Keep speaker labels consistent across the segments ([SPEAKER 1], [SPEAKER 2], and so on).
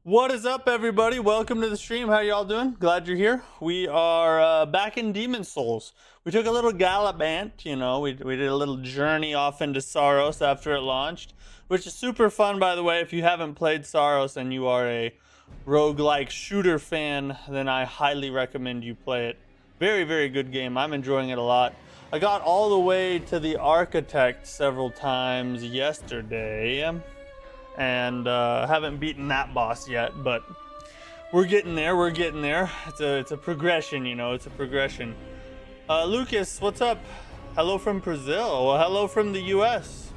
[SPEAKER 1] What is up, everybody? Welcome to the stream. How y'all doing? Glad you're here. We are back in Demon Souls. We took a little gallivant, we did a little journey off into Saros after it launched, which is super fun, by the way. If you haven't played Saros and you are a roguelike shooter fan, then I highly recommend you play it. Very, very good game. I'm enjoying it a lot. I got all the way to the Architect several times yesterday. And haven't beaten that boss yet, but we're getting there. It's a progression, it's a progression. Lucas, what's up? Hello from Brazil. Well, hello from the US.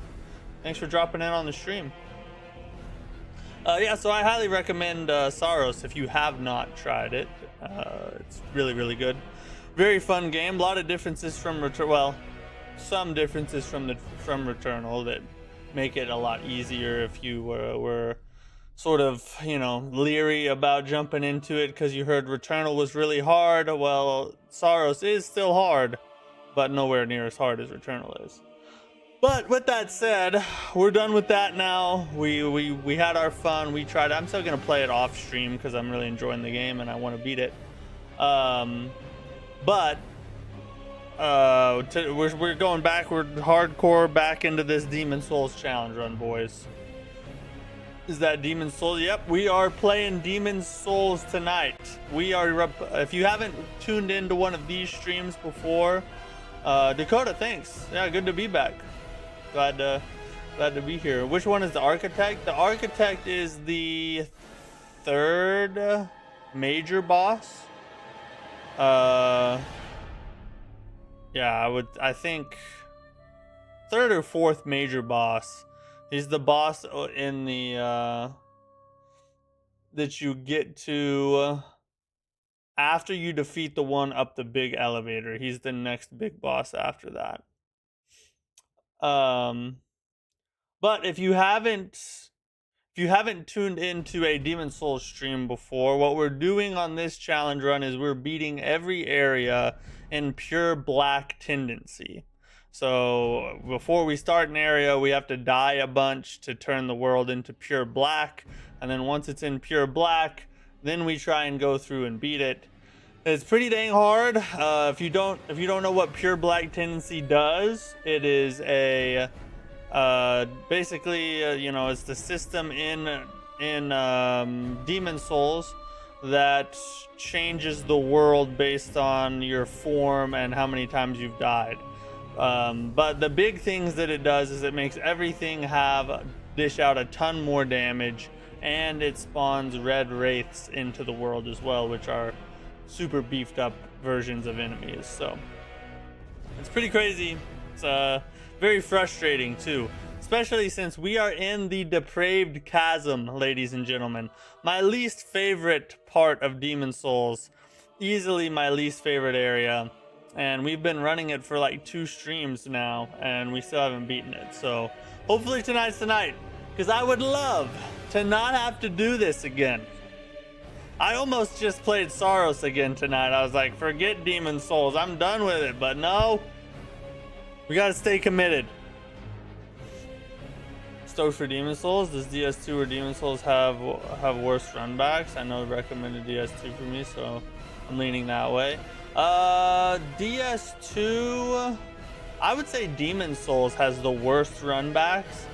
[SPEAKER 1] Thanks for dropping in on the stream. Yeah, so I highly recommend Saros if you have not tried it. It's really, really good. Very fun game. A lot of differences from some differences from Returnal that make it a lot easier if you were sort of, leery about jumping into it because you heard Returnal was really hard. Well, Saros is still hard, but nowhere near as hard as Returnal is. But with that said, we're done with that now. We had our fun. We tried. I'm still gonna play it off stream because I'm really enjoying the game and I want to beat it. But we're going backward hardcore back into this Demon Souls challenge run, boys. Is that Demon Souls? Yep, we are playing Demon Souls tonight. We are, if you haven't tuned into one of these streams before, Dakota, thanks. Yeah, good to be back. Glad to be here. Which one is the Architect? The Architect is the third major boss. Yeah, I think third or fourth major boss. He's the boss in the that you get to after you defeat the one up the big elevator. He's the next big boss after that. But if you haven't tuned into a Demon Souls stream before, what we're doing on this challenge run is we're beating every area in pure black tendency. So before we start an area, we have to die a bunch to turn the world into pure black, and then once it's in pure black, then we try and go through and beat it. It's pretty dang hard. If you don't know what pure black tendency does, it is a basically it's the system in Demon Souls that changes the world based on your form and how many times you've died. But the big things that it does is it makes everything dish out a ton more damage, and it spawns red wraiths into the world as well, which are super beefed up versions of enemies. So it's pretty crazy. It's very frustrating too, especially since we are in the Depraved Chasm, ladies and gentlemen. My least favorite part of Demon Souls, easily my least favorite area, and we've been running it for like 2 streams now and we still haven't beaten it. So hopefully tonight's the night, because I would love to not have to do this again. I almost just played Saros again tonight. I was like, forget Demon Souls, I'm done with it, but no, we gotta stay committed. Stoked for Demon Souls. Does DS2 or Demon Souls have worse runbacks? I know recommended DS2 for me, so I'm leaning that way. DS2, I would say Demon Souls has the worst runbacks.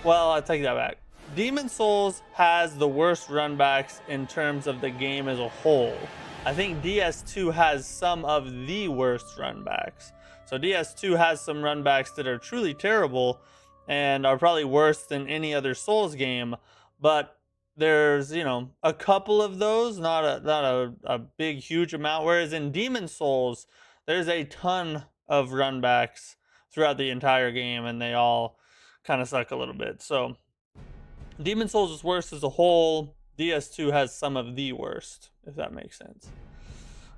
[SPEAKER 1] Well, I take that back. Demon Souls has the worst runbacks in terms of the game as a whole. I think DS2 has some of the worst runbacks. So DS2 has some runbacks that are truly terrible and are probably worse than any other Souls game, but there's a couple of those, not a big huge amount, whereas in Demon Souls there's a ton of runbacks throughout the entire game and they all kind of suck a little bit. So Demon Souls is worse as a whole. DS2 has some of the worst, if that makes sense.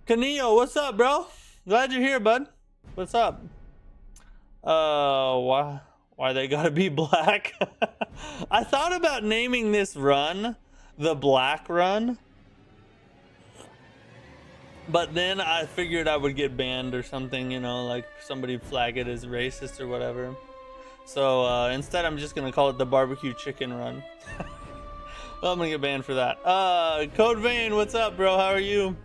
[SPEAKER 1] Canillo, what's up, bro? Glad you're here, bud. What's up? Why they gotta be black? I thought about naming this run the Black Run, but then I figured I would get banned or something, like somebody flag it as racist or whatever. So instead I'm just gonna call it the Barbecue Chicken Run. Well, I'm gonna get banned for that. Code Vein, what's up, bro? How are you?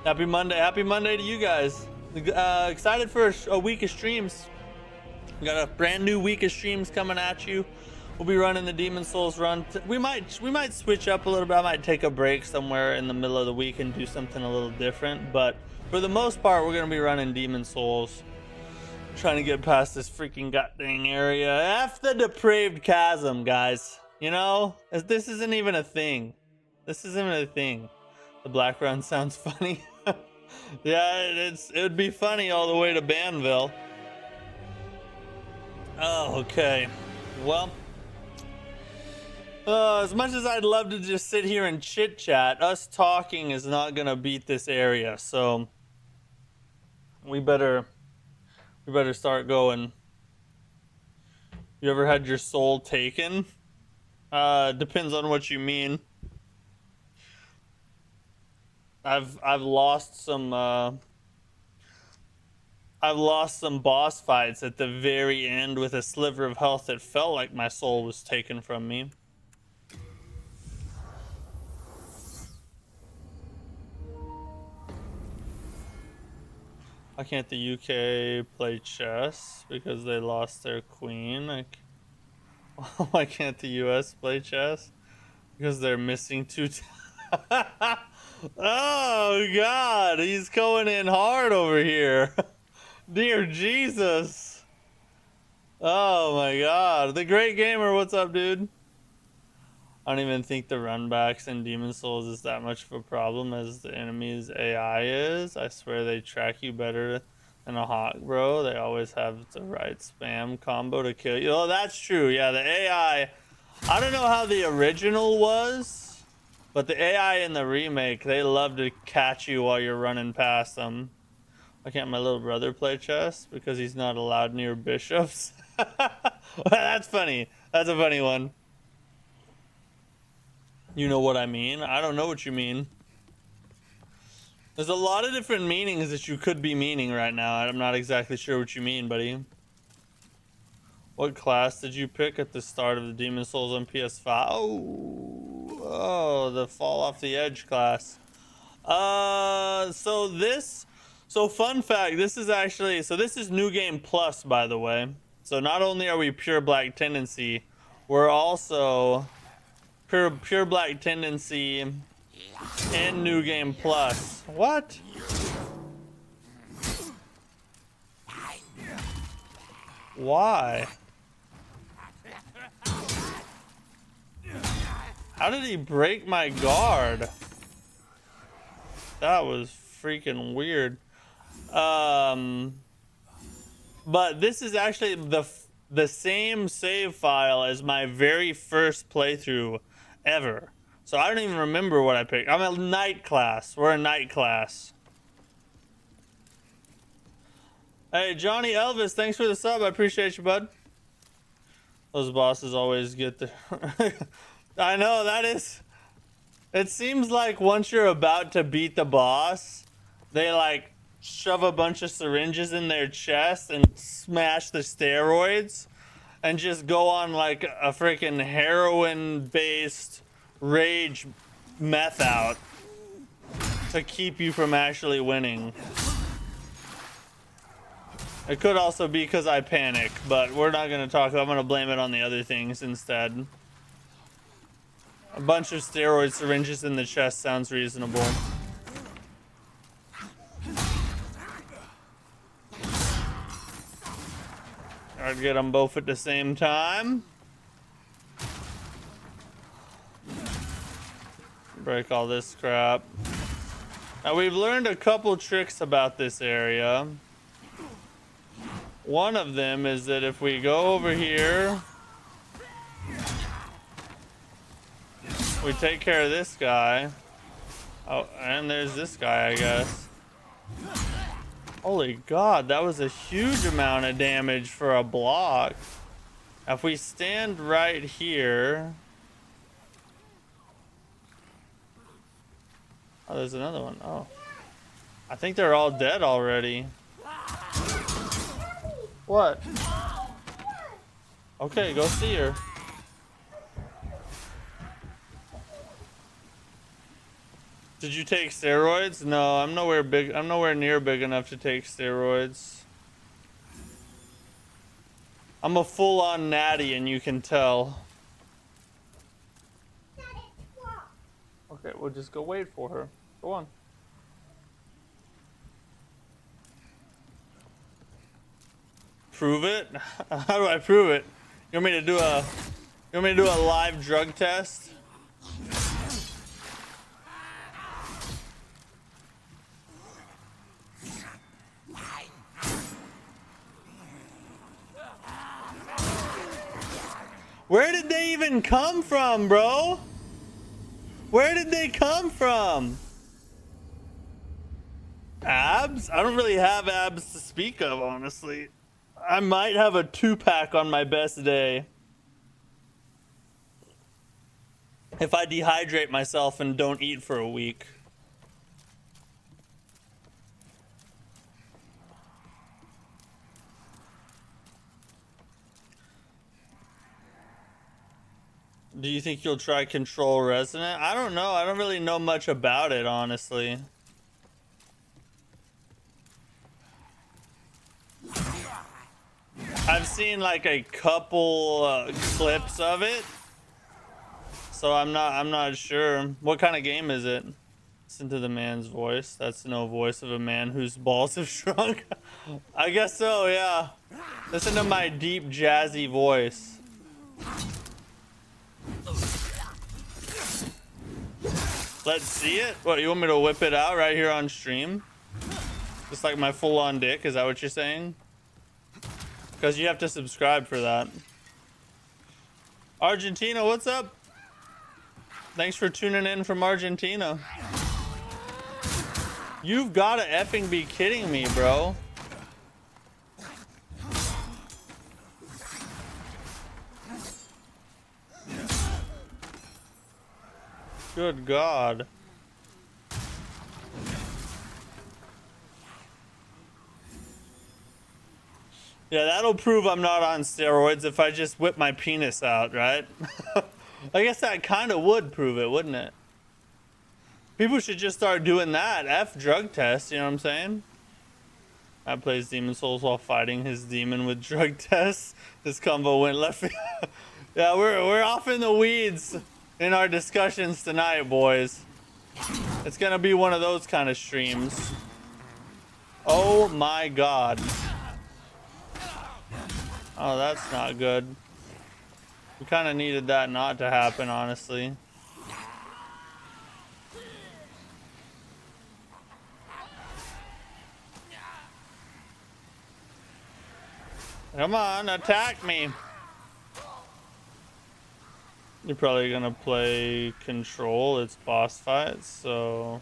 [SPEAKER 1] Happy Monday. Happy Monday to you guys. Excited for a week of streams. We got a brand new week of streams coming at you. We'll be running the Demon Souls run. We might switch up a little bit. I might take a break somewhere in the middle of the week and do something a little different. But for the most part, we're gonna be running Demon Souls. Trying to get past this freaking goddamn area. F the Depraved Chasm, guys. You know, this isn't even a thing. This isn't a thing. The black run sounds funny. Yeah, it would be funny all the way to Banville. Oh, okay. Well, as much as I'd love to just sit here and chit chat, us talking is not gonna beat this area. So we better start going. You ever had your soul taken? Depends on what you mean. I've lost some boss fights at the very end with a sliver of health that felt like my soul was taken from me. Why can't the UK play chess? Because they lost their queen. Like, why can't the US play chess? Because they're missing two. Oh God, he's going in hard over here. Dear Jesus. Oh my God. The Great Gamer, what's up, dude? I don't even think the runbacks in Demon Souls is that much of a problem as the enemy's AI is. I swear they track you better than a hawk, bro. They always have the right spam combo to kill you. Oh, that's true. Yeah, the AI. I don't know how the original was, but the AI in the remake, they love to catch you while you're running past them. Why can't my little brother play chess? Because he's not allowed near bishops. That's funny. That's a funny one. You know what I mean? I don't know what you mean. There's a lot of different meanings that you could be meaning right now. I'm not exactly sure what you mean, buddy. What class did you pick at the start of the Demon Souls on PS5? Oh, the Fall Off the Edge class. So fun fact, this is New Game Plus, by the way. So not only are we Pure Black Tendency, we're also Pure Black Tendency and New Game Plus. What? Why? How did he break my guard? That was freaking weird. But this is actually the same save file as my very first playthrough ever. So I don't even remember what I picked. I'm a night class. We're a night class. Hey, Johnny Elvis, thanks for the sub. I appreciate you, bud. Those bosses always get the... I know, that is... It seems like once you're about to beat the boss, they like shove a bunch of syringes in their chest and smash the steroids and just go on like a freaking heroin-based rage meth out to keep you from actually winning. It could also be because I panic, but we're not going to talk. I'm going to blame it on the other things instead. A bunch of steroid syringes in the chest sounds reasonable. I'd get them both at the same time. Break all this crap. Now we've learned a couple tricks about this area. One of them is that if we go over here, we take care of this guy. Oh, and there's this guy, I guess. Holy God, that was a huge amount of damage for a block. If we stand right here... Oh, there's another one. Oh. I think they're all dead already. What? Okay, go see her. Did you take steroids? No, I'm nowhere near big enough to take steroids. I'm a full-on natty, and you can tell. Okay, we'll just go wait for her. Go on. Prove it? How do I prove it? You want me to do a live drug test? Where did they even come from, bro? Where did they come from? Abs? I don't really have abs to speak of, honestly. I might have a 2-pack on my best day. If I dehydrate myself and don't eat for a week. Do you think you'll try Control Resonant? I don't know. I don't really know much about it, honestly. I've seen like a couple clips of it, so I'm not sure. What kind of game is it? Listen to the man's voice. That's no voice of a man whose balls have shrunk. I guess so, yeah. Listen to my deep, jazzy voice. Let's see it. What, you want me to whip it out right here on stream? Just like my full-on dick, is that what you're saying? Because you have to subscribe for that. Argentina, what's up? Thanks for tuning in from Argentina. You've got to effing be kidding me, bro. Good God. Yeah, that'll prove I'm not on steroids if I just whip my penis out, right? I guess that kind of would prove it, wouldn't it? People should just start doing that. F drug tests, you know what I'm saying? I plays Demon Souls while fighting his demon with drug tests. This combo went left. Yeah, we're off in the weeds in our discussions tonight, boys. It's gonna be one of those kind of streams. Oh my God. Oh, that's not good. We kind of needed that not to happen, honestly. Come on, attack me. You're probably gonna play Control. It's boss fights, so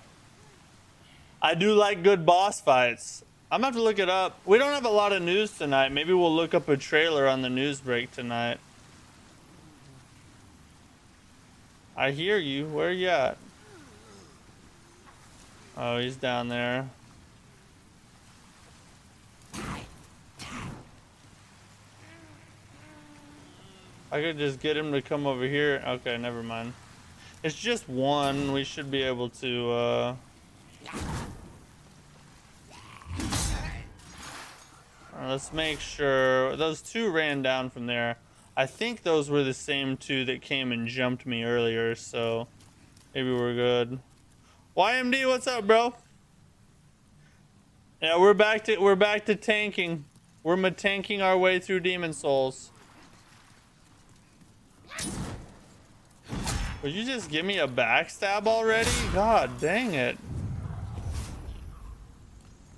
[SPEAKER 1] I do like good boss fights. I'm gonna have to look it up. We don't have a lot of news tonight. Maybe we'll look up a trailer on the news break tonight. I hear you. Where are you at? Oh, he's down there. I could just get him to come over here. Okay, never mind. It's just one. We should be able to, let's make sure. Those two ran down from there. I think those were the same two that came and jumped me earlier, so maybe we're good. YMD, what's up, bro? Yeah, we're back to tanking. We're tanking our way through Demon Souls. Would you just give me a backstab already? God dang it.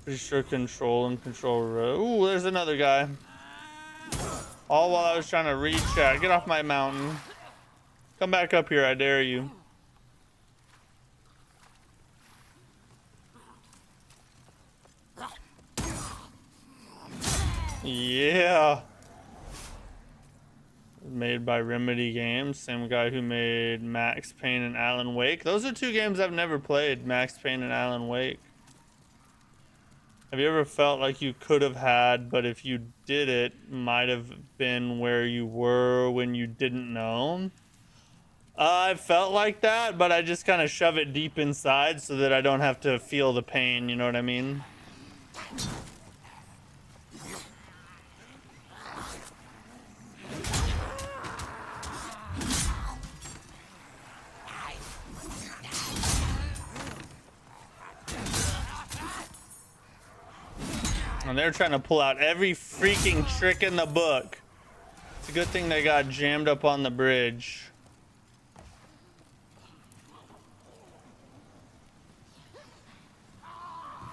[SPEAKER 1] Pretty sure Control and Control. Ooh, there's another guy. All while I was trying to read chat. Get off my mountain. Come back up here, I dare you. Yeah. Made by Remedy Games, same guy who made Max Payne and Alan Wake. Those are two games I've never played, Max Payne and Alan Wake. Have you ever felt like you could have had, but if you did it, might have been where you were when you didn't know? I felt like that, but I just kind of shove it deep inside so that I don't have to feel the pain, you know what I mean? And they're trying to pull out every freaking trick in the book. It's a good thing they got jammed up on the bridge.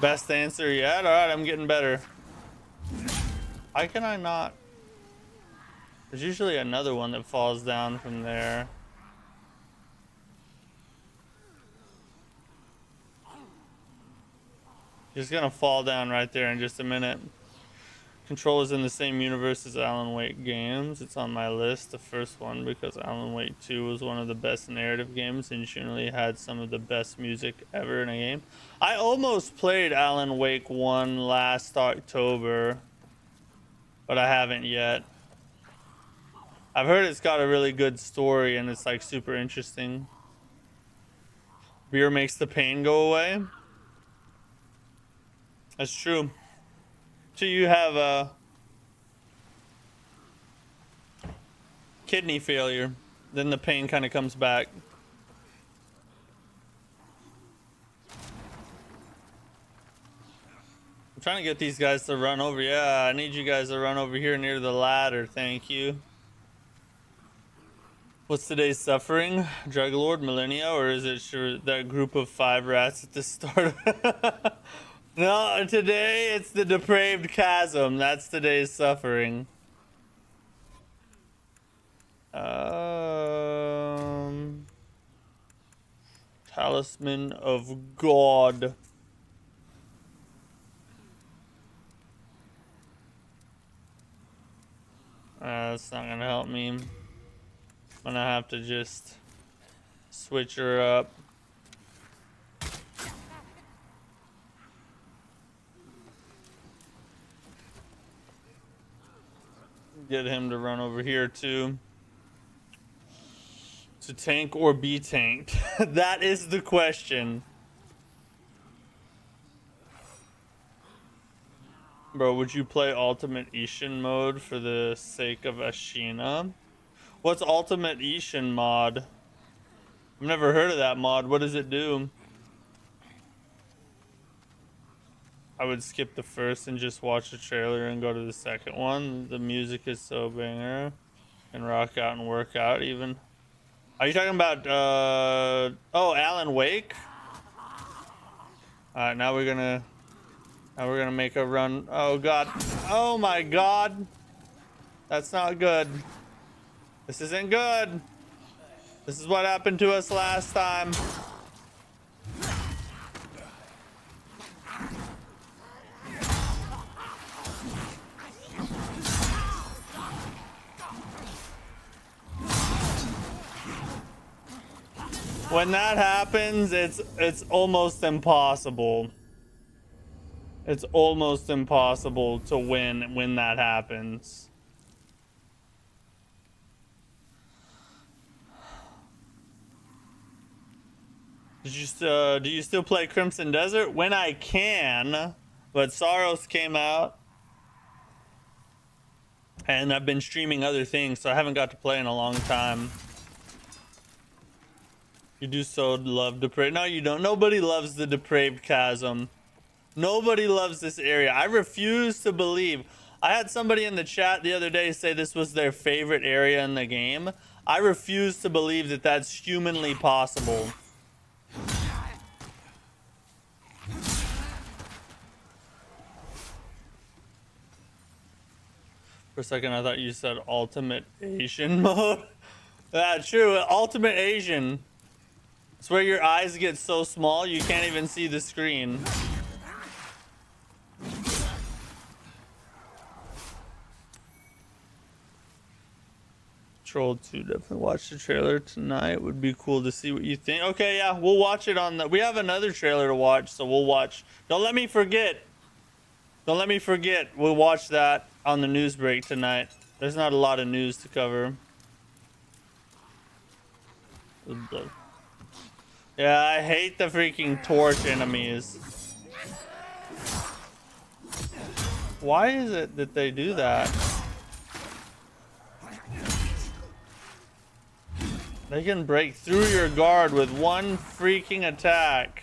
[SPEAKER 1] Best answer yet? Alright, I'm getting better. Why can I not? There's usually another one that falls down from there. He's gonna fall down right there in just a minute. Control is in the same universe as Alan Wake games. It's on my list, the first one, because Alan Wake 2 was one of the best narrative games and generally had some of the best music ever in a game. I almost played Alan Wake 1 last October, but I haven't yet. I've heard it's got a really good story and it's like super interesting. Beer makes the pain go away. That's true. So you have a kidney failure, then the pain kind of comes back. I'm trying to get these guys to run over. Yeah, I need you guys to run over here near the ladder. Thank you. What's today's suffering? Drug Lord, Millennia, or is it sure that group of 5 rats at the start? No, today it's the Depraved Chasm. That's today's suffering. Talisman of God. That's not gonna help me. I'm gonna have to just switch her up. Get him to run over here too. To tank or be tanked? That is the question. Bro, would you play Ultimate Ishin mode for the sake of Ashina? What's Ultimate Ishin mod? I've never heard of that mod. What does it do? I would skip the first and just watch the trailer and go to the second one. The music is so banger. And rock out and work out even. Are you talking about, oh, Alan Wake? Alright, now we're gonna make a run. Oh, God. Oh, my God. That's not good. This isn't good. This is what happened to us last time. When that happens, it's almost impossible. It's almost impossible to win when that happens. Do you still play Crimson Desert? When I can, but Saros came out. And I've been streaming other things, so I haven't got to play in a long time. You do so love Depraved. No, you don't. Nobody loves the Depraved Chasm. Nobody loves this area. I refuse to believe. I had somebody in the chat the other day say this was their favorite area in the game. I refuse to believe that that's humanly possible. For a second, I thought you said Ultimate Asian mode. That's true. Ultimate Asian. It's where your eyes get so small you can't even see the screen. Troll 2, definitely watch the trailer tonight. Would be cool to see what you think. Okay, yeah, we'll watch it on the... We have another trailer to watch, so we'll watch... Don't let me forget. Don't let me forget. We'll watch that on the news break tonight. There's not a lot of news to cover. Yeah, I hate the freaking torch enemies. Why is it that they do that? They can break through your guard with one freaking attack.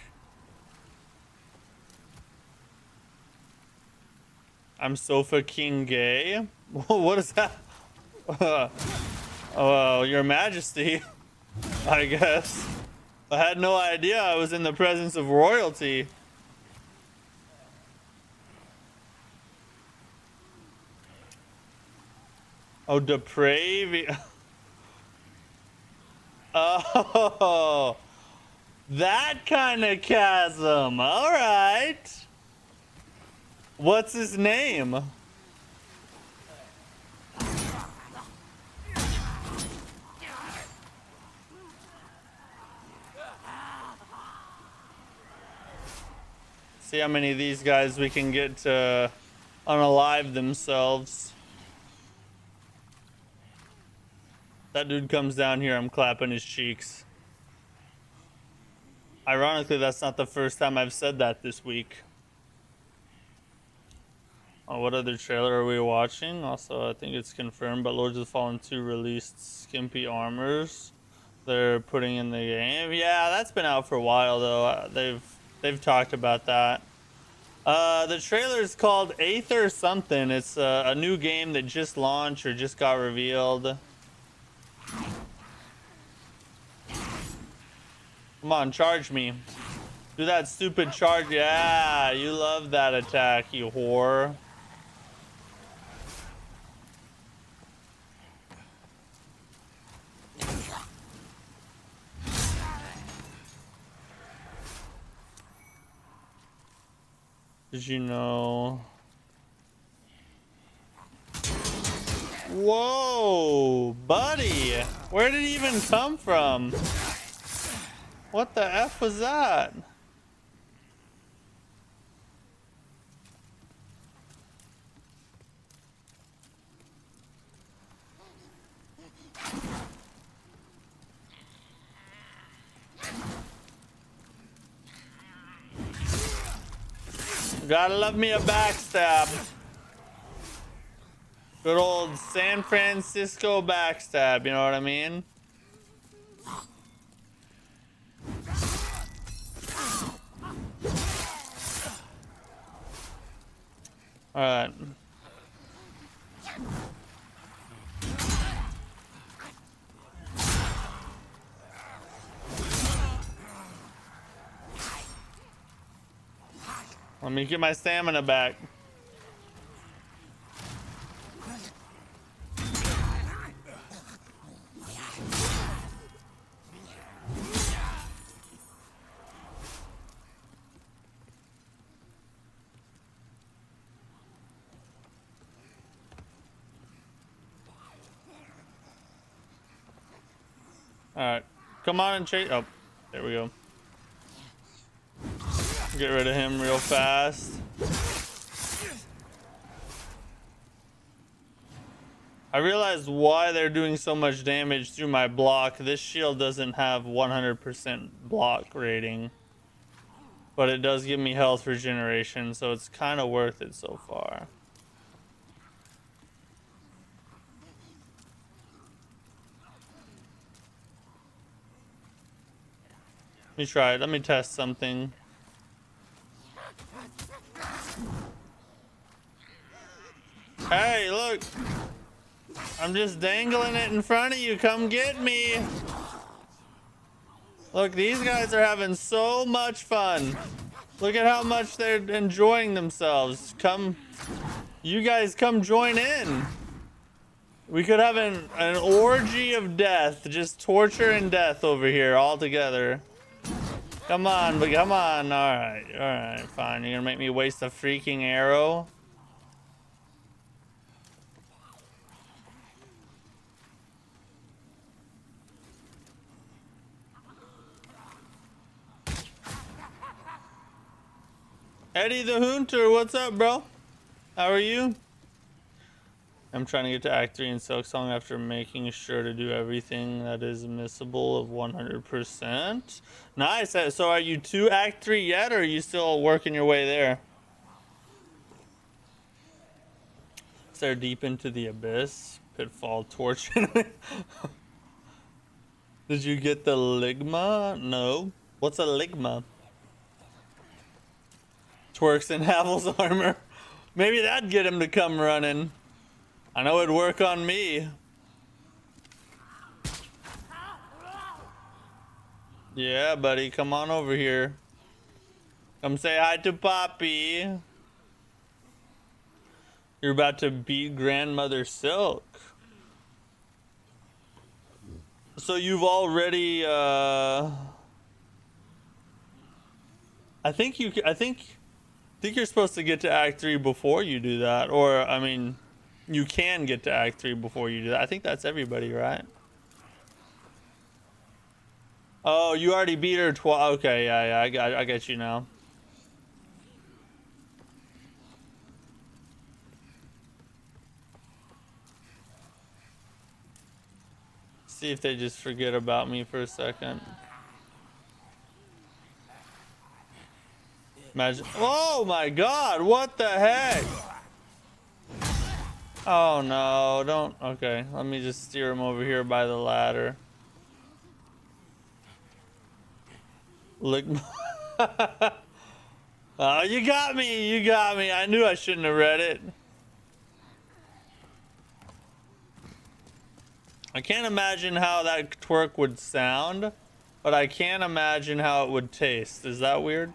[SPEAKER 1] I'm so fucking gay. What is that? Oh, Your Majesty, I guess. I had no idea I was in the presence of royalty. Oh, Depraved. Oh, that kind of chasm. All right. What's his name? See how many of these guys we can get to unalive themselves. That dude comes down here, I'm clapping his cheeks. Ironically, that's not the first time I've said that this week. Oh, what other trailer are we watching? Also, I think it's confirmed, but Lords of the Fallen 2 released skimpy armors they're putting in the game. Yeah, that's been out for a while though. They've talked about that. The trailer is called Aether something. It's a new game that just launched or just got revealed. Come on, charge me. Do that stupid charge. Yeah, you love that attack, you whore. Did you know? Whoa, buddy. Where did he even come from? What the F was that? Gotta love me a backstab. Good old San Francisco backstab, you know what I mean? Alright. Let me get my stamina back. Alright. Come on and chase. Oh, there we go. Get rid of him real fast. I realized why they're doing so much damage through my block. This shield doesn't have 100% block rating, but it does give me health regeneration, so it's kind of worth it so far. Let me try it. Let me test something. Hey, look. I'm just dangling it in front of you. Come get me. Look, these guys are having so much fun. Look at how much they're enjoying themselves. Come, you guys come join in. We could have an orgy of death. Just torture and death over here all together. Come on, but come on. Alright, fine. You're gonna make me waste a freaking arrow? Eddie the Hunter, what's up, bro? How are you? I'm trying to get to Act 3 in Silksong after making sure to do everything that is missable of 100%. Nice. So are you to Act 3 yet, or are you still working your way there? Stare deep into the abyss. Pitfall torch. Did you get the ligma? No. What's a ligma? Twerks in Havel's armor. Maybe that'd get him to come running. I know it'd work on me. Yeah, buddy, come on over here. Come say hi to Poppy. You're about to beat Grandmother Silk. So you've already I think you're supposed to get to Act 3 before you do that, or I mean, you can get to Act 3 before you do that. I think that's everybody, right? Oh, you already beat her twice. Okay, yeah, I get you now. See if they just forget about me for a second. Imagine. Oh my God! What the heck? Oh no! Don't. Okay, let me just steer him over here by the ladder. Look. Oh, you got me! You got me! I knew I shouldn't have read it. I can't imagine how that twerk would sound, but I can imagine how it would taste. Is that weird?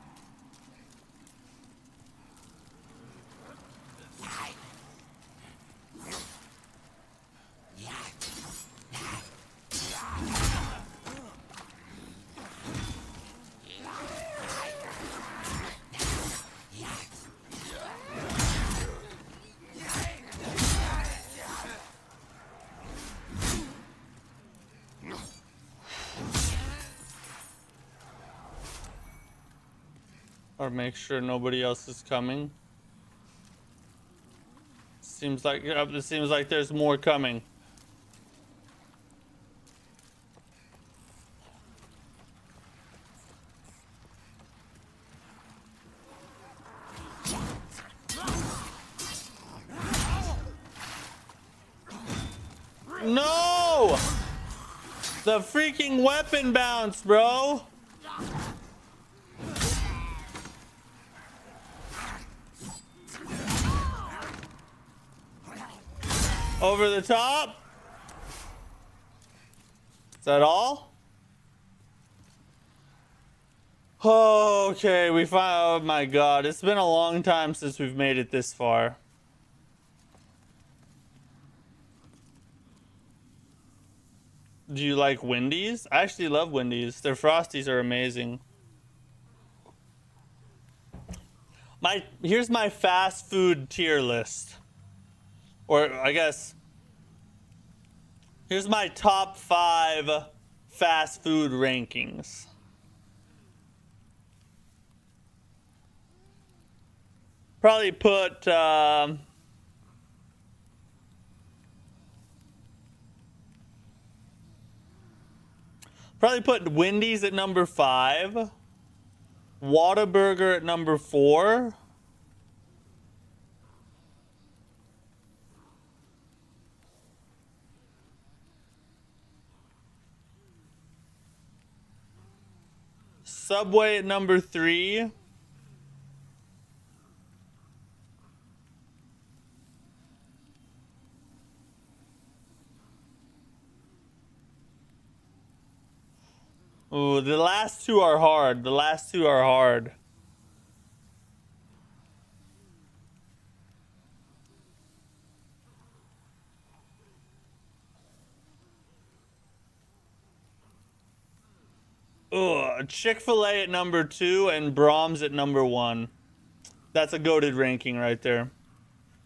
[SPEAKER 1] Or make sure nobody else is coming. Seems like it seems like there's more coming. No! The freaking weapon bounced, bro. Over the top. Is that all? Okay, we found. Oh my God, it's been a long time since we've made it this far. Do you like Wendy's? I actually love Wendy's. Their Frosties are amazing. Here's my fast food tier list. Or I guess here's my top 5 fast food rankings. Probably put probably put Wendy's at number 5, Whataburger at number 4. Subway at number 3. Ooh, the last two are hard. The last two are hard. Ugh, Chick-fil-A at number 2 and Brahms at number 1. That's a goated ranking right there.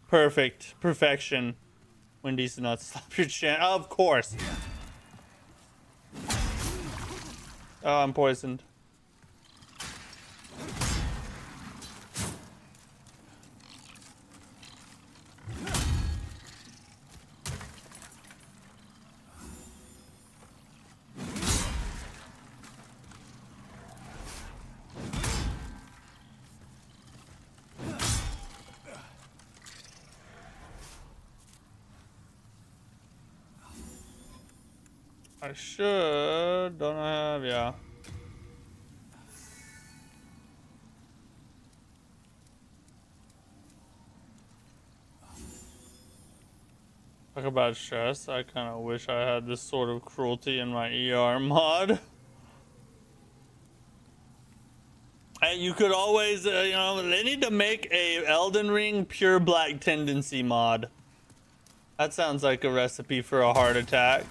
[SPEAKER 1] Perfect. Perfection. Wendy's did not slap your chin. Oh, of course. Oh, I'm poisoned. I should. Don't I have? Yeah. Talk about stress. I kind of wish I had this sort of cruelty in my ER mod. And you could always, you know, they need to make a Elden Ring pure black tendency mod. That sounds like a recipe for a heart attack.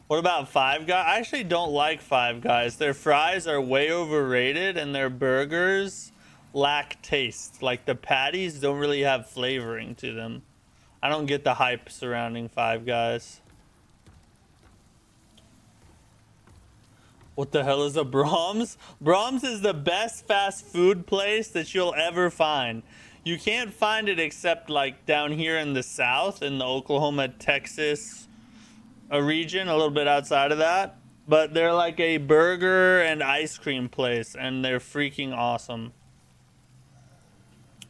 [SPEAKER 1] What about Five Guys? I actually don't like Five Guys. Their fries are way overrated and their burgers lack taste. Like the patties don't really have flavoring to them. I don't get the hype surrounding Five Guys. What the hell is a Brahms? Brahms is the best fast food place that you'll ever find. You can't find it except like down here in the south, in the Oklahoma, Texas region, a little bit outside of that. But they're like a burger and ice cream place, and they're freaking awesome.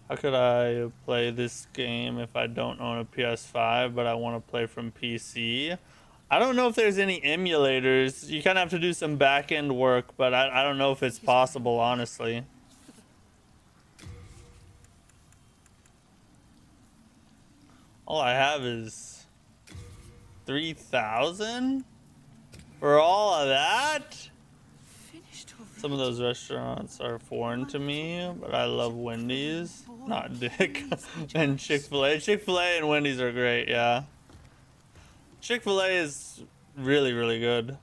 [SPEAKER 1] How could I play this game if I don't own a PS5, but I want to play from PC? I don't know if there's any emulators. You kind of have to do some back-end work, but I don't know if it's possible, honestly. All I have is 3,000 for all of that. Some of those restaurants are foreign to me, but I love Wendy's, not Dick, and Chick-fil-A. Chick-fil-A and Wendy's are great, yeah. Chick-fil-A is really, really good.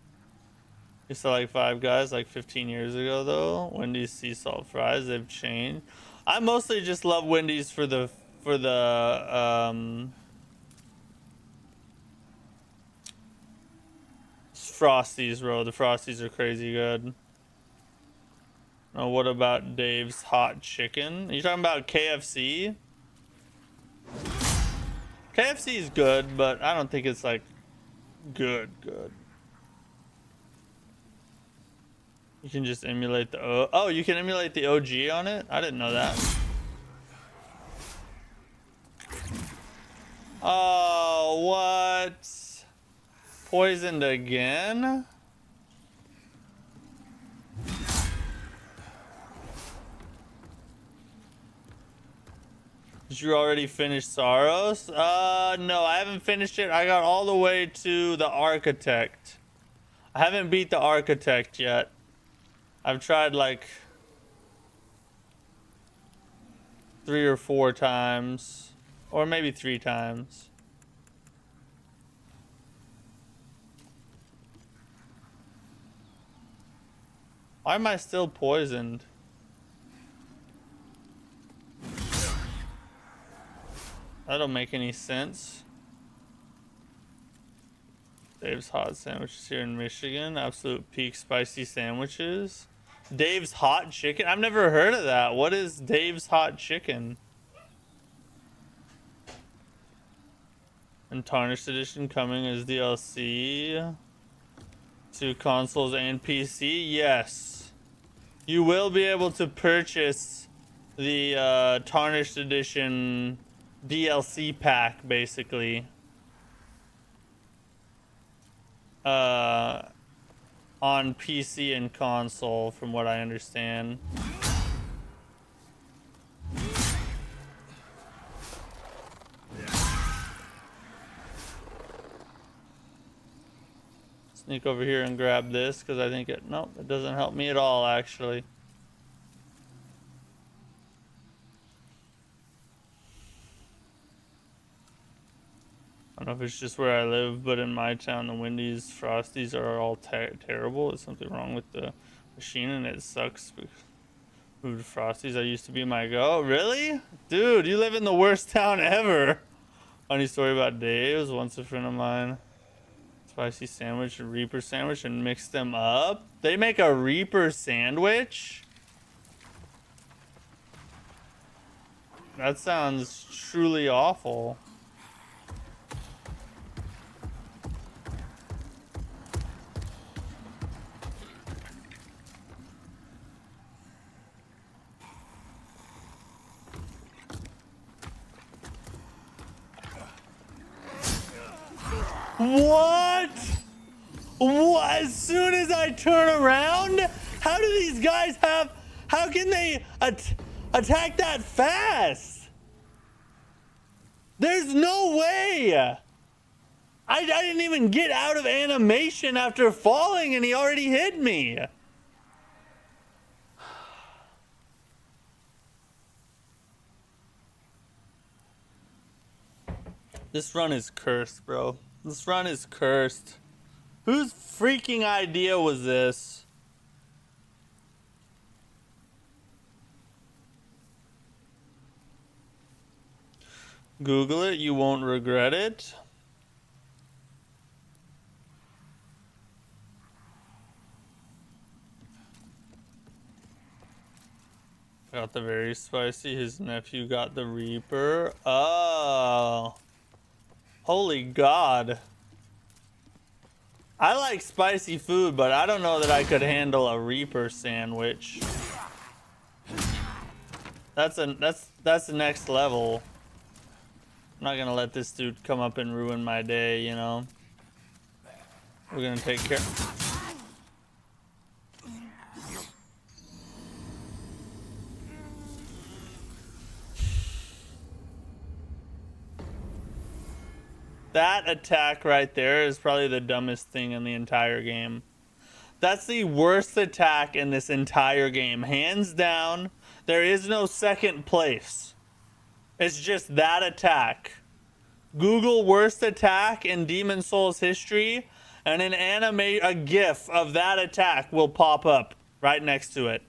[SPEAKER 1] Used to like Five Guys like 15 years ago, though. Wendy's sea salt fries, they've changed. I mostly just love Wendy's for the Frosties, bro. The Frosties are crazy good. Now, what about Dave's Hot Chicken? Are you talking about KFC? KFC is good, but I don't think it's like good. You can just emulate the oh, you can emulate the OG on it? I didn't know that. Oh, what? Poisoned again? Did you already finish Sorrows? No, I haven't finished it. I got all the way to the Architect. I haven't beat the Architect yet. I've tried like 3 or 4 times, or maybe 3 times. Why am I still poisoned? That don't make any sense. Dave's Hot Sandwiches here in Michigan. Absolute peak spicy sandwiches. Dave's Hot Chicken? I've never heard of that. What is Dave's Hot Chicken? And Tarnished Edition coming as DLC to consoles and PC? Yes. You will be able to purchase the Tarnished Edition DLC pack, basically. On PC and console, from what I understand. Sneak over here and grab this, because I think it doesn't help me at all, actually. I don't know if it's just where I live, but in my town, the Wendy's Frosties are all terrible. There's something wrong with the machine, and it sucks. Moved to Frosties. I used to be my go. Really? Dude, you live in the worst town ever. Funny story about Dave's. Once a friend of mine, spicy sandwich and Reaper sandwich, and mixed them up. They make a Reaper sandwich? That sounds truly awful. What? What? As soon as I turn around? How do these guys have... How can they attack that fast? There's no way. I didn't even get out of animation after falling and he already hit me. This run is cursed, bro. This run is cursed. Whose freaking idea was this? Google it, you won't regret it. Got the very spicy. His nephew got the Reaper. Oh. Holy God. I like spicy food, but I don't know that I could handle a Reaper sandwich. That's the next level. I'm not gonna let this dude come up and ruin my day, you know. We're gonna take care. That attack right there is probably the dumbest thing in the entire game. That's the worst attack in this entire game. Hands down, there is no second place. It's just that attack. Google worst attack in Demon Souls history, and a GIF of that attack will pop up right next to it.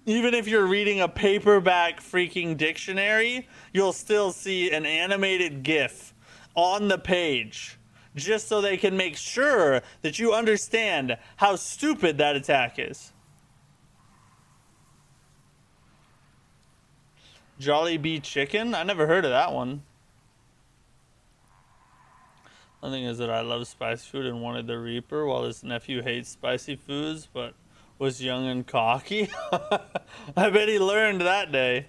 [SPEAKER 1] Even if you're reading a paperback freaking dictionary, you'll still see an animated GIF on the page, just so they can make sure that you understand how stupid that attack is. Jollibee chicken? I never heard of that one. The thing is that I love spicy food and wanted the Reaper, while his nephew hates spicy foods but was young and cocky. I bet he learned that day.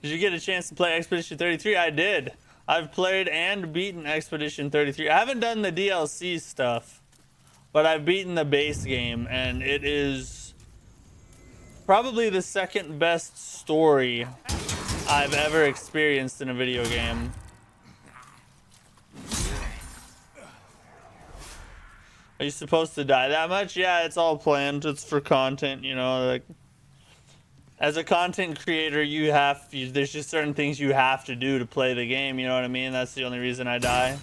[SPEAKER 1] Did you get a chance to play Expedition 33? I did. I've played and beaten Expedition 33. I haven't done the DLC stuff, but I've beaten the base game, and it is probably the second best story I've ever experienced in a video game. Are you supposed to die that much? Yeah, it's all planned. It's for content, you know, like... As a content creator, there's just certain things you have to do to play the game, you know what I mean? That's the only reason I die.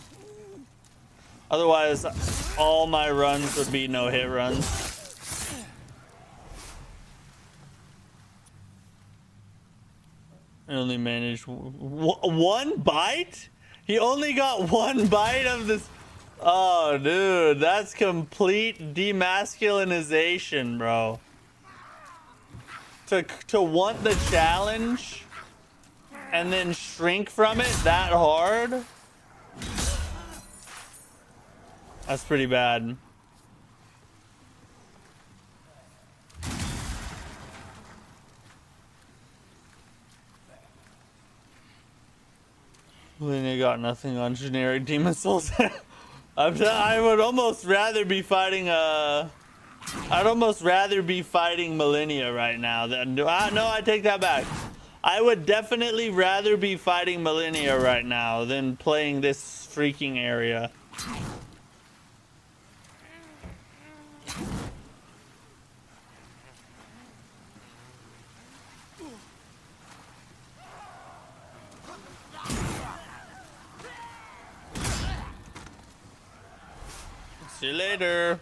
[SPEAKER 1] Otherwise, all my runs would be no-hit runs. I only managed one bite? He only got one bite of this. Oh, dude, that's complete demasculinization, bro. To want the challenge and then shrink from it that hard? That's pretty bad. When they got nothing on generic Demon Souls. I would almost rather be fighting I'd almost rather be fighting Millennia right now than no, I take that back. I would definitely rather be fighting Millennia right now than playing this freaking area. See you later.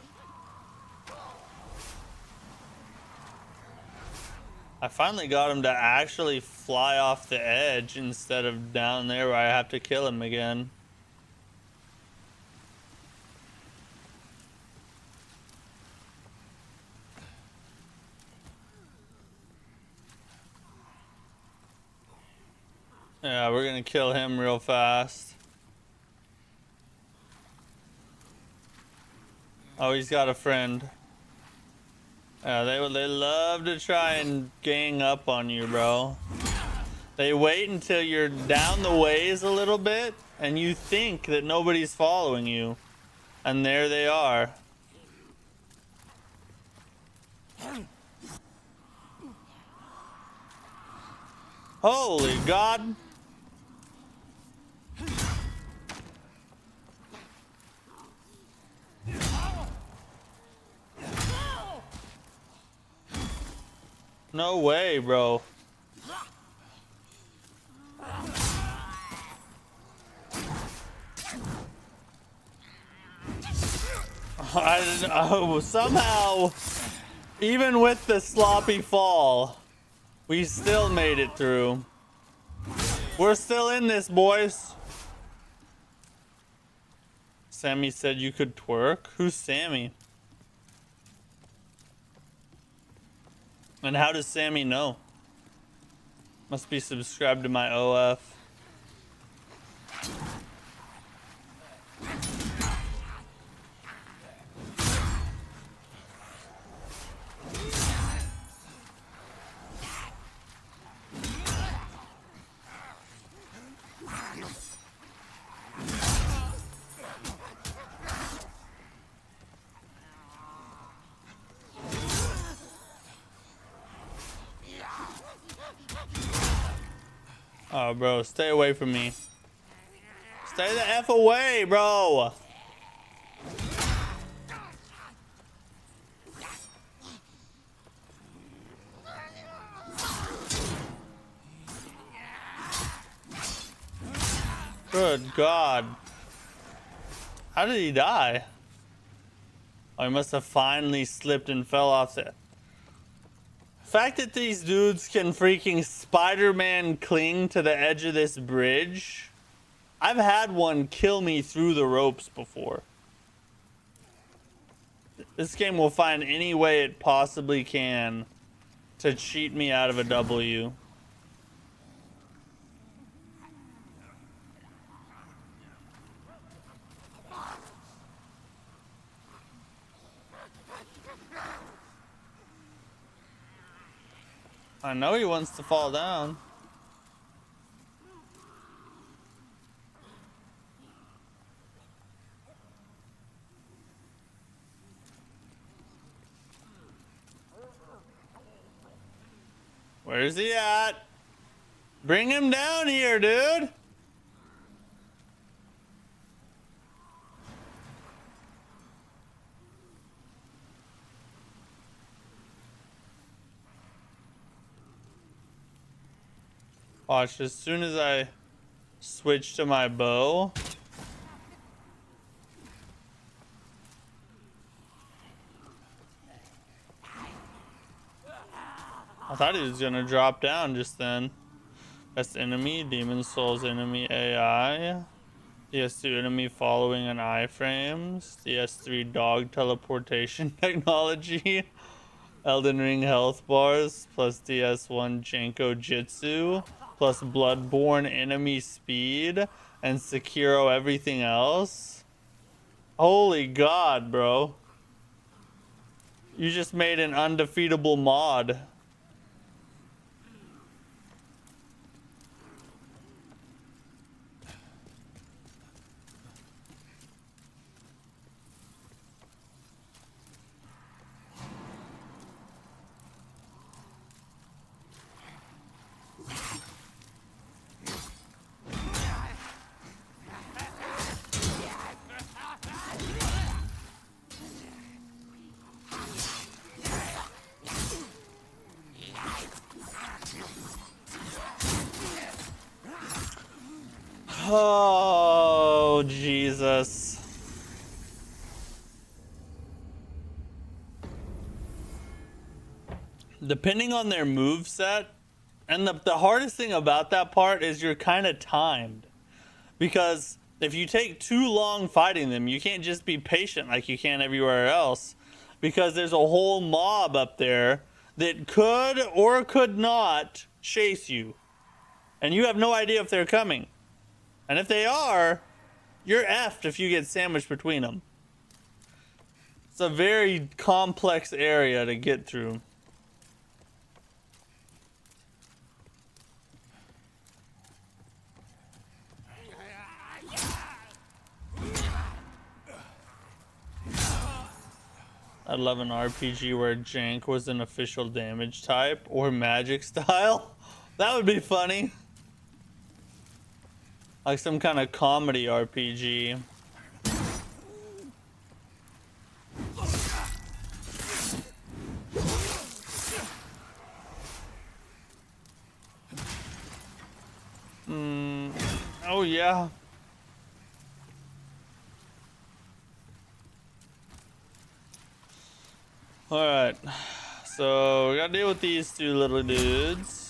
[SPEAKER 1] I finally got him to actually fly off the edge instead of down there where I have to kill him again. Yeah, we're gonna kill him real fast. Oh, he's got a friend. Yeah, they love to try and gang up on you, bro. They wait until you're down the ways a little bit and you think that nobody's following you. And there they are. Holy God. No way, bro. I didn't know. Somehow, even with the sloppy fall, we still made it through. We're still in this, boys. Sammy said you could twerk? Who's Sammy? And how does Sammy know? Must be subscribed to my OF. Oh, bro, stay away from me. Stay the F away, bro. Good God. How did he die? Oh, he must have finally slipped and fell off the... fact that these dudes can freaking Spider-Man cling to the edge of this bridge. I've had one kill me through the ropes before. This game will find any way it possibly can to cheat me out of a W. I know he wants to fall down. Where's he at? Bring him down here, dude. Watch, as soon as I switch to my bow. I thought he was gonna drop down just then. Best enemy, Demon Souls enemy AI. DS2 enemy following an iframes. DS3 dog teleportation technology. Elden Ring health bars plus DS1 Janko Jitsu plus Bloodborne enemy speed and Sekiro everything else. Holy God, bro. You just made an undefeatable mod. Oh, Jesus. Depending on their moveset, and the hardest thing about that part is you're kind of timed. Because if you take too long fighting them, you can't just be patient like you can everywhere else. Because there's a whole mob up there that could or could not chase you. And you have no idea if they're coming. And if they are, you're effed if you get sandwiched between them. It's a very complex area to get through. I'd love an RPG where Jank was an official damage type or magic style. That would be funny. Like some kind of comedy RPG. Oh yeah. Alright. So we gotta deal with these two little dudes.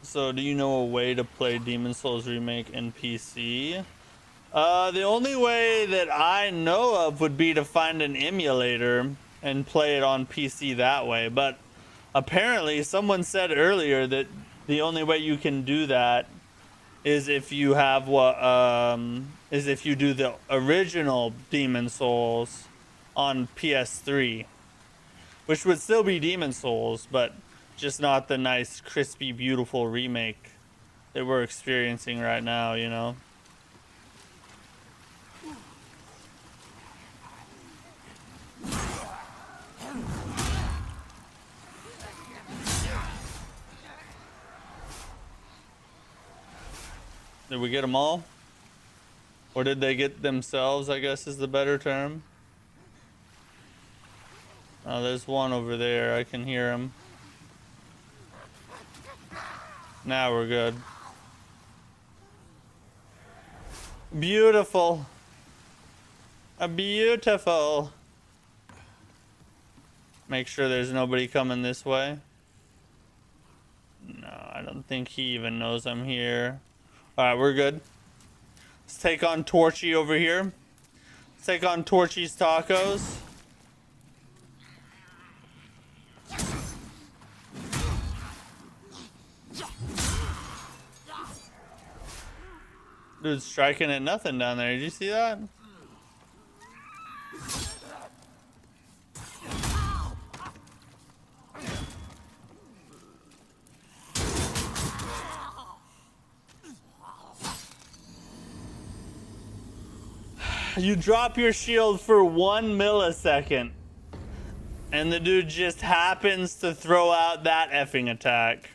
[SPEAKER 1] So do you know a way to play Demon's Souls Remake in PC? The only way that I know of would be to find an emulator and play it on PC that way. But apparently someone said earlier that the only way you can do that is if you have is if you do the original Demon's Souls on PS3, which would still be Demon's Souls, but just not the nice, crispy, beautiful remake that we're experiencing right now, you know? Did we get them all? Or did they get themselves, I guess is the better term? Oh, there's one over there. I can hear him. Now we're good. Beautiful. Beautiful. Make sure there's nobody coming this way. No, I don't think he even knows I'm here. Alright, we're good. Let's take on Torchy over here. Let's take on Torchy's tacos. Dude, striking at nothing down there. Did you see that? You drop your shield for 1 millisecond, and the dude just happens to throw out that effing attack.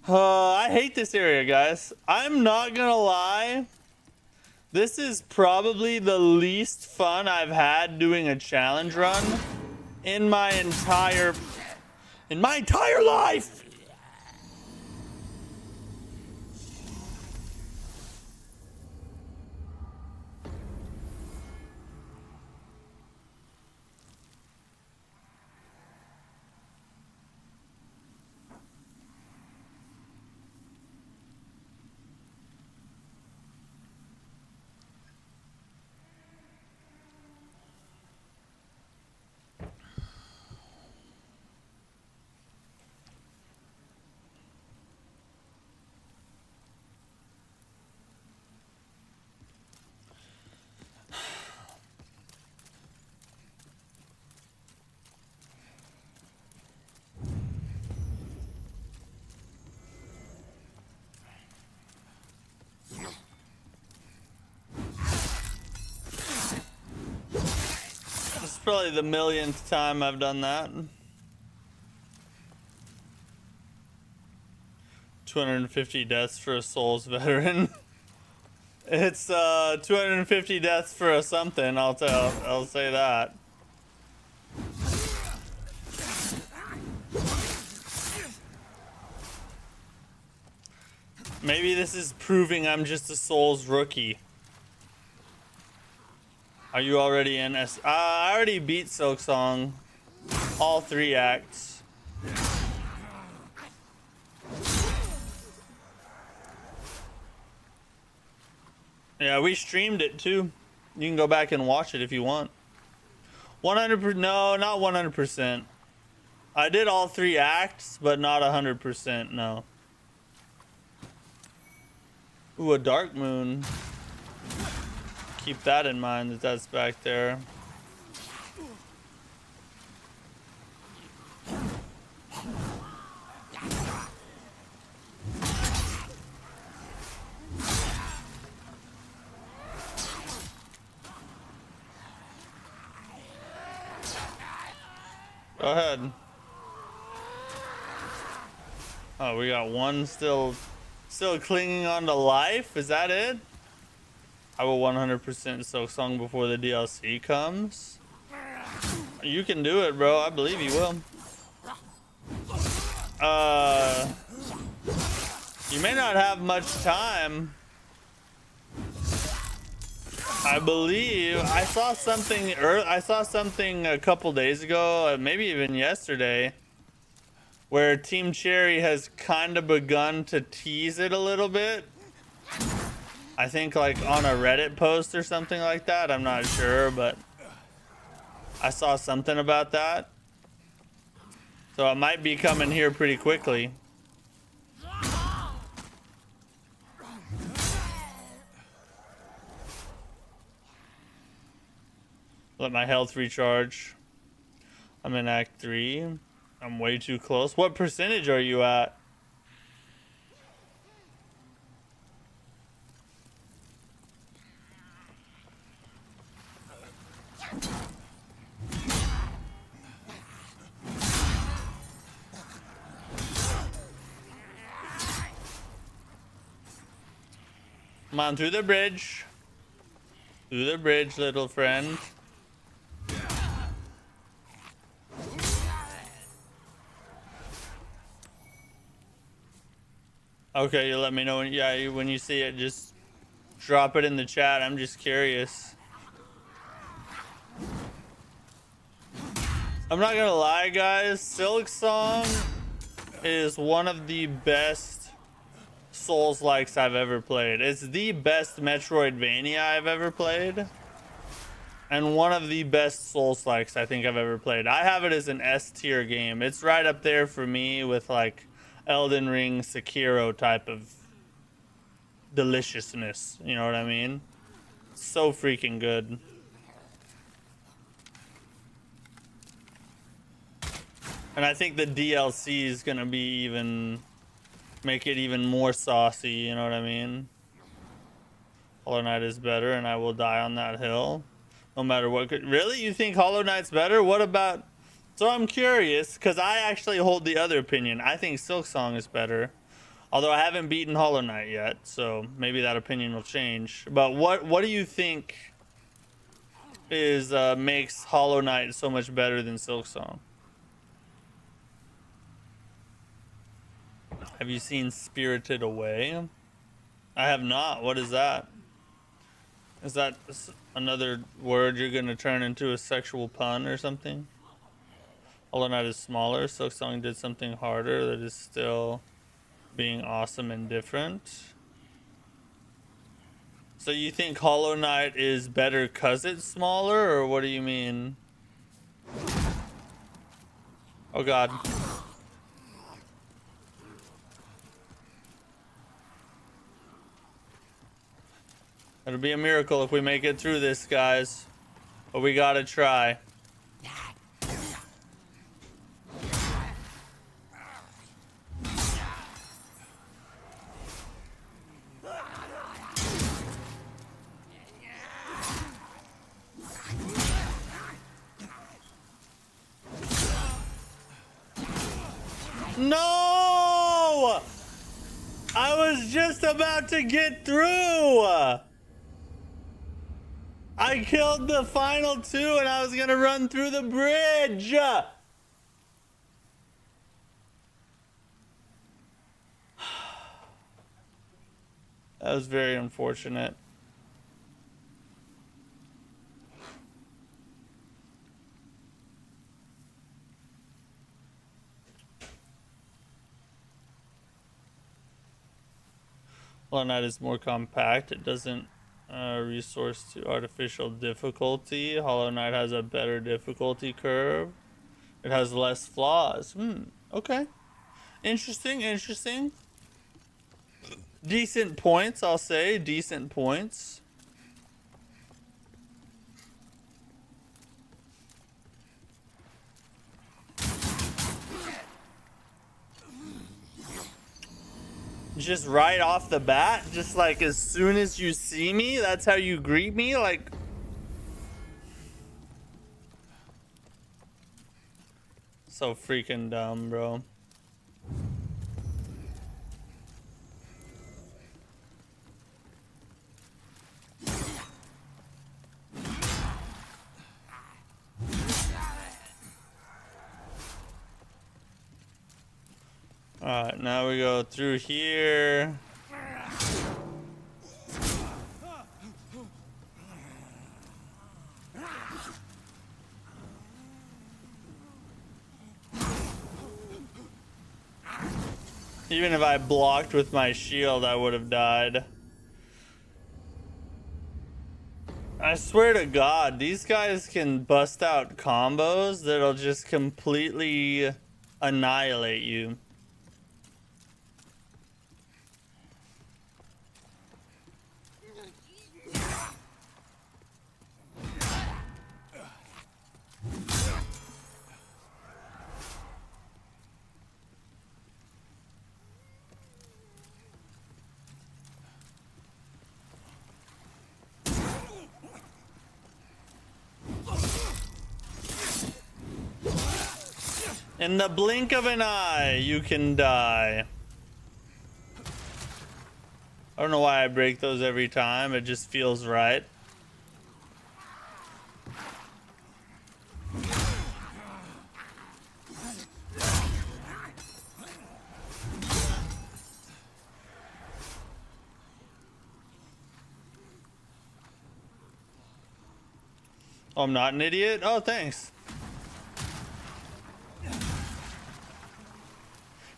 [SPEAKER 1] I hate this area, guys. I'm not gonna lie. This is probably the least fun I've had doing a challenge run in my entire life. Probably the millionth time I've done that. 250 deaths for a Souls veteran. It's 250 deaths for a something, I'll say that. Maybe this is proving I'm just a Souls rookie. Are you already in I already beat Silksong. All 3 acts. Yeah, we streamed it too. You can go back and watch it if you want. 100%, no, not 100%. I did all 3 acts, but not 100%, no. Ooh, a dark moon. Keep that in mind that that's back there. Go ahead. Oh, we got one still clinging on to life. Is that it? I will 100% Silksong before the DLC comes. You can do it, bro. I believe you will. You may not have much time. I believe I saw something. I saw something a couple days ago, maybe even yesterday, where Team Cherry has kind of begun to tease it a little bit. I think like on a Reddit post or something like that. I'm not sure, but I saw something about that. So it might be coming here pretty quickly. Let my health recharge. I'm in Act 3. I'm way too close. What percentage are you at? Come on, through the bridge. Through the bridge, little friend. Okay, you let me know when, yeah, when you see it, just drop it in the chat. I'm just curious. I'm not gonna lie, guys. Silksong is one of the best Souls-likes I've ever played. It's the best Metroidvania I've ever played. And one of the best Souls-likes I think I've ever played. I have it as an S-tier game. It's right up there for me with like Elden Ring, Sekiro type of deliciousness. You know what I mean? So freaking good. And I think the DLC is gonna be make it even more saucy, you know what I mean? Hollow Knight is better and I will die on that hill. No matter what. Really? You think Hollow Knight's better? What about... So I'm curious, because I actually hold the other opinion. I think Silksong is better. Although I haven't beaten Hollow Knight yet, so maybe that opinion will change. But what do you think is makes Hollow Knight so much better than Silksong? Have you seen Spirited Away? I have not. What is that? Is that another word you're going to turn into a sexual pun or something? Hollow Knight is smaller. Silksong did something harder that is still being awesome and different. So you think Hollow Knight is better because it's smaller, or what do you mean? Oh god. It'll be a miracle if we make it through this, guys. But we gotta try. No! I was just about to get through! I killed the final two and I was gonna run through the bridge! That was very unfortunate. Hollow Knight is more compact. It doesn't resource to artificial difficulty. Hollow Knight has a better difficulty curve. It has less flaws. Okay. Interesting, interesting. Decent points, I'll say. Decent points. Just right off the bat, just like as soon as you see me, that's how you greet me? Like, so freaking dumb, bro. Alright, now we go through here. Even if I blocked with my shield, I would have died. I swear to God, these guys can bust out combos that'll just completely annihilate you. In the blink of an eye, you can die. I don't know why I break those every time. It just feels right. Oh, I'm not an idiot? Oh, thanks.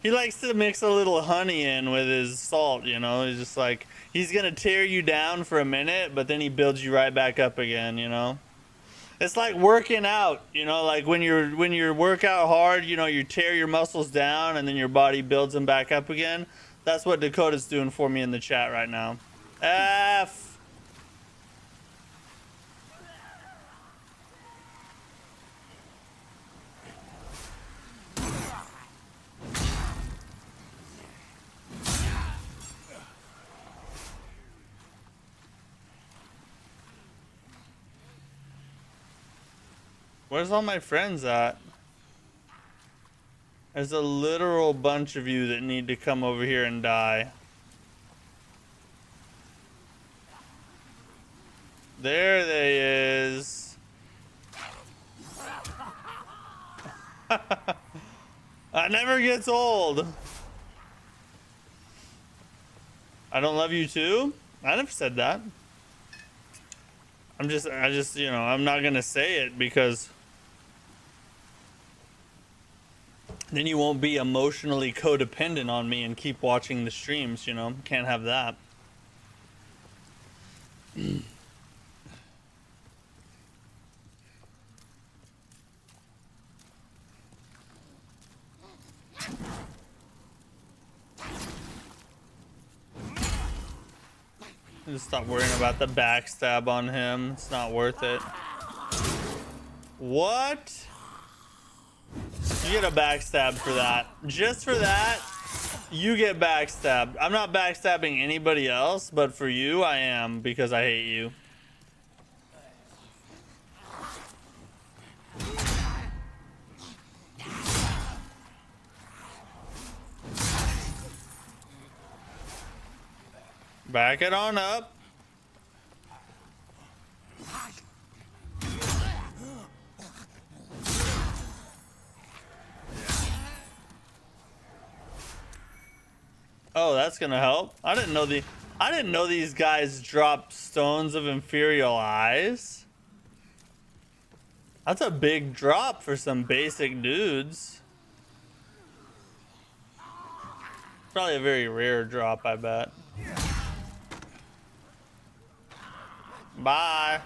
[SPEAKER 1] He likes to mix a little honey in with his salt, you know? He's just like, he's gonna tear you down for a minute, but then he builds you right back up again, you know? It's like working out, you know, like when you work out hard, you know, you tear your muscles down and then your body builds them back up again. That's what Dakota's doing for me in the chat right now. F. Where's all my friends at? There's a literal bunch of you that need to come over here and die. There they is. That never gets old. I don't love you too? I never said that. I just, you know, I'm not gonna say it because then you won't be emotionally codependent on me and keep watching the streams, you know? Can't have that. Just stop worrying about the backstab on him. It's not worth it. What? You get a backstab for that. Just for that, you get backstabbed. I'm not backstabbing anybody else, but for you, I am because I hate you. Back it on up. Oh, that's gonna help. I didn't know these guys drop stones of inferior eyes. That's a big drop for some basic dudes. Probably a very rare drop, I bet. Bye.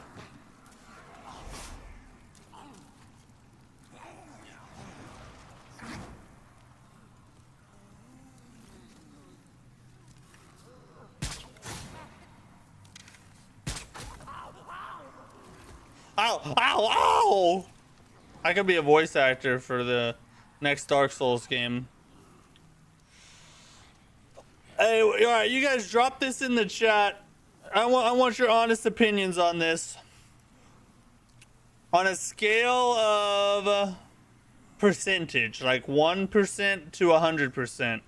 [SPEAKER 1] Ow! Ow! Ow! I could be a voice actor for the next Dark Souls game. Hey, all right, you guys drop this in the chat. I want your honest opinions on this. On a scale of percentage, like 1% to 100%,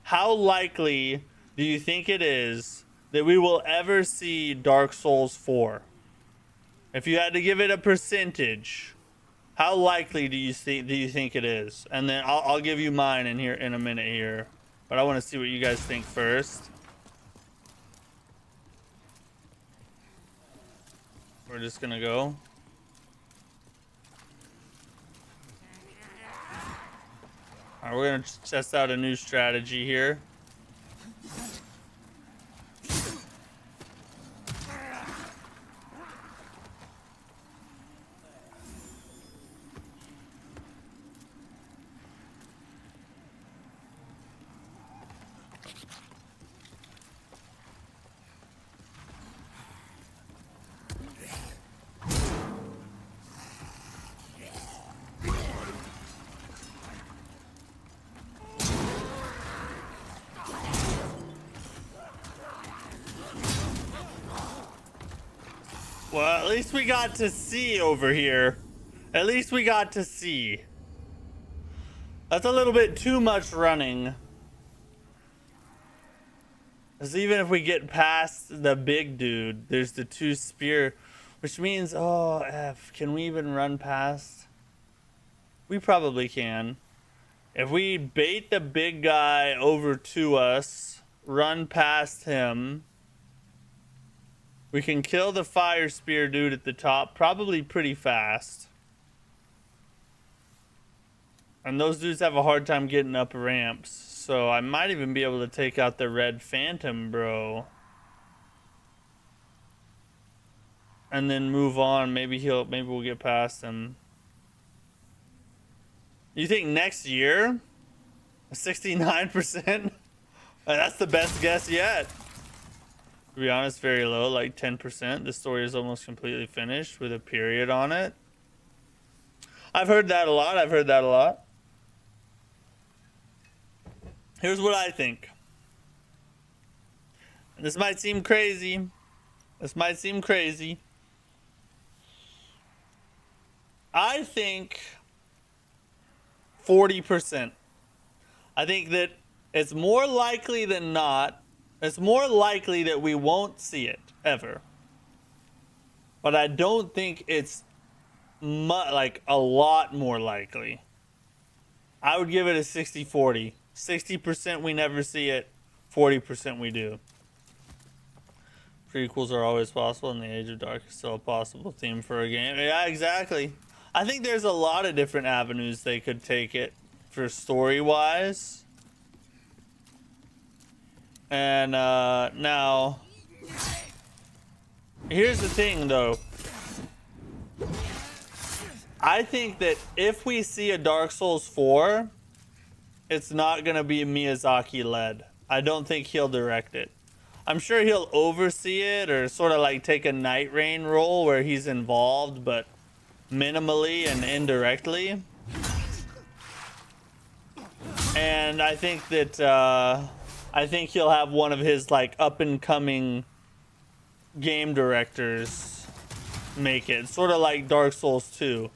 [SPEAKER 1] how likely do you think it is that we will ever see Dark Souls 4? If you had to give it a percentage, how likely do you think it is? And then I'll give you mine in a minute here. But I want to see what you guys think first. We're just gonna go. Alright, we're gonna test out a new strategy here. Well, at least we got to see over here. At least we got to see. That's a little bit too much running. Because even if we get past the big dude, there's the 2 spear, which means, oh, F, can we even run past? We probably can. If we bait the big guy over to us, run past him, we can kill the fire spear dude at the top, probably pretty fast. And those dudes have a hard time getting up ramps, so I might even be able to take out the red phantom bro. And then move on. Maybe we'll get past him. You think next year? 69%? That's the best guess yet. To be honest, very low, like 10%. The story is almost completely finished with a period on it. I've heard that a lot. Here's what I think. And this might seem crazy. I think 40%. I think that it's more likely than not. It's more likely that we won't see it ever. But I don't think it's like a lot more likely. I would give it a 60-40. 60% we never see it, 40% we do. Prequels are always possible, and the Age of Dark is still a possible theme for a game. Yeah, exactly. I think there's a lot of different avenues they could take it for story-wise. And now, here's the thing though. I think that if we see a Dark Souls 4, it's not gonna be Miyazaki led. I don't think he'll direct it. I'm sure he'll oversee it or sort of like take a Night Rain role where he's involved, but minimally and indirectly. And I think that I think he'll have one of his like up and coming game directors make it, sort of like Dark Souls 2.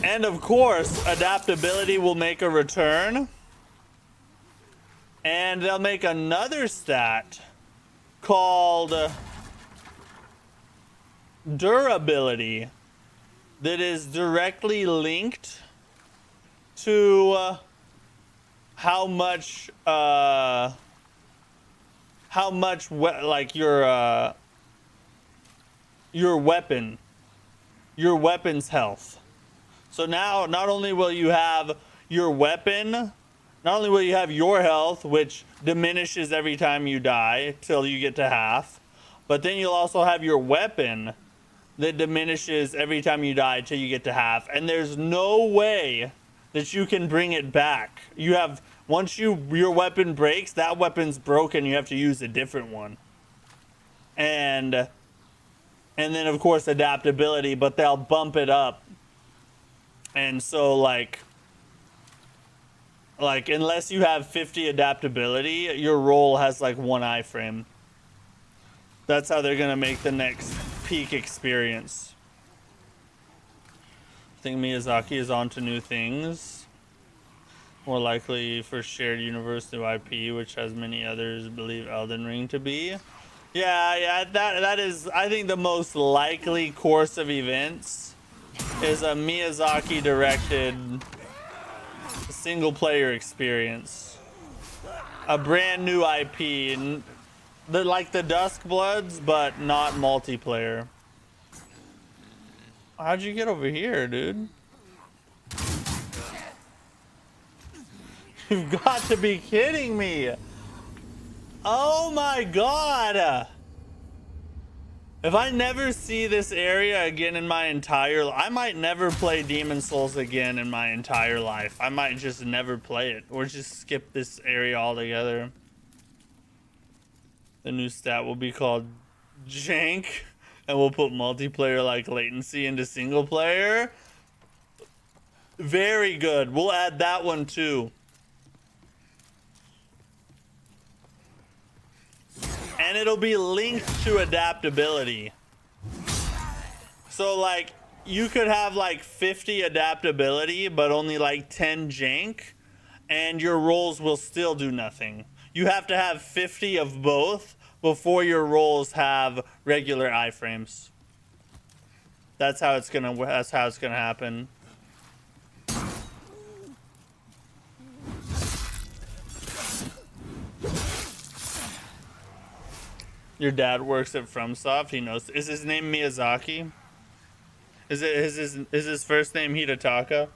[SPEAKER 1] And of course, adaptability will make a return. And they'll make another stat called durability that is directly linked to how much like your weapon's health. So now not only will you have your weapon, not only will you have your health, which diminishes every time you die till you get to half, but then you'll also have your weapon that diminishes every time you die until you get to half, and there's no way that you can bring it back. You have, once your weapon breaks, that weapon's broken, you have to use a different one. And then of course adaptability, but they'll bump it up. And so like unless you have 50 adaptability, your roll has like 1 iframe. That's how they're gonna make the next peak experience. I think Miyazaki is on to new things. More likely for shared universe new IP, which has many others believe Elden Ring to be. Yeah, that is, I think, the most likely course of events is a Miyazaki directed single player experience. A brand new IP, like the Duskbloods, but not multiplayer. How'd you get over here, dude? You've got to be kidding me. Oh my god. If I never see this area again in my entire life, I might never play Demon Souls again in my entire life. I might just never play it, or just skip this area altogether. The new stat will be called Jank, and we'll put multiplayer like latency into single player. Very good. We'll add that one too. And it'll be linked to adaptability. So like you could have like 50 adaptability but only like 10 jank, and your rolls will still do nothing. You have to have 50 of both before your rolls have regular iframes. That's how it's gonna happen. Your dad works at Fromsoft. He knows. Is his name Miyazaki? Is his first name Hidetaka?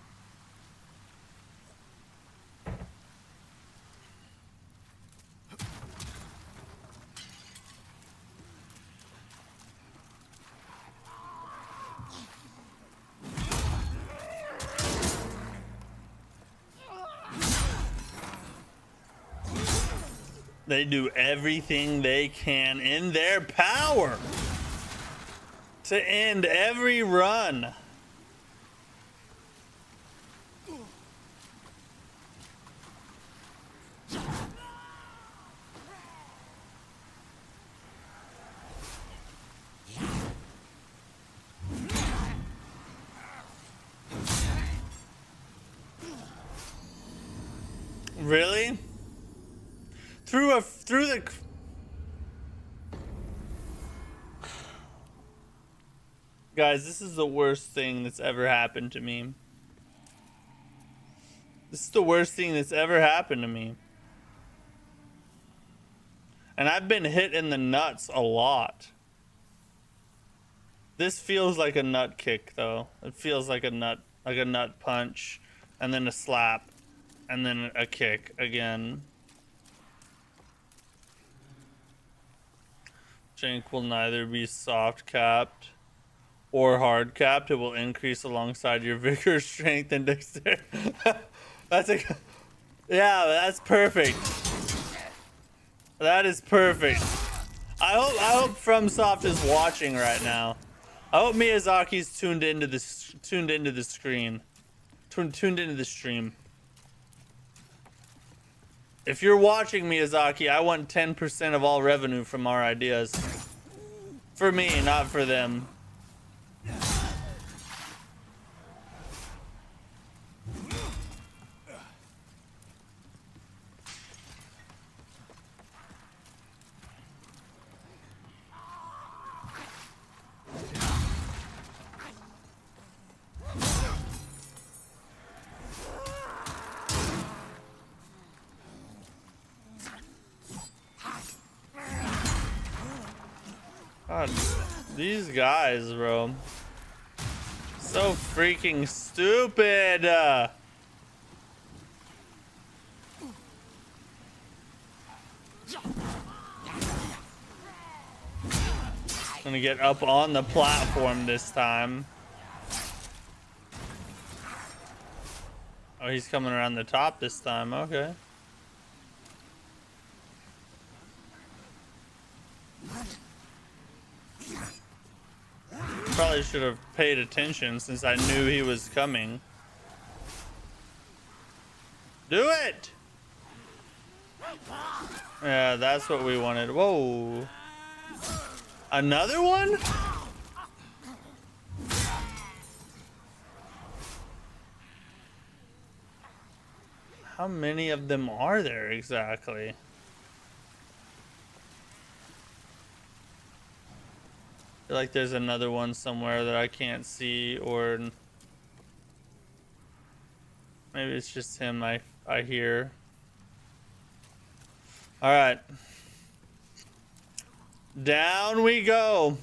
[SPEAKER 1] They do everything they can in their power to end every run. Really? Through the guys, this is the worst thing that's ever happened to me. This is the worst thing that's ever happened to me. And I've been hit in the nuts a lot. This feels like a nut kick though. It feels like a nut punch, and then a slap, and then a kick again. Jank will neither be soft capped or hard capped. It will increase alongside your vigor, strength, and dexterity. That's perfect. That is perfect. I hope FromSoft is watching right now. I hope Miyazaki's tuned into the stream. If you're watching, Miyazaki, I want 10% of all revenue from our ideas. For me, not for them. God, these guys, bro. So freaking stupid. Gonna get up on the platform this time. Oh, he's coming around the top this time. Okay. Probably should have paid attention since I knew he was coming. Do it! Yeah, that's what we wanted. Whoa. Another one? How many of them are there exactly? I feel like there's another one somewhere that I can't see, or maybe it's just him I hear. All right. Down we go.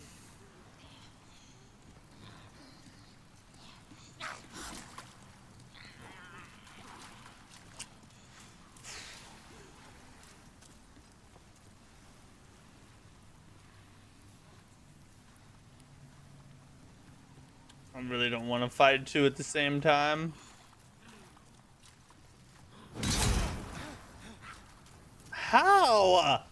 [SPEAKER 1] I really don't want to fight two at the same time. How?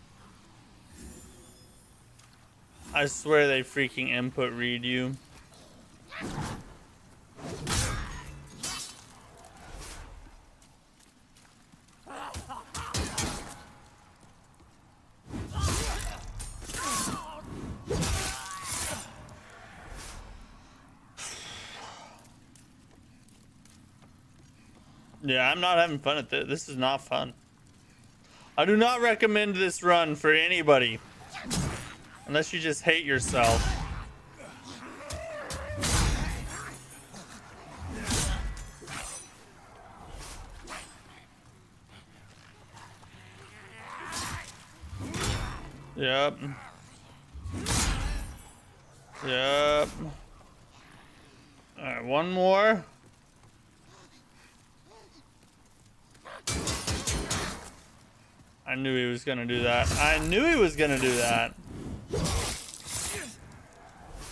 [SPEAKER 1] I swear they freaking input read you. Yeah, I'm not having fun at this. This is not fun. I do not recommend this run for anybody. Unless you just hate yourself. Yep. Yep. Alright, one more. I knew he was gonna do that. I knew he was gonna do that.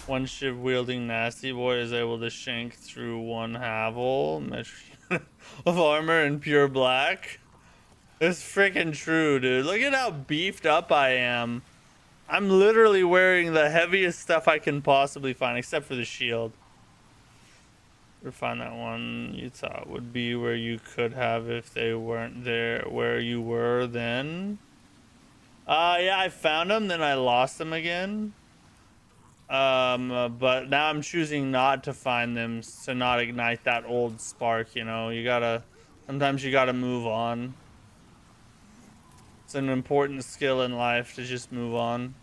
[SPEAKER 1] One ship wielding nasty boy is able to shank through one Havel of armor in pure black. It's freaking true, dude. Look at how beefed up I am. I'm literally wearing the heaviest stuff I can possibly find, except for the shield. Or find that one you thought would be where you could have if they weren't there where you were then. Yeah, I found them, then I lost them again. But now I'm choosing not to find them to not ignite that old spark, you know. Sometimes you gotta move on. It's an important skill in life to just move on.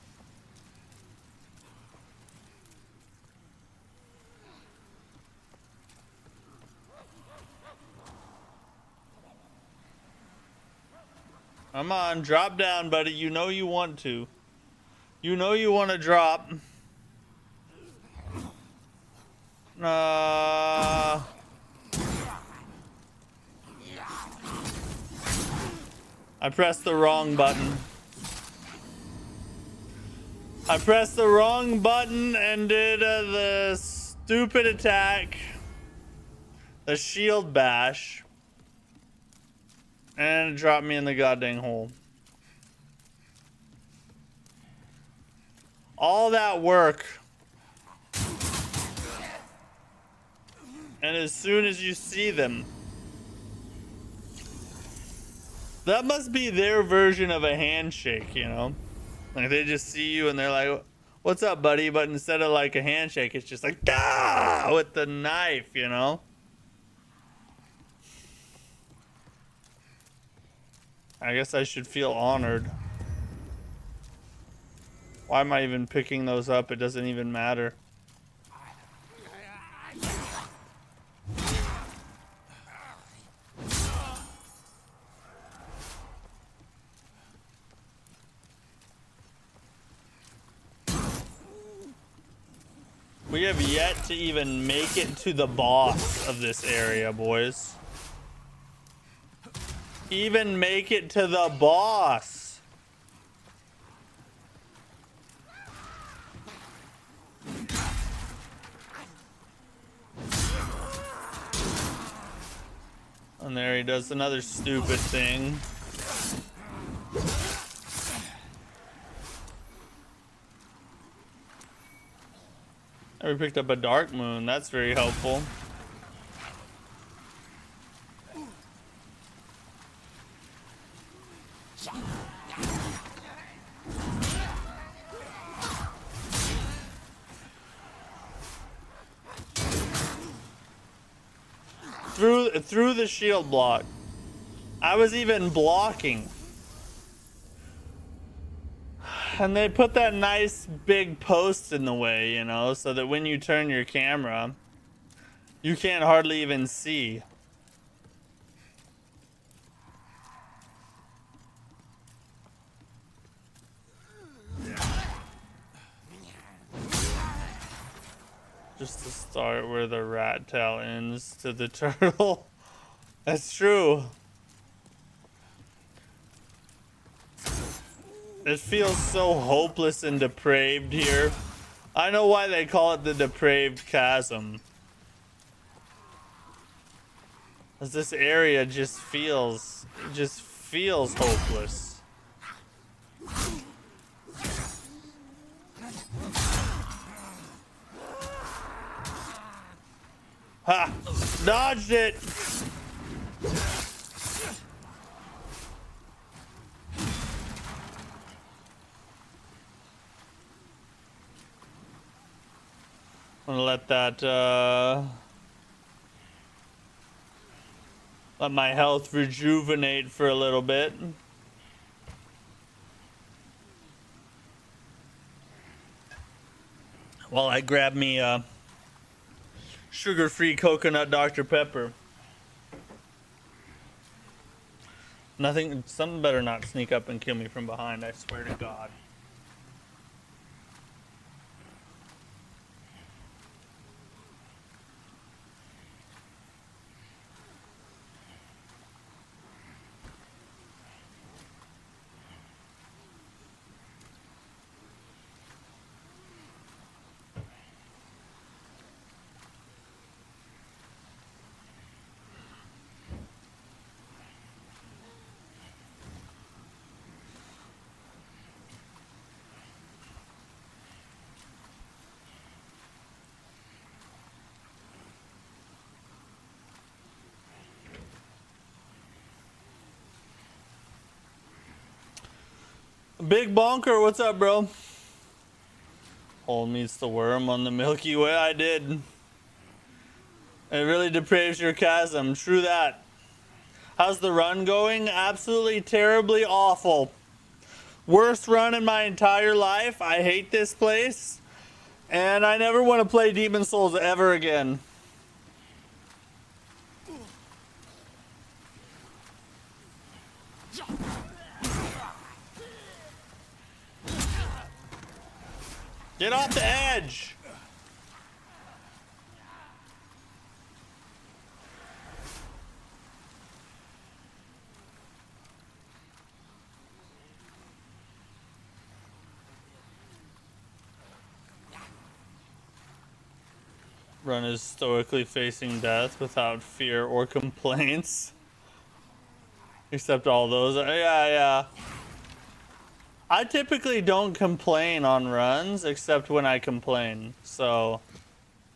[SPEAKER 1] Come on, drop down, buddy. You know you want to. You know you want to drop. I pressed the wrong button. I pressed the wrong button and did the stupid attack. The shield bash. And it dropped me in the goddamn hole. All that work. And as soon as you see them. That must be their version of a handshake, you know? Like they just see you and they're like, what's up, buddy? But instead of like a handshake, it's just like, ah, with the knife, you know? I guess I should feel honored. Why am I even picking those up? It doesn't even matter. We have yet to even make it to the boss of this area, boys. Even make it to the boss. And there he does another stupid thing. And we picked up a dark moon. That's very helpful. Through the shield block. I was even blocking. And they put that nice big post in the way, you know, so that when you turn your camera, you can't hardly even see. Just to start where the rat tail ends to the turtle. That's true. It feels so hopeless and depraved here. I know why they call it the Depraved Chasm. As this area just feels hopeless. Ha! Dodged it! I'm gonna let that, let my health rejuvenate for a little bit. While I grab me sugar-free coconut Dr. Pepper. Something better not sneak up and kill me from behind, I swear to God. Big Bonker, what's up, bro? Hole meets the worm on the Milky Way. I did. It really depraves your chasm. True that. How's the run going? Absolutely terribly awful. Worst run in my entire life. I hate this place. And I never want to play Demon Souls ever again. Get off the edge! Run is stoically facing death without fear or complaints. Except all those. Yeah. I typically don't complain on runs except when I complain. So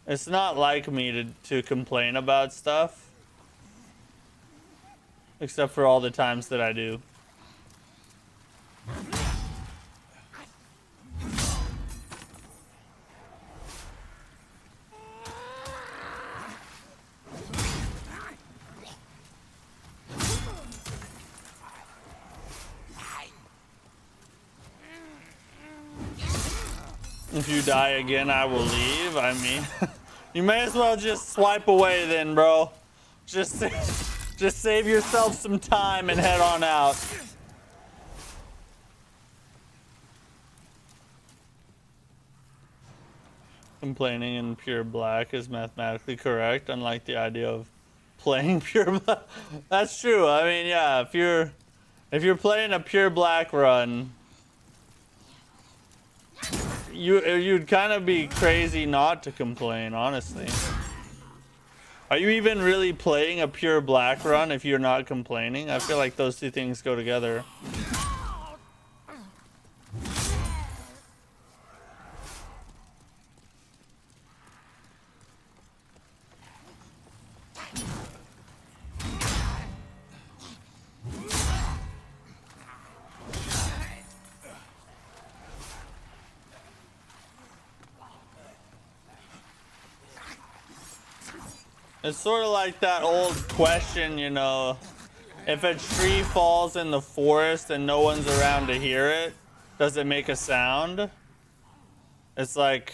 [SPEAKER 1] it's not like me to complain about stuff. Except for all the times that I do. If you die again, I will leave. I mean, you may as well just swipe away then, bro. Just save yourself some time and head on out. Complaining in pure black is mathematically correct, unlike the idea of playing pure black. That's true. I mean, yeah, if you're playing a pure black run, you'd kind of be crazy not to complain, honestly. Are you even really playing a pure black run if you're not complaining? I feel like those two things go together. It's sort of like that old question, you know, if a tree falls in the forest and no one's around to hear it, does it make a sound? It's like,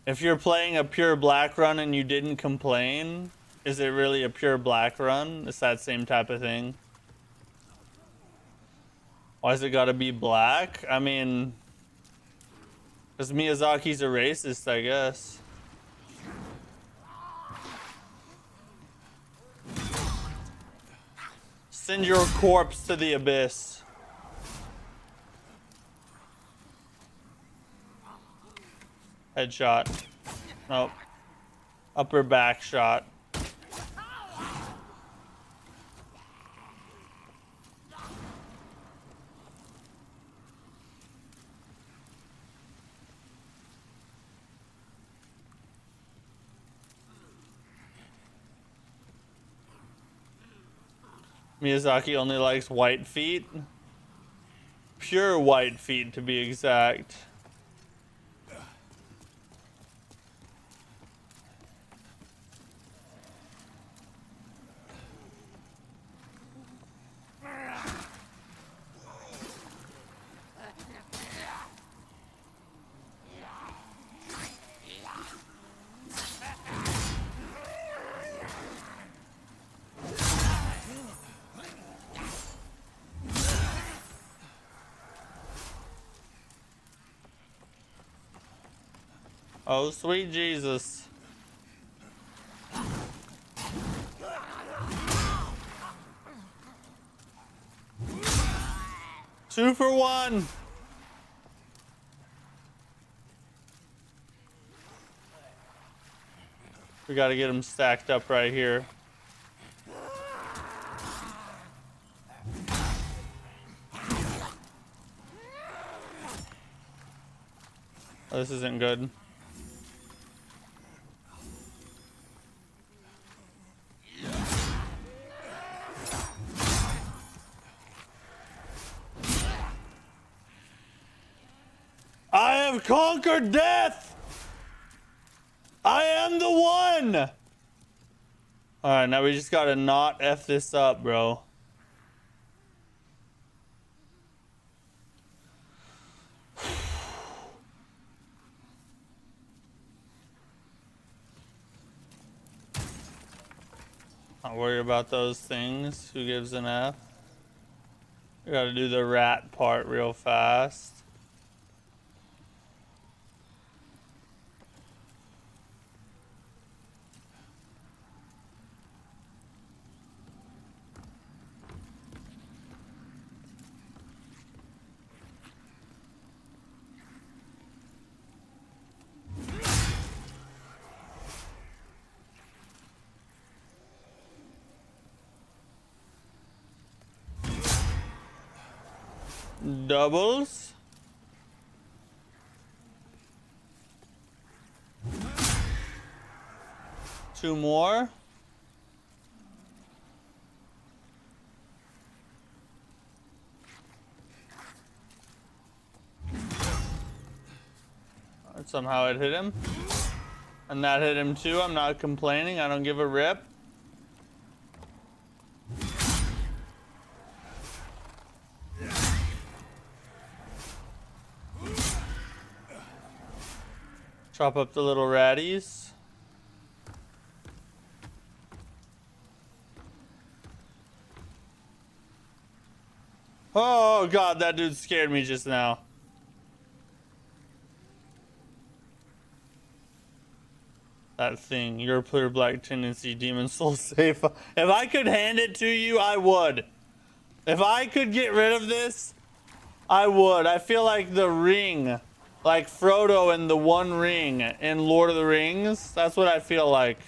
[SPEAKER 1] if you're playing a pure black run and you didn't complain, is it really a pure black run? It's that same type of thing. Why's it gotta be black? I mean, because Miyazaki's a racist, I guess. Send your corpse to the abyss. Headshot. Nope. Upper back shot. Miyazaki only likes white feet. Pure white feet, to be exact. Oh, sweet Jesus. Two for one. We gotta get them stacked up right here. Oh, this isn't good. I have conquered death! I am the one! Alright, now we just gotta not F this up, bro. Not worry about those things. Who gives an F? We gotta do the rat part real fast. Doubles. Two more. Somehow it hit him. And that hit him too. I'm not complaining. I don't give a rip. Chop up the little ratties. Oh god, that dude scared me just now. That thing, your pure black tendency, demon soul safe. If I could hand it to you, I would. If I could get rid of this, I would. I feel like the ring, like Frodo and the One Ring in Lord of the Rings. That's what I feel like.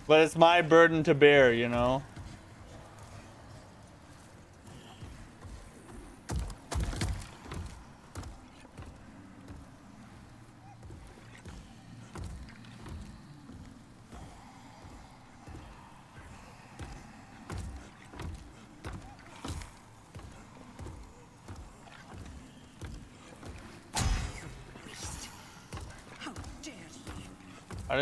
[SPEAKER 1] But it's my burden to bear, you know? I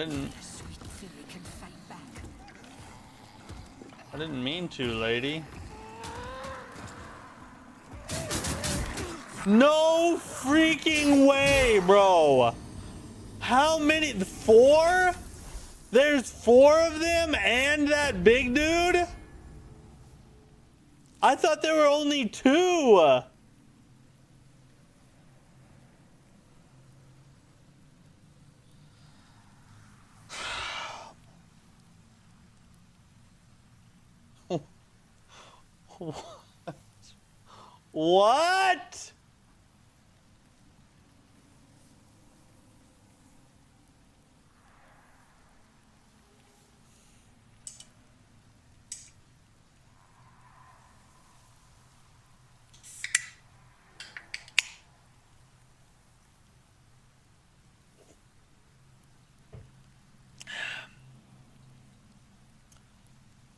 [SPEAKER 1] didn't mean to, lady. No freaking way, bro. How many? 4? There's 4 of them and that big dude? I thought there were only 2. What?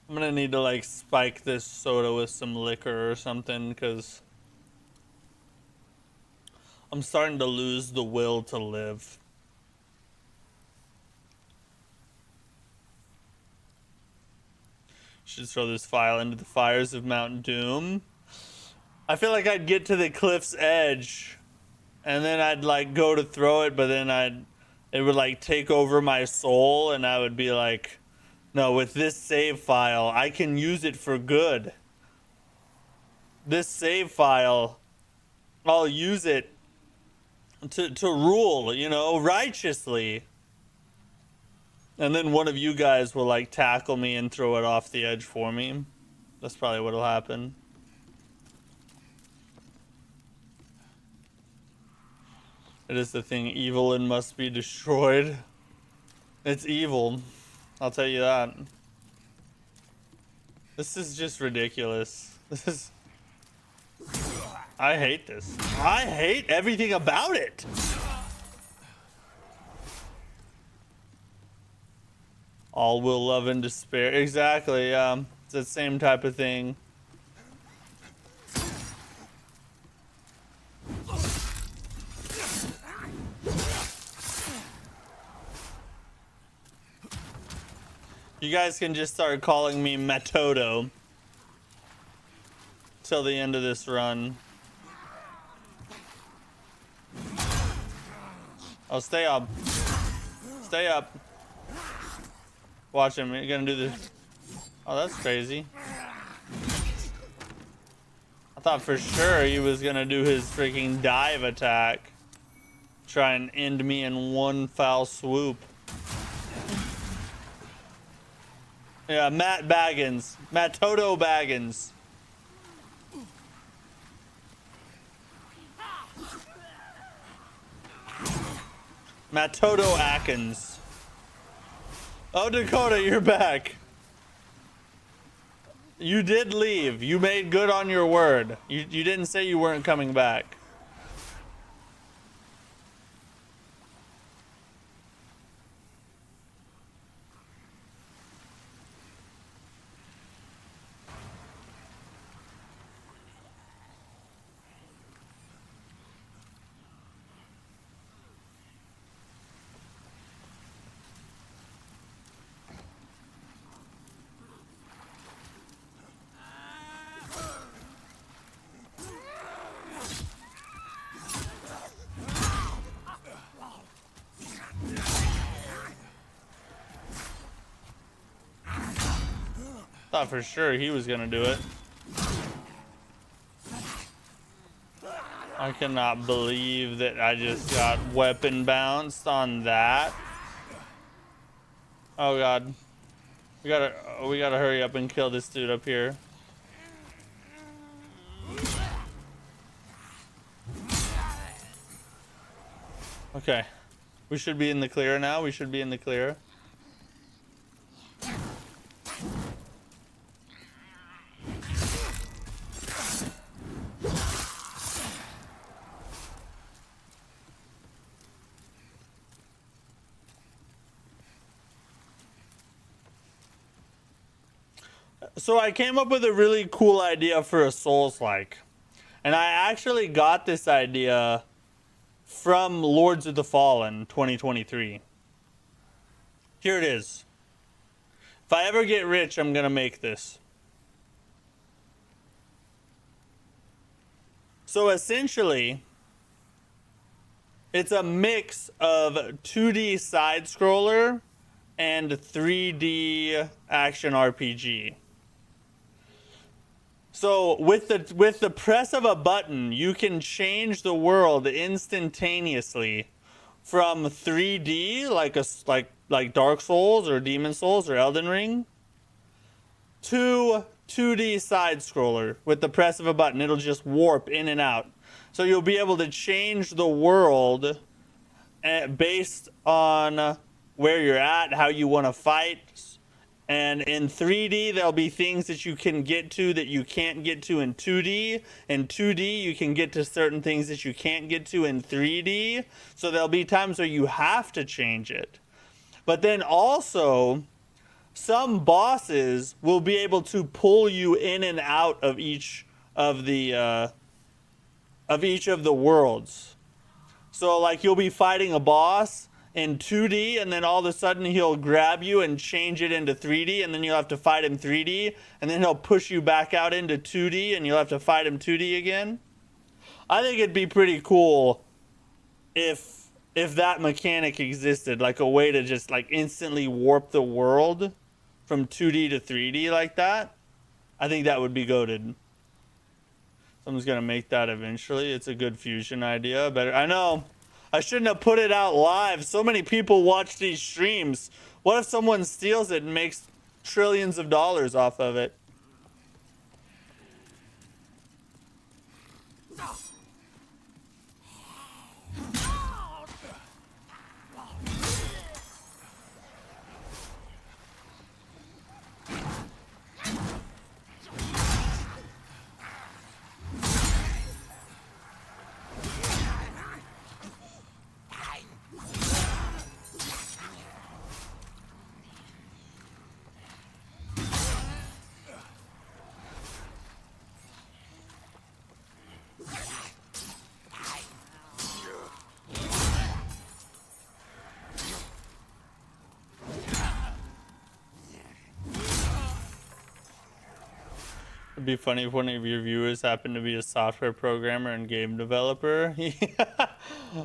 [SPEAKER 1] I'm gonna need to like spike this soda with some liquor or something because I'm starting to lose the will to live. Should throw this file into the fires of Mount Doom. I feel like I'd get to the cliff's edge and then I'd like go to throw it, but then it would like take over my soul and I would be like, no, with this save file, I can use it for good. This save file, I'll use it to rule, you know, righteously. And then one of you guys will like tackle me and throw it off the edge for me. That's probably what'll happen. It is the thing evil and must be destroyed. It's evil. I'll tell you that. This is just ridiculous. This is... I hate this. I hate everything about it. All will love and despair. Exactly, yeah. It's the same type of thing. You guys can just start calling me Matodo till the end of this run. Oh, stay up. Stay up. Watch him. You're gonna do this. Oh, that's crazy. I thought for sure he was gonna do his freaking dive attack. Try and end me in one foul swoop. Yeah, Matt Baggins. Matt Toto Baggins. Matt Toto Atkins. Oh, Dakota, you're back. You did leave. You made good on your word. You didn't say you weren't coming back. Thought for sure he was gonna do it. I cannot believe that I just got weapon bounced on that. Oh god. We gotta hurry up and kill this dude up here. Okay. We should be in the clear now. We should be in the clear. So I came up with a really cool idea for a Souls-like. And I actually got this idea from Lords of the Fallen 2023. Here it is. If I ever get rich, I'm gonna make this. So essentially, it's a mix of 2D side scroller and 3D action RPG. So with the press of a button, you can change the world instantaneously from 3D like Dark Souls or Demon Souls or Elden Ring to 2D side scroller with the press of a button. It'll just warp in and out. So you'll be able to change the world based on where you're at, how you want to fight. And in 3D, there'll be things that you can get to that you can't get to in 2D. In 2D, you can get to certain things that you can't get to in 3D. So there'll be times where you have to change it. But then also, some bosses will be able to pull you in and out of each of the worlds. So like you'll be fighting a boss in 2D, and then all of a sudden he'll grab you and change it into 3D, and then you'll have to fight him 3D, and then he'll push you back out into 2D, and you'll have to fight him 2D again. I think it'd be pretty cool if that mechanic existed, like a way to just like instantly warp the world from 2D to 3D like that. I think that would be goated. Someone's gonna make that eventually. It's a good fusion idea. Better, I know. I shouldn't have put it out live. So many people watch these streams. What if someone steals it and makes trillions of dollars off of it? It'd be funny if one of your viewers happened to be a software programmer and game developer.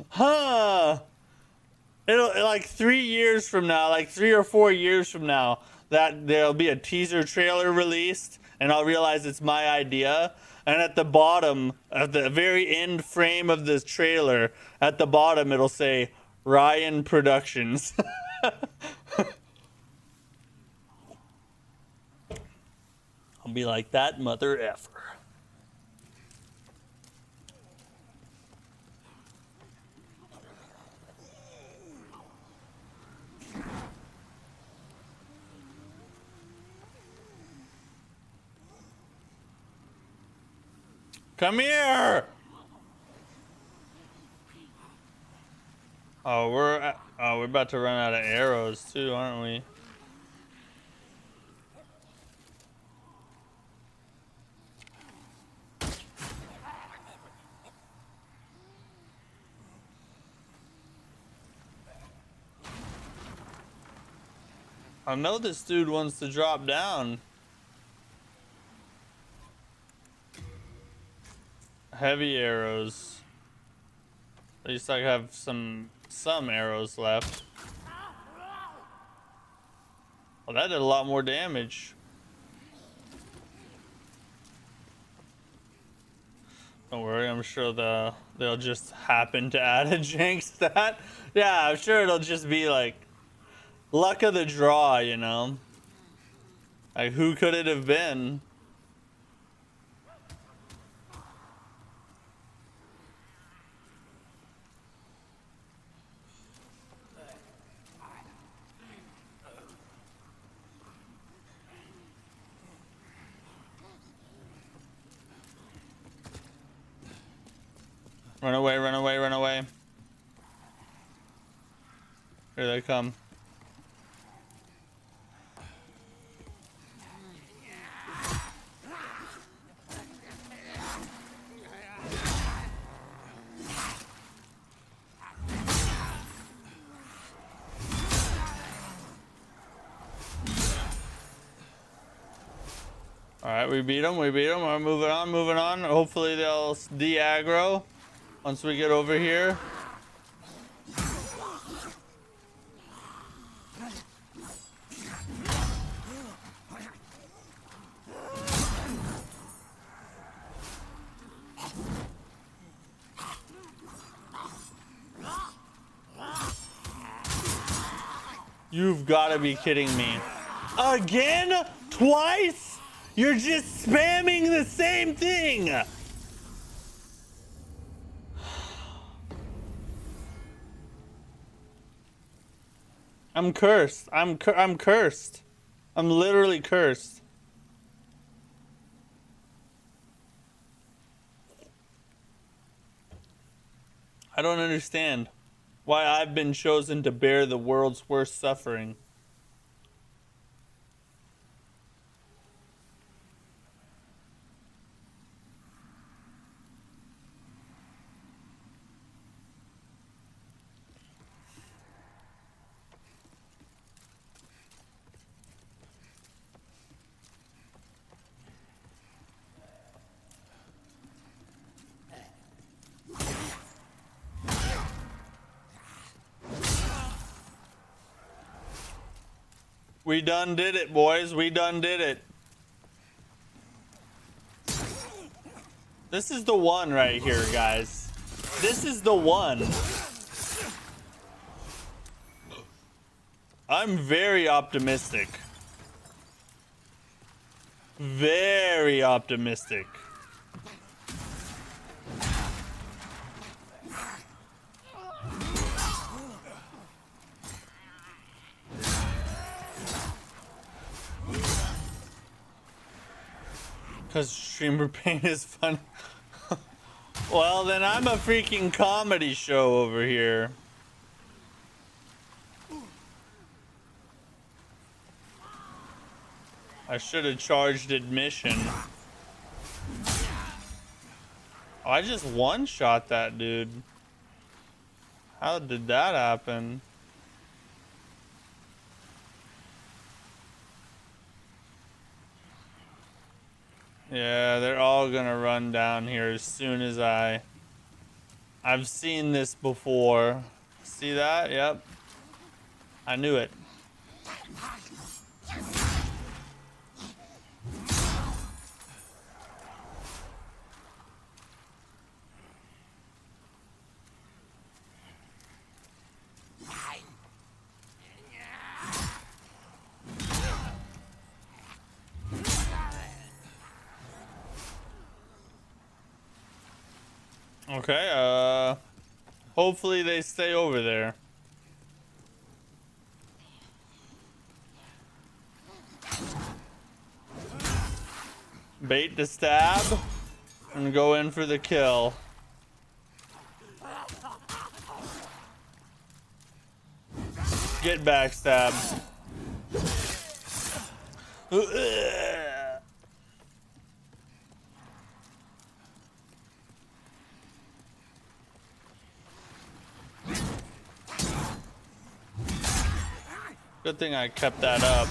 [SPEAKER 1] Huh. It'll like 3 years from now, like 3 or 4 years from now, that there'll be a teaser trailer released, and I'll realize it's my idea. And at the bottom, at the very end frame of this trailer, at the bottom it'll say Ryan Productions. I'll be like, that mother effer. Come here! Oh, we're about to run out of arrows too, aren't we? I know this dude wants to drop down. Heavy arrows. At least I have some arrows left. Well, that did a lot more damage. Don't worry, I'm sure they'll just happen to add a jank stat. Yeah, I'm sure it'll just be like luck of the draw, you know? Like, who could it have been? Run away, run away, run away. Here they come. Alright, we beat them. We beat them. We're moving on, moving on. Hopefully they'll de-aggro once we get over here. You've got to be kidding me. Again? Twice? You're just spamming the same thing. I'm cursed. I'm cursed. I'm literally cursed. I don't understand why I've been chosen to bear the world's worst suffering. We done did it, boys. We done did it. This is the one right here, guys. This is the one. I'm very optimistic. Very optimistic. Because streamer pain is fun. Well, then I'm a freaking comedy show over here. I should have charged admission. Oh, I just one-shot that dude. How did that happen? Yeah, they're all gonna run down here as soon as I've seen this before. See that? Yep. I knew it. Okay, hopefully they stay over there. Bait the stab and go in for the kill. Get backstabbed. Good thing I kept that up.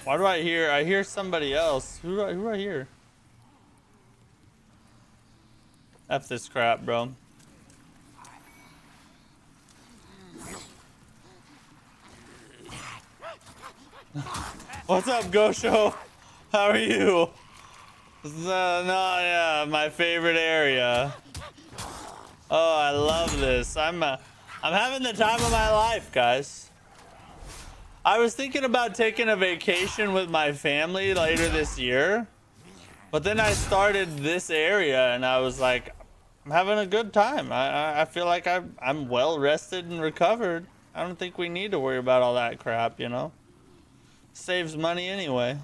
[SPEAKER 1] Why do I hear somebody else? Who I hear? F this crap, bro. What's up, Gosho? How are you? Yeah, my favorite area. Oh, I love this. I'm having the time of my life, guys. I was thinking about taking a vacation with my family later this year, but then I started this area and I was like, I'm having a good time. I feel like I'm well rested and recovered. I don't think we need to worry about all that crap, you know? Saves money anyway.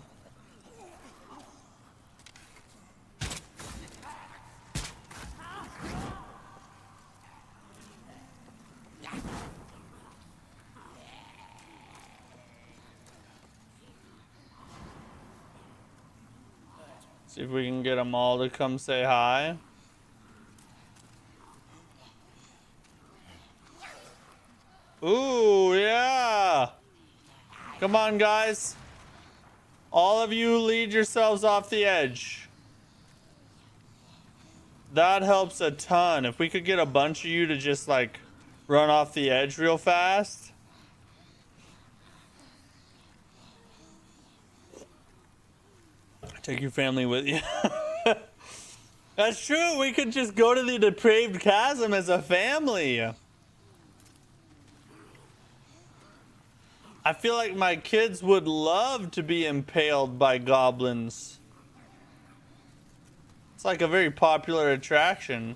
[SPEAKER 1] See if we can get them all to come say hi. Ooh, yeah. Come on, guys. All of you lead yourselves off the edge. That helps a ton. If we could get a bunch of you to just like run off the edge real fast. Take your family with you. That's true. We could just go to the Depraved Chasm as a family. I feel like my kids would love to be impaled by goblins. It's like a very popular attraction.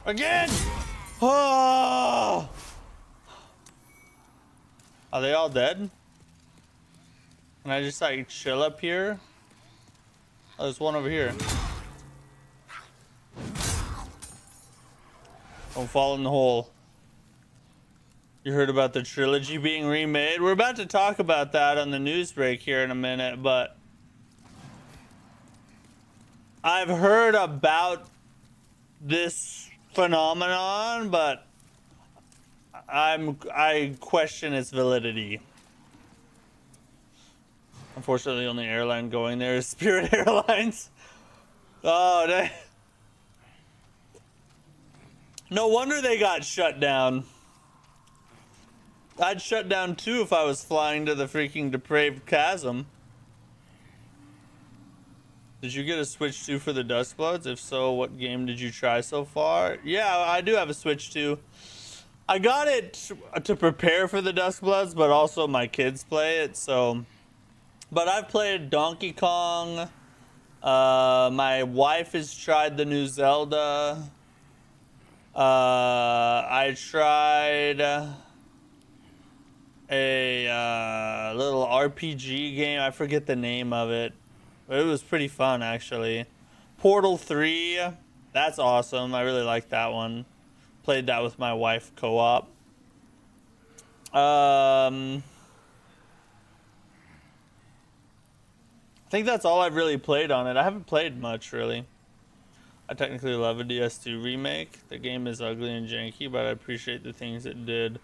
[SPEAKER 1] Again! Oh! Are they all dead? Can I just like chill up here? Oh, there's one over here. Don't fall in the hole. You heard about the trilogy being remade? We're about to talk about that on the news break here in a minute, but I've heard about this phenomenon, but I question its validity. Unfortunately, the only airline going there is Spirit Airlines. Oh, no wonder they got shut down. I'd shut down too if I was flying to the freaking Depraved Chasm. Did you get a Switch 2 for the Duskbloods? If so, what game did you try so far? Yeah, I do have a Switch 2. I got it to prepare for the Duskbloods, but also my kids play it, so... But I've played Donkey Kong. My wife has tried the new Zelda. I tried a little RPG game. I forget the name of it. But it was pretty fun, actually. Portal 3. That's awesome. I really like that one. Played that with my wife co-op. I think that's all I've really played on it. I haven't played much, really. I technically love a DS2 remake. The game is ugly and janky, but I appreciate the things it did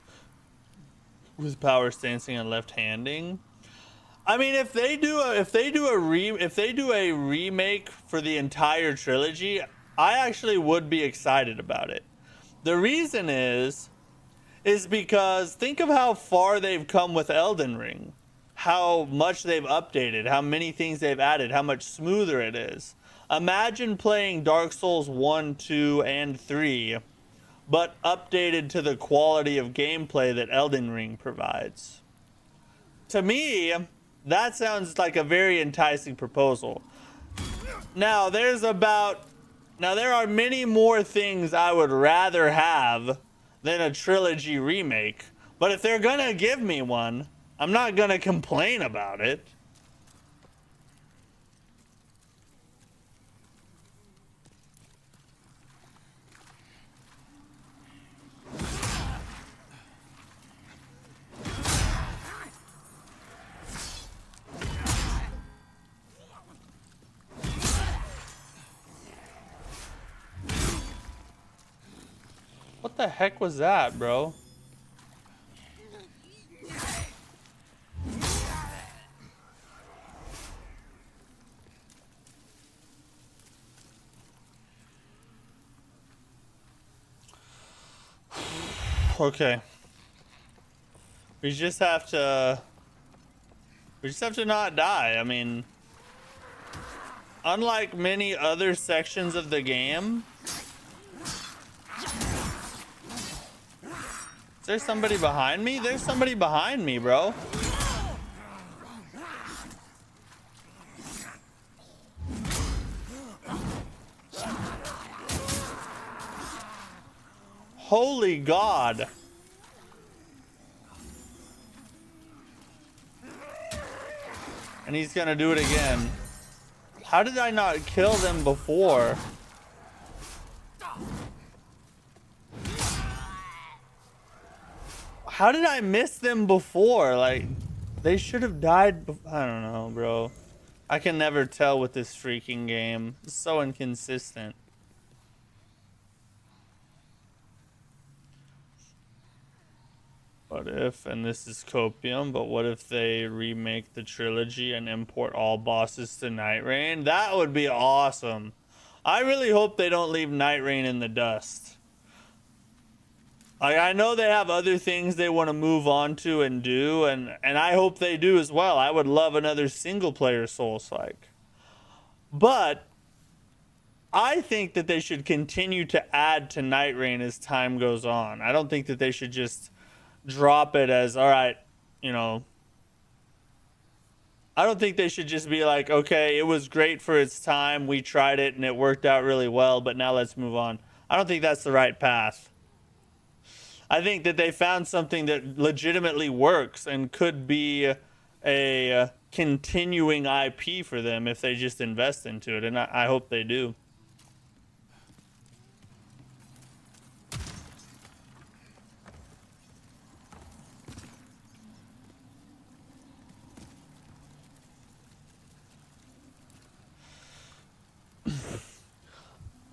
[SPEAKER 1] with power stancing and left-handing. I mean, if they do a remake for the entire trilogy, I actually would be excited about it. The reason is because think of how far they've come with Elden Ring. How much they've updated, how many things they've added, how much smoother it is. Imagine playing Dark Souls 1, 2, and 3, but updated to the quality of gameplay that Elden Ring provides. To me, that sounds like a very enticing proposal. Now, there are many more things I would rather have than a trilogy remake, but if they're gonna give me one, I'm not gonna complain about it. What the heck was that, bro? Okay. We just have to not die. I mean, unlike many other sections of the game, Is there somebody behind me? There's somebody behind me, bro. Holy God. And he's gonna do it again. How did I not kill them before? How did I miss them before? Like, they should have died. I don't know, bro. I can never tell with this freaking game. It's so inconsistent. What if, and this is copium, but what if they remake the trilogy and import all bosses to Night Rain? That would be awesome. I really hope they don't leave Night Rain in the dust. I know they have other things they want to move on to and do, and I hope they do as well. I would love another single-player Souls-like. But I think that they should continue to add to Night Rain as time goes on. I don't think that they should just drop it as, all right, you know. I don't think they should just be like, okay, it was great for its time. We tried it and it worked out really well, but now let's move on. I don't think that's the right path. I think that they found something that legitimately works and could be a continuing IP for them if they just invest into it, and I hope they do.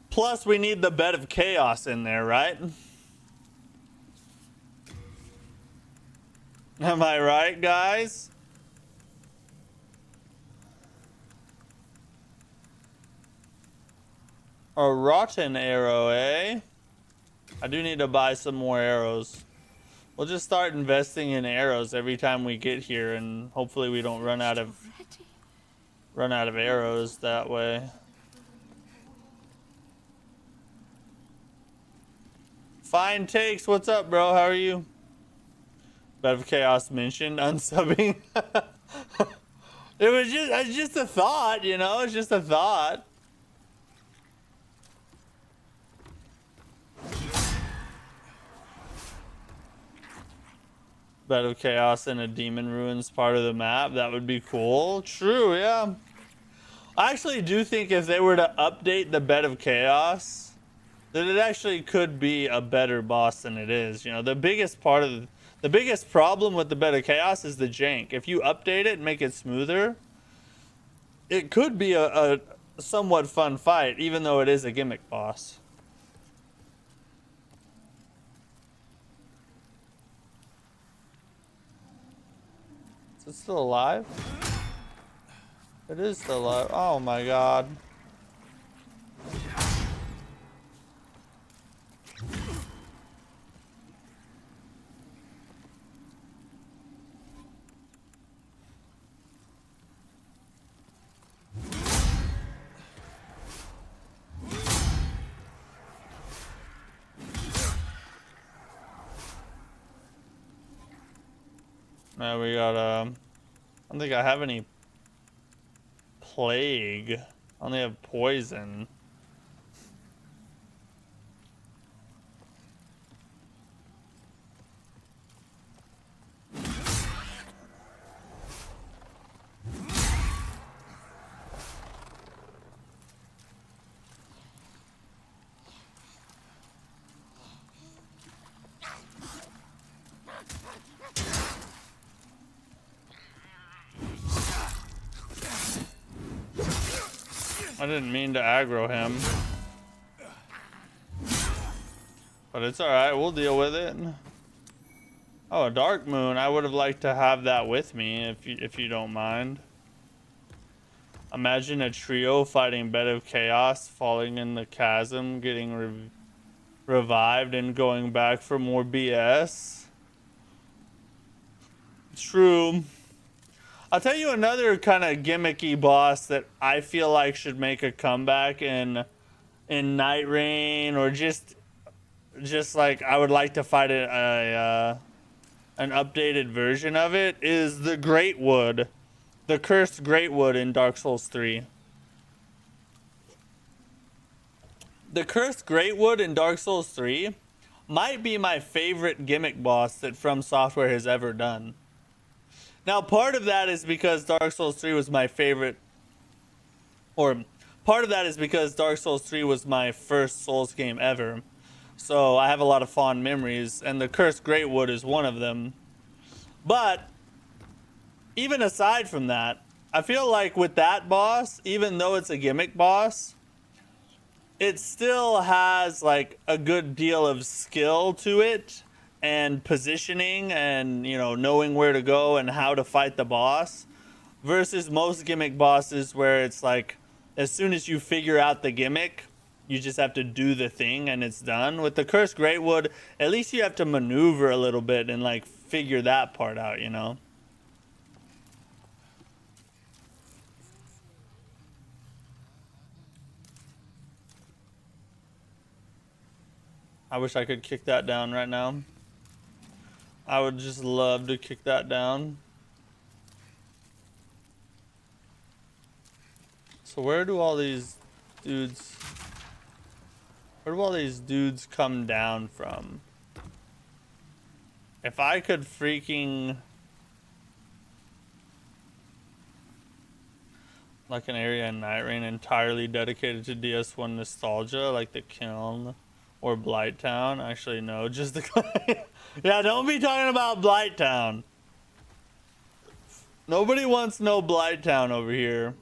[SPEAKER 1] Plus, we need the bed of chaos in there, right? Am I right, guys? A rotten arrow, eh? I do need to buy some more arrows. We'll just start investing in arrows every time we get here, and hopefully we don't run out of arrows that way. Fine takes. What's up, bro? How are you? Bed of Chaos mentioned unsubbing. It's just a thought, you know? It's just a thought. Bed of Chaos in a Demon Ruins part of the map. That would be cool. True, yeah. I actually do think if they were to update the Bed of Chaos, that it actually could be a better boss than it is. You know, the biggest problem with the Bed of Chaos is the jank. If you update it and make it smoother, it could be a somewhat fun fight, even though it is a gimmick boss. Is it still alive? It is still alive. Oh my god. Now we got, I don't think I have any plague. I only have poison. I didn't mean to aggro him. But it's alright, we'll deal with it. Oh, a Dark Moon. I would have liked to have that with me, if you don't mind. Imagine a trio fighting Bed of Chaos, falling in the chasm, getting revived, and going back for more BS. True. I'll tell you another kind of gimmicky boss that I feel like should make a comeback in Night Rain, or just just like I would like to fight an updated version of it, is the Great Wood. The Cursed Great Wood in Dark Souls 3. The Cursed Great Wood in Dark Souls 3 might be my favorite gimmick boss that Fromsoftware has ever done. Now, part of that is because Dark Souls 3 was my favorite, or part of that is because Dark Souls 3 was my first Souls game ever. So I have a lot of fond memories, and the Cursed Great Wood is one of them. But even aside from that, I feel like with that boss, even though it's a gimmick boss, it still has like a good deal of skill to it and positioning and, you know, knowing where to go and how to fight the boss, versus most gimmick bosses where it's like as soon as you figure out the gimmick, you just have to do the thing and it's done. With the Cursed Great Wood, at least you have to maneuver a little bit and like figure that part out, you know? I wish I could kick that down right now. I would just love to kick that down. So where do all these dudes... Where do all these dudes come down from? If I could freaking... Like an area in Night Rain entirely dedicated to DS1 nostalgia, like the Kiln or Blighttown. Actually, no, just the... Yeah, don't be talking about Blighttown. Nobody wants no Blighttown over here.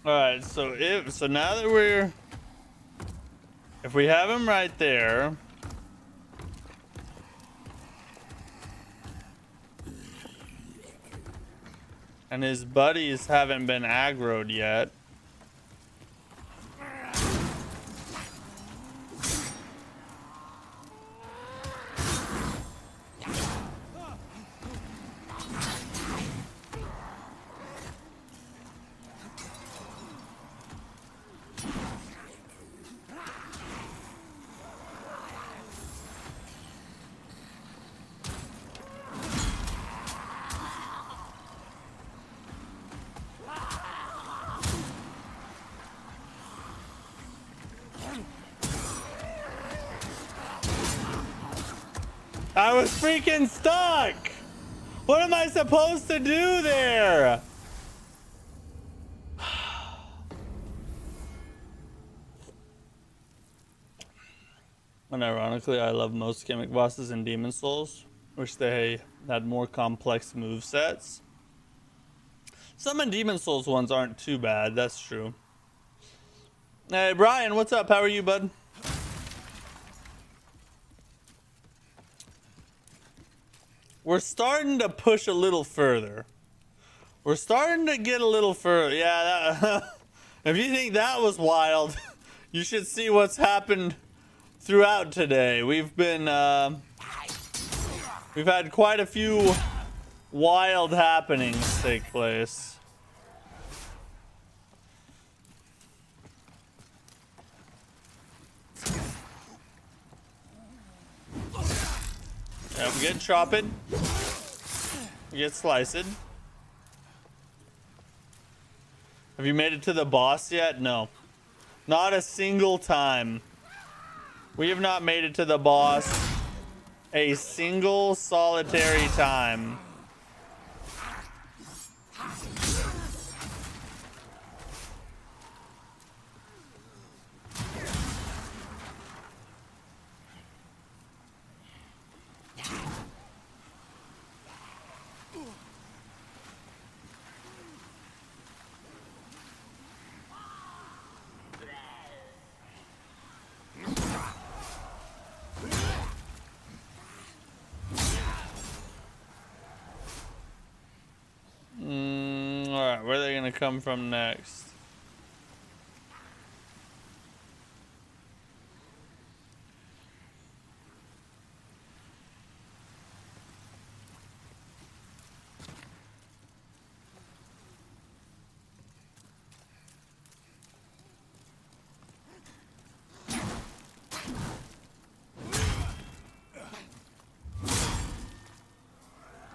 [SPEAKER 1] Alright, so now that if we have him right there, and his buddies haven't been aggroed yet, I was freaking stuck! What am I supposed to do there? And ironically, I love most gimmick bosses in Demon Souls. Wish they had more complex movesets. Some in Demon Souls ones aren't too bad, that's true. Hey, Brian, what's up? How are you, bud? We're starting to push a little further. We're starting to get a little further. Yeah, that, if you think that was wild, you should see what's happened throughout today. We've had quite a few wild happenings take place. Yeah, we get chopped. We get sliced. Have you made it to the boss yet? No. Not a single time. We have not made it to the boss a single solitary time. Alright, where are they gonna come from next?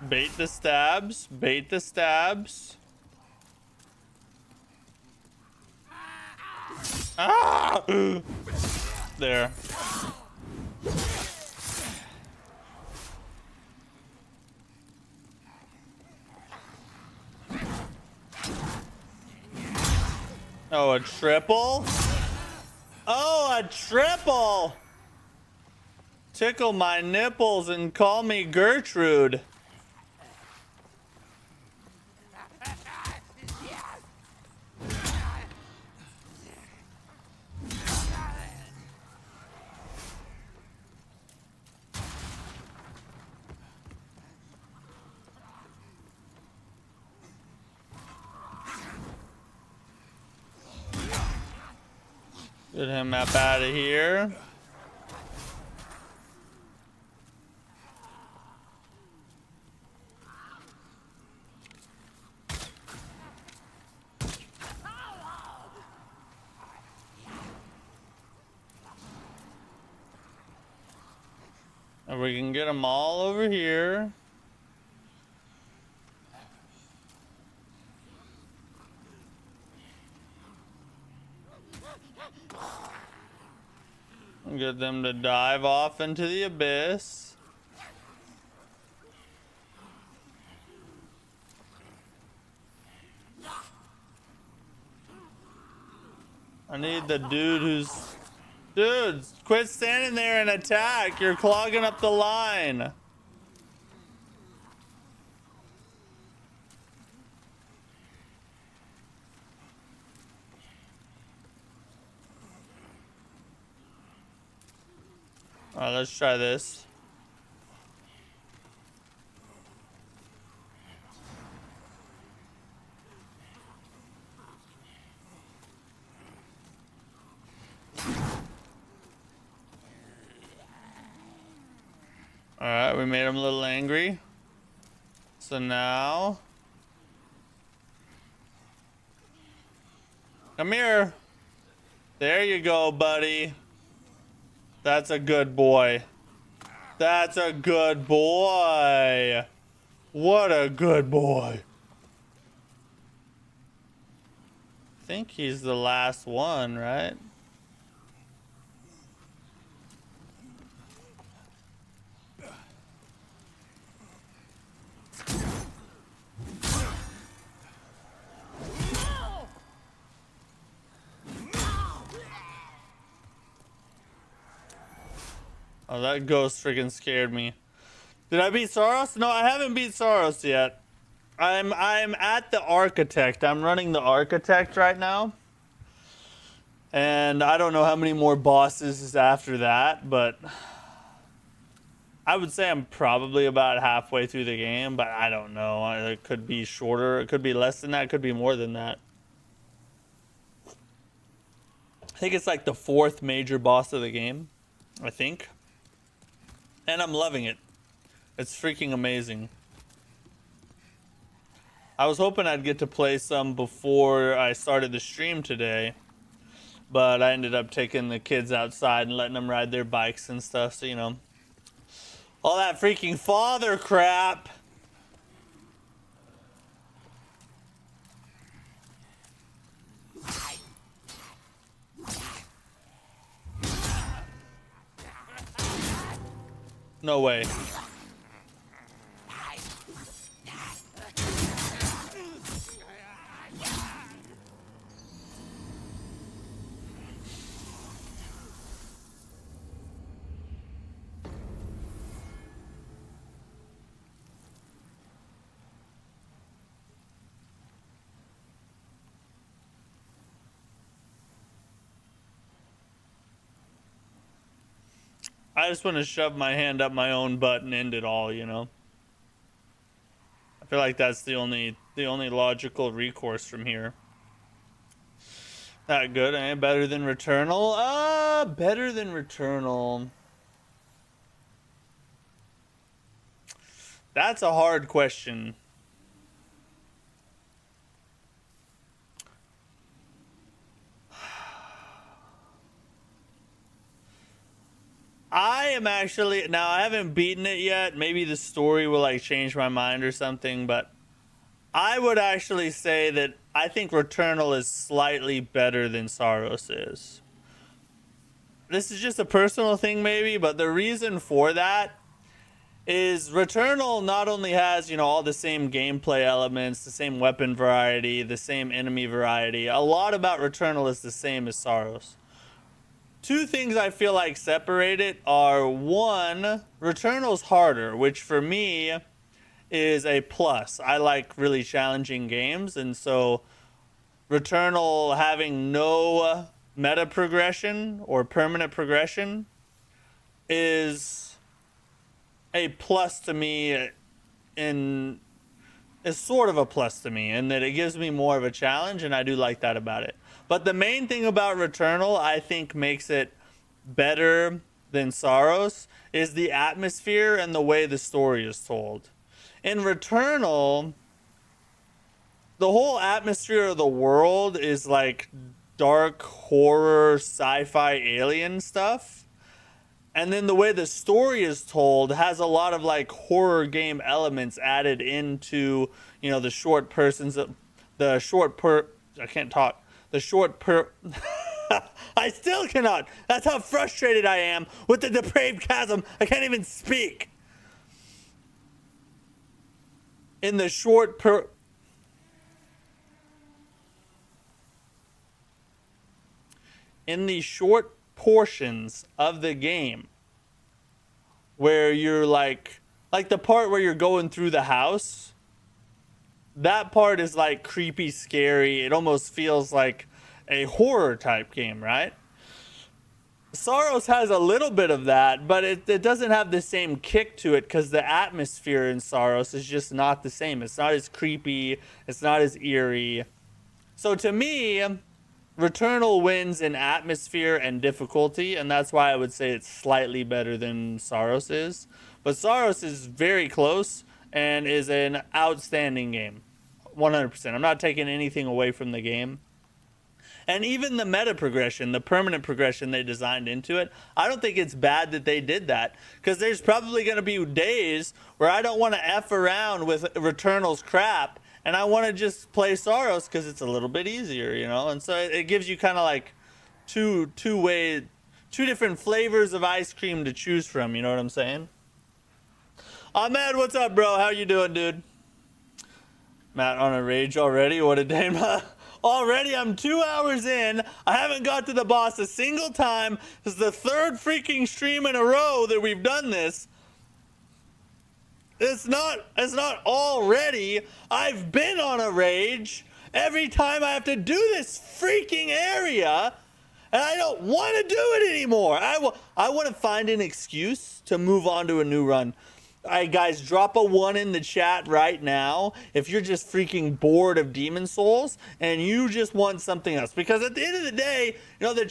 [SPEAKER 1] Bait the stabs. Bait the stabs. Ah! There. Oh, a triple? Oh, a triple! Tickle my nipples and call me Gertrude. Get him up out of here. And we can get them all over here. And get them to dive off into the abyss. I need the dude who's... Dudes, quit standing there and attack. You're clogging up the line. Alright, let's try this. Alright, we made him a little angry. So now... Come here. There you go, buddy. That's a good boy. That's a good boy. What a good boy. I think he's the last one, right? Oh, that ghost freaking scared me. Did I beat Saros? No, I haven't beat Saros yet. I'm at the Architect. I'm running the Architect right now. And I don't know how many more bosses is after that, but I would say I'm probably about halfway through the game, but I don't know. It could be shorter. It could be less than that. It could be more than that. I think it's like the 4th major boss of the game, I think. And I'm loving it. It's freaking amazing. I was hoping I'd get to play some before I started the stream today, but I ended up taking the kids outside and letting them ride their bikes and stuff, so you know. All that freaking father crap. No way. I just want to shove my hand up my own butt and end it all, you know? I feel like that's the only the only logical recourse from here. Not good, eh? Better than Returnal? Better than Returnal. That's a hard question. I am actually, now I haven't beaten it yet. Maybe the story will like change my mind or something, but I would actually say that I think Returnal is slightly better than Saros is. This is just a personal thing maybe, but the reason for that is Returnal not only has, you know, all the same gameplay elements, the same weapon variety, the same enemy variety. A lot about Returnal is the same as Saros. Two things I feel like separate it are, one, Returnal's harder, which for me is a plus. I like really challenging games, and so Returnal having no meta progression or permanent progression is a plus to me, in is sort of a plus to me in that it gives me more of a challenge, and I do like that about it. But the main thing about Returnal I think makes it better than Saros is the atmosphere and the way the story is told. In Returnal, the whole atmosphere of the world is like dark horror sci-fi alien stuff. And then the way the story is told has a lot of like horror game elements added into, you know, the short persons, the short I can't talk. The short I still cannot. That's how frustrated I am with the Depraved Chasm. I can't even speak. In the short in the short portions of the game where you're like the part where you're going through the house, that part is like creepy, scary. It almost feels like a horror type game, right? Saros has a little bit of that, but it doesn't have the same kick to it because the atmosphere in Saros is just not the same. It's not as creepy. It's not as eerie. So to me, Returnal wins in atmosphere and difficulty, and that's why I would say it's slightly better than Saros is. But Saros is very close and is an outstanding game. 100%. I'm not taking anything away from the game. And even the meta progression, the permanent progression they designed into it, I don't think it's bad that they did that. Because there's probably going to be days where I don't want to F around with Returnal's crap, and I want to just play Saros because it's a little bit easier, you know? And so it gives you kind of like two different flavors of ice cream to choose from, you know what I'm saying? Ahmed, what's up, bro? How you doing, dude? Matt on a rage already? What a day. Already, I'm 2 hours in. I haven't got to the boss a single time. This is the third freaking stream in a row that we've done this. It's not already. I've been on a rage every time I have to do this freaking area, and I don't want to do it anymore. I want to find an excuse to move on to a new run. All right, guys, drop a 1 in the chat right now if you're just freaking bored of Demon Souls and you just want something else. Because at the end of the day, you know, the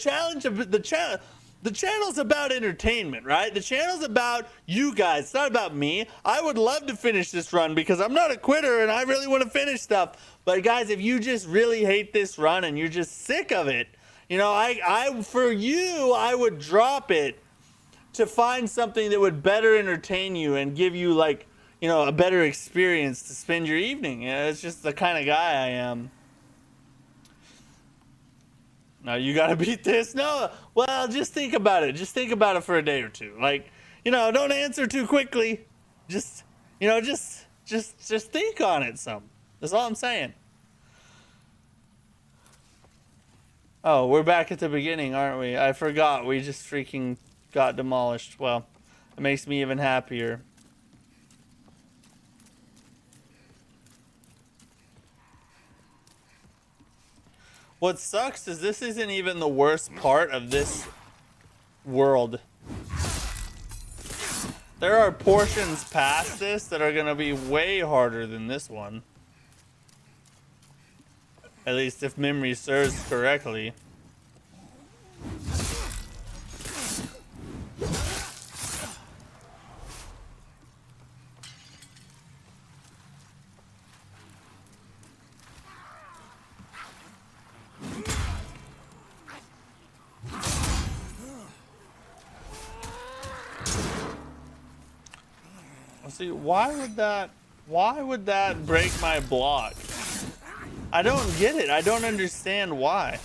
[SPEAKER 1] channel's about entertainment, right? The channel's about you guys. It's not about me. I would love to finish this run because I'm not a quitter and I really want to finish stuff. But guys, if you just really hate this run and you're just sick of it, you know, for you, I would drop it to find something that would better entertain you and give you, like, you know, a better experience to spend your evening. You know, it's just the kind of guy I am. Now you gotta beat this? No, well, just think about it. Just think about it for a day or two. Like, you know, don't answer too quickly. Just, you know, just think on it some. That's all I'm saying. Oh, we're back at the beginning, aren't we? I forgot. We just freaking got demolished. Well, it makes me even happier. What sucks is this isn't even the worst part of this world. There are portions past this that are gonna be way harder than this one. At least if memory serves correctly. See, why would that break my block? I don't get it. I don't understand why.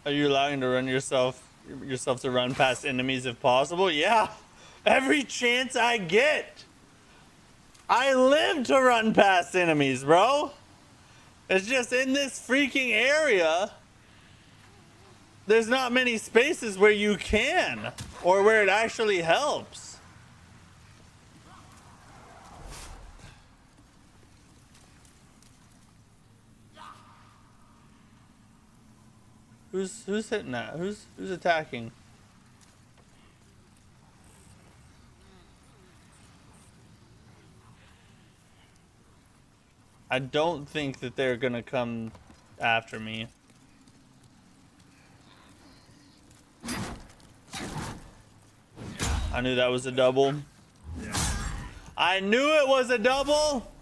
[SPEAKER 1] Are you allowing to run yourself to run past enemies if possible? Yeah. Every chance I get. I live to run past enemies, bro. It's just in this freaking area, there's not many spaces where you can, or where it actually helps. Who's hitting that? Who's attacking? I don't think that they're gonna come after me. I knew that was a double. I knew it was a double!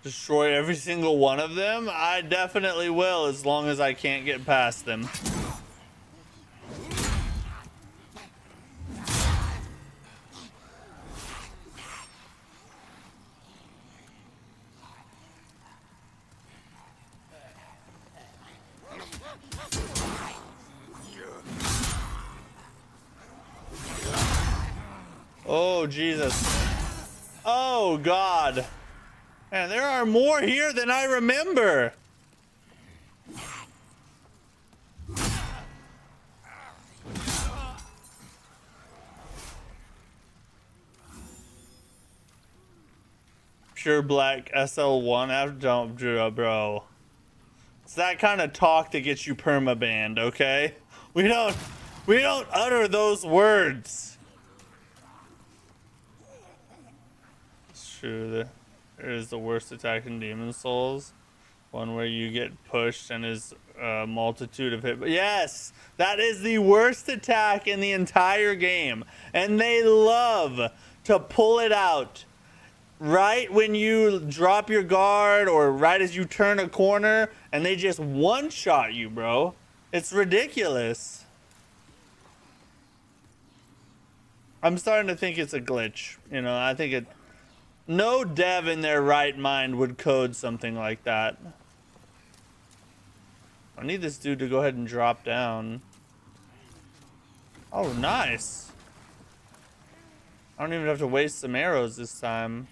[SPEAKER 1] Destroy every single one of them? I definitely will, as long as I can't get past them. Oh, Jesus. Oh, God. Man, there are more here than I remember. Pure black SL1 don't, bro. It's that kind of talk that gets you permabanned, okay? We don't utter those words. It's true that it is the worst attack in Demon Souls. One where you get pushed and is a multitude of hit. But yes, that is the worst attack in the entire game. And they love to pull it out right when you drop your guard or right as you turn a corner, and they just one-shot you, bro. It's ridiculous. I'm starting to think it's a glitch. You know, I think it... No dev in their right mind would code something like that. I need this dude to go ahead and drop down. Oh, nice. I don't even have to waste some arrows this time.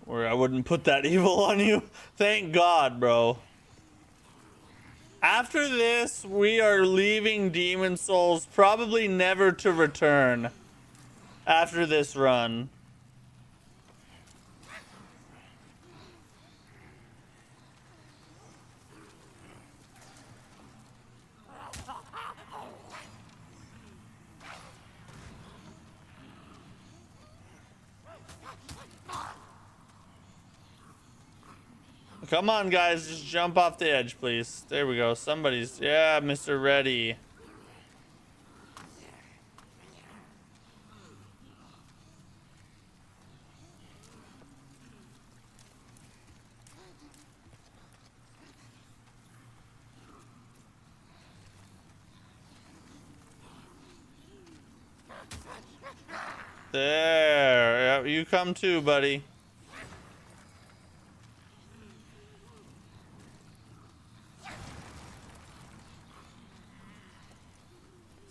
[SPEAKER 1] Or I wouldn't put that evil on you. Thank God, bro. After this, we are leaving Demon Souls, probably never to return after this run. Come on, guys, just jump off the edge, please. There we go. Somebody's... Yeah, Mr. Ready. There. Yeah, you come too, buddy.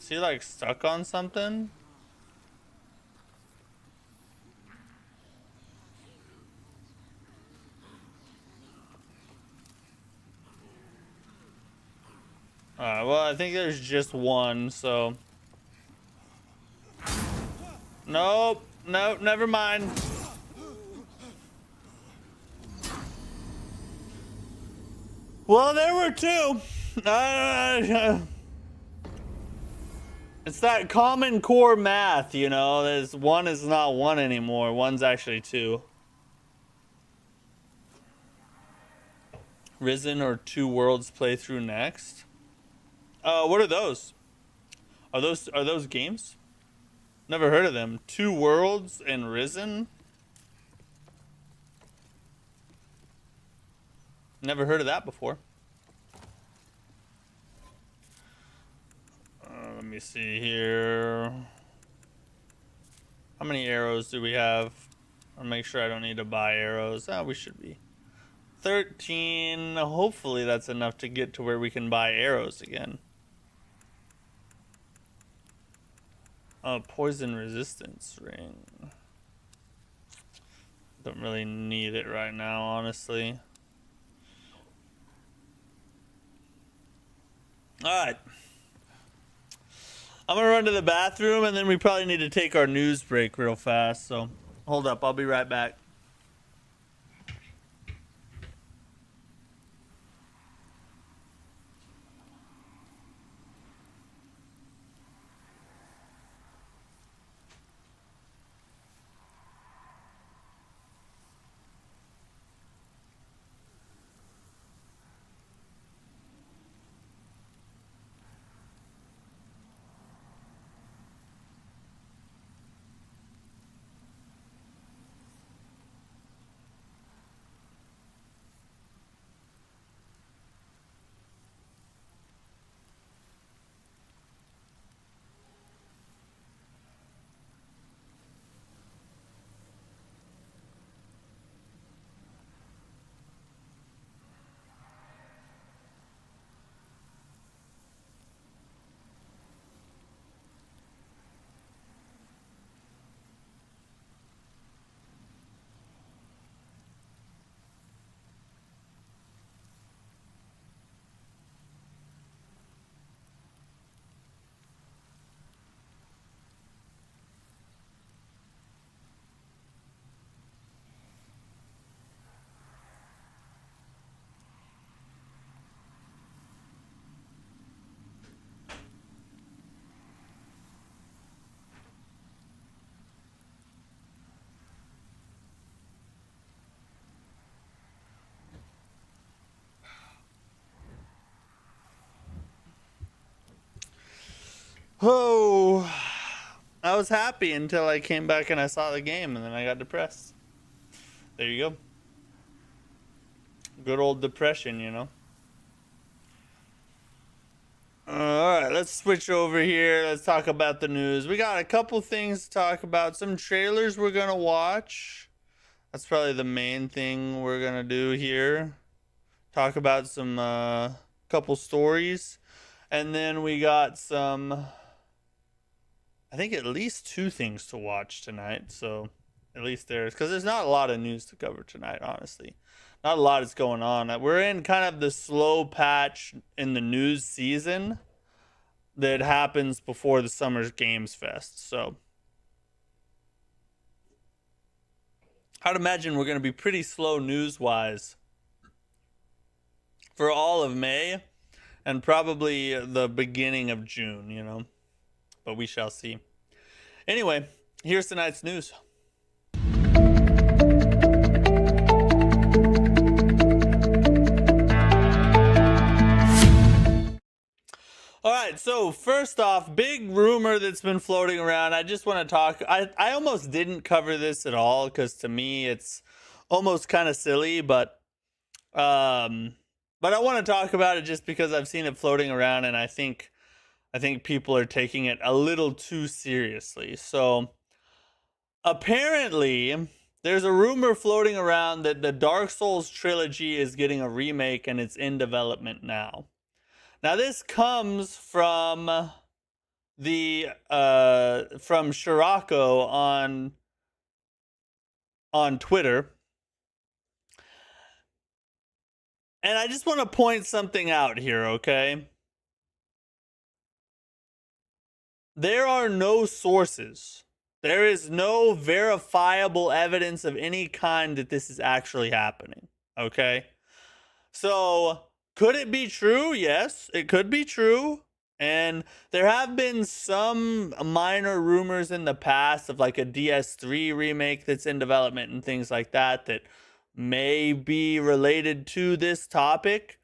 [SPEAKER 1] Is he like stuck on something? Alright, well, I think there's just one, so. Nope. Nope, never mind. Well, there were two. It's that common core math, you know. There's one is not one anymore. One's actually two. Risen or Two Worlds playthrough next. What are those? Are those games? Never heard of them. Two Worlds and Risen? Never heard of that before. Let me see here. How many arrows do we have? I'll make sure I don't need to buy arrows. We should be 13. Hopefully that's enough to get to where we can buy arrows again. Poison resistance ring. Don't really need it right now, honestly. Alright. I'm gonna run to the bathroom and then we probably need to take our news break real fast, so hold up, I'll be right back. Oh, I was happy until I came back and I saw the game and then I got depressed. There you go. Good old depression, you know. Alright, let's switch over here. Let's talk about the news. We got a couple things to talk about. Some trailers we're gonna watch. That's probably the main thing we're gonna do here. Talk about some couple stories. And then we got some, I think at least two things to watch tonight. So at least because there's not a lot of news to cover tonight, honestly. Not a lot is going on. We're in kind of the slow patch in the news season that happens before the Summer Games Fest. So I'd imagine we're going to be pretty slow news-wise for all of May and probably the beginning of June, you know. But we shall see. Anyway, here's tonight's news. All right, so first off, big rumor that's been floating around. I just want to talk. I almost didn't cover this at all because to me it's almost kind of silly, but I want to talk about it just because I've seen it floating around, and I think people are taking it a little too seriously. So apparently, there's a rumor floating around that the Dark Souls trilogy is getting a remake and it's in development now. Now, this comes from the from Scirocco on Twitter. And I just want to point something out here, okay? There are no sources. There is no verifiable evidence of any kind that this is actually happening, okay? So, could it be true? Yes, it could be true. And there have been some minor rumors in the past of like a DS3 remake that's in development and things like that that may be related to this topic.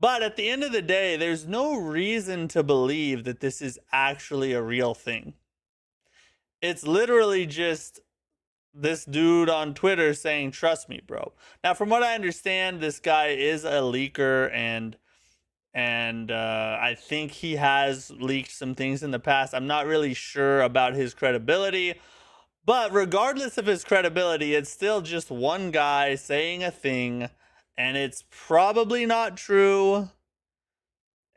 [SPEAKER 1] But at the end of the day, there's no reason to believe that this is actually a real thing. It's literally just this dude on Twitter saying, "Trust me, bro." Now, from what I understand, this guy is a leaker, and I think he has leaked some things in the past. I'm not really sure about his credibility, but regardless of his credibility, it's still just one guy saying a thing, and it's probably not true.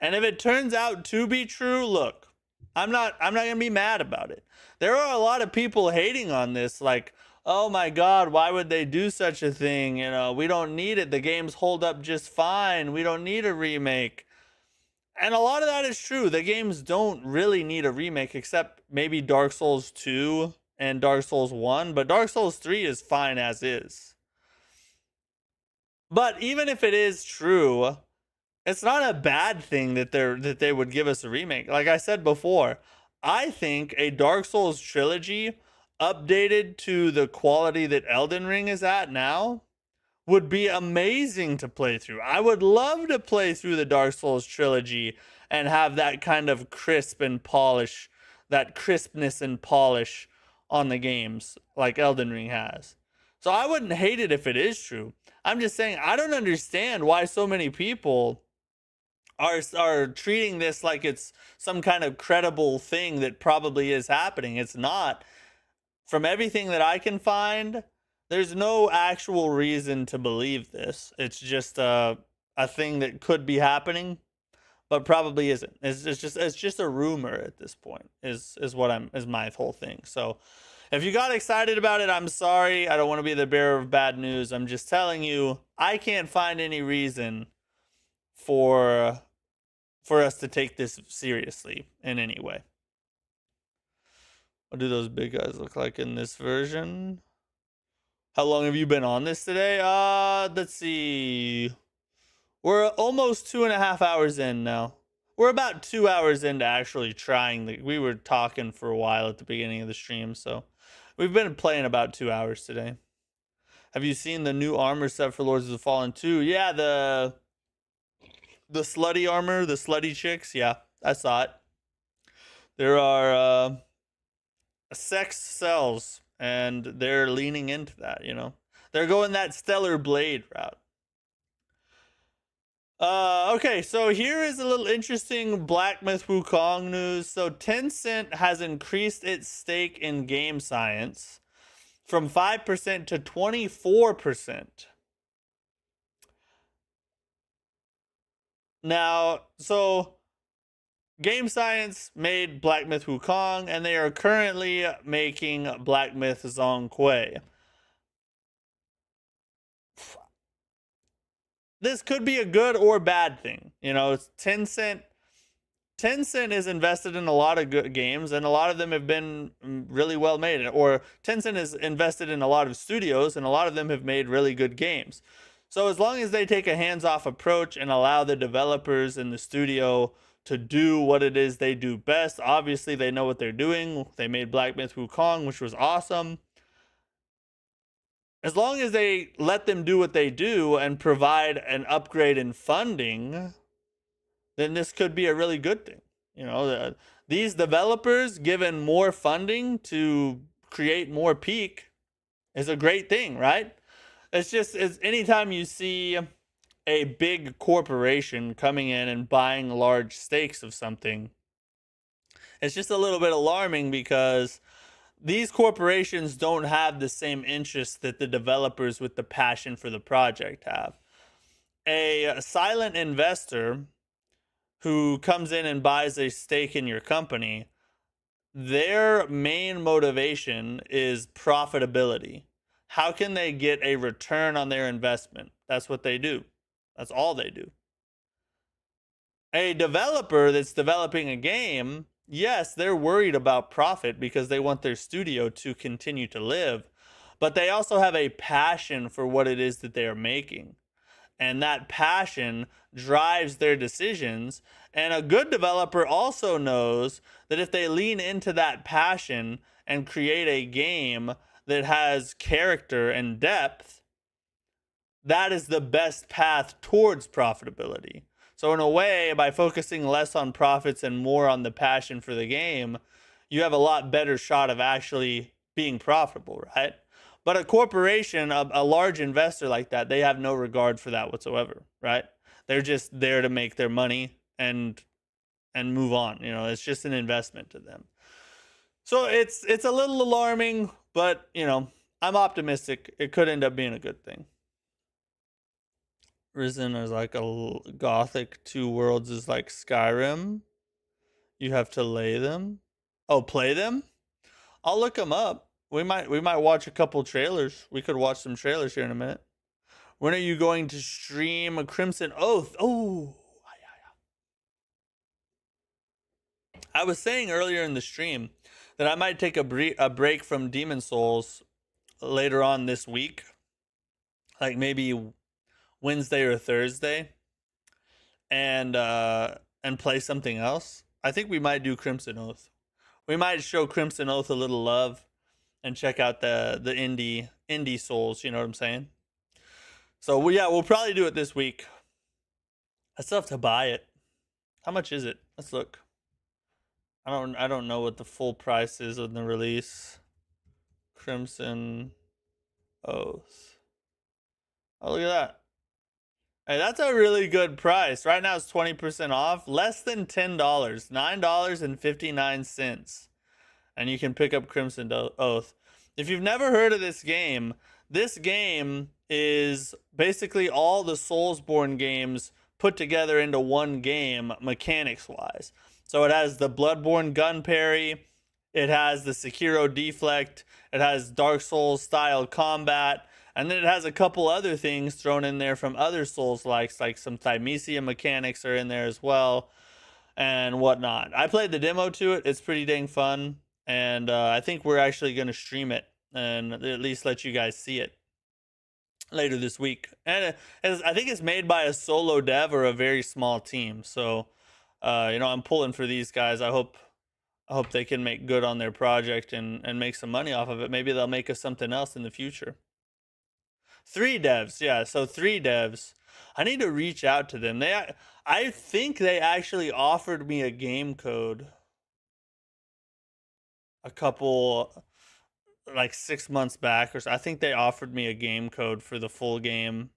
[SPEAKER 1] And if it turns out to be true, look, I'm not gonna be mad about it. There are a lot of people hating on this, like, oh my god, why would they do such a thing? You know, we don't need it. The games hold up just fine. We don't need a remake. And a lot of that is true. The games don't really need a remake, except maybe Dark Souls 2 and Dark Souls 1, but Dark Souls 3 is fine as is. But even if it is true, it's not a bad thing that they would give us a remake. Like I said before, I think a Dark Souls trilogy updated to the quality that Elden Ring is at now would be amazing to play through. I would love to play through the Dark Souls trilogy and have that kind of crisp and polish, that crispness and polish on the games like Elden Ring has. So I wouldn't hate it if it is true. I'm just saying I don't understand why so many people are treating this like it's some kind of credible thing that probably is happening. It's not. From everything that I can find, there's no actual reason to believe this. It's just a thing that could be happening, but probably isn't. It's just a rumor at this point. Is my whole thing. So if you got excited about it, I'm sorry. I don't want to be the bearer of bad news. I'm just telling you, I can't find any reason for us to take this seriously in any way. What do those big guys look like in this version? How long have you been on this today? Let's see. We're almost 2.5 hours in now. We're about 2 hours into actually trying. We were talking for a while at the beginning of the stream, so we've been playing about 2 hours today. Have you seen the new armor set for Lords of the Fallen 2? Yeah, the slutty armor, the slutty chicks. Yeah, I saw it. There are sex sells, and they're leaning into that, you know. They're going that Stellar Blade route. Okay, so here is a little interesting Black Myth Wukong news. So Tencent has increased its stake in game science from 5% to 24%. Now, so Game Science made Black Myth Wukong, and they are currently making Black Myth Zhonghui. This could be a good or bad thing. You know, it's Tencent is invested in a lot of good games, and a lot of them have been really well made. Or Tencent is invested in a lot of studios, and a lot of them have made really good games. So as long as they take a hands-off approach and allow the developers in the studio to do what it is they do best, obviously they know what they're doing. They made Black Myth Wukong, which was awesome. As long as they let them do what they do and provide an upgrade in funding, then this could be a really good thing. You know, these developers given more funding to create more peak is a great thing, right? It's anytime you see a big corporation coming in and buying large stakes of something, it's just a little bit alarming because these corporations don't have the same interests that the developers with the passion for the project have. A silent investor who comes in and buys a stake in your company, their main motivation is profitability. How can they get a return on their investment? That's what they do. That's all they do. A developer that's developing a game, yes, they're worried about profit because they want their studio to continue to live, but they also have a passion for what it is that they are making. And that passion drives their decisions. And a good developer also knows that if they lean into that passion and create a game that has character and depth, that is the best path towards profitability. So, in a way, by focusing less on profits and more on the passion for the game, you have a lot better shot of actually being profitable, right? But a corporation, a large investor like that, they have no regard for that whatsoever, right? They're just there to make their money and move on. You know, it's just an investment to them. So it's a little alarming, but you know, I'm optimistic. It could end up being a good thing. Risen is like a Gothic 2 worlds is like Skyrim. You have to lay them. Oh, play them? I'll look them up. We might watch a couple trailers. We could watch some trailers here in a minute. When are you going to stream a Crimson Oath? Oh, I was saying earlier in the stream that I might take a break from Demon Souls later on this week, like maybe Wednesday or Thursday, and play something else. I think we might do Crimson Oath. We might show Crimson Oath a little love and check out the indie Souls. You know what I'm saying? So we'll probably do it this week. I still have to buy it. How much is it? Let's look. I don't know what the full price is on the release. Crimson Oath. Oh, look at that. Hey, that's a really good price. Right now it's 20% off. Less than $10. $9.59. And you can pick up Crimson Oath. If you've never heard of this game is basically all the Soulsborne games put together into one game mechanics-wise. So it has the Bloodborne gun parry, it has the Sekiro deflect, it has Dark Souls style combat, and then it has a couple other things thrown in there from other Souls-likes, like some Thymesia mechanics are in there as well, and whatnot. I played the demo to it. It's pretty dang fun, and I think we're actually going to stream it and at least let you guys see it later this week. And I think it's made by a solo dev or a very small team. So, you know, I'm pulling for these guys. I hope they can make good on their project and make some money off of it. Maybe they'll make us something else in the future. 3 devs, yeah. So 3 devs. I need to reach out to them. I think they actually offered me a game code a couple, like 6 months back, or so. I think they offered me a game code for the full game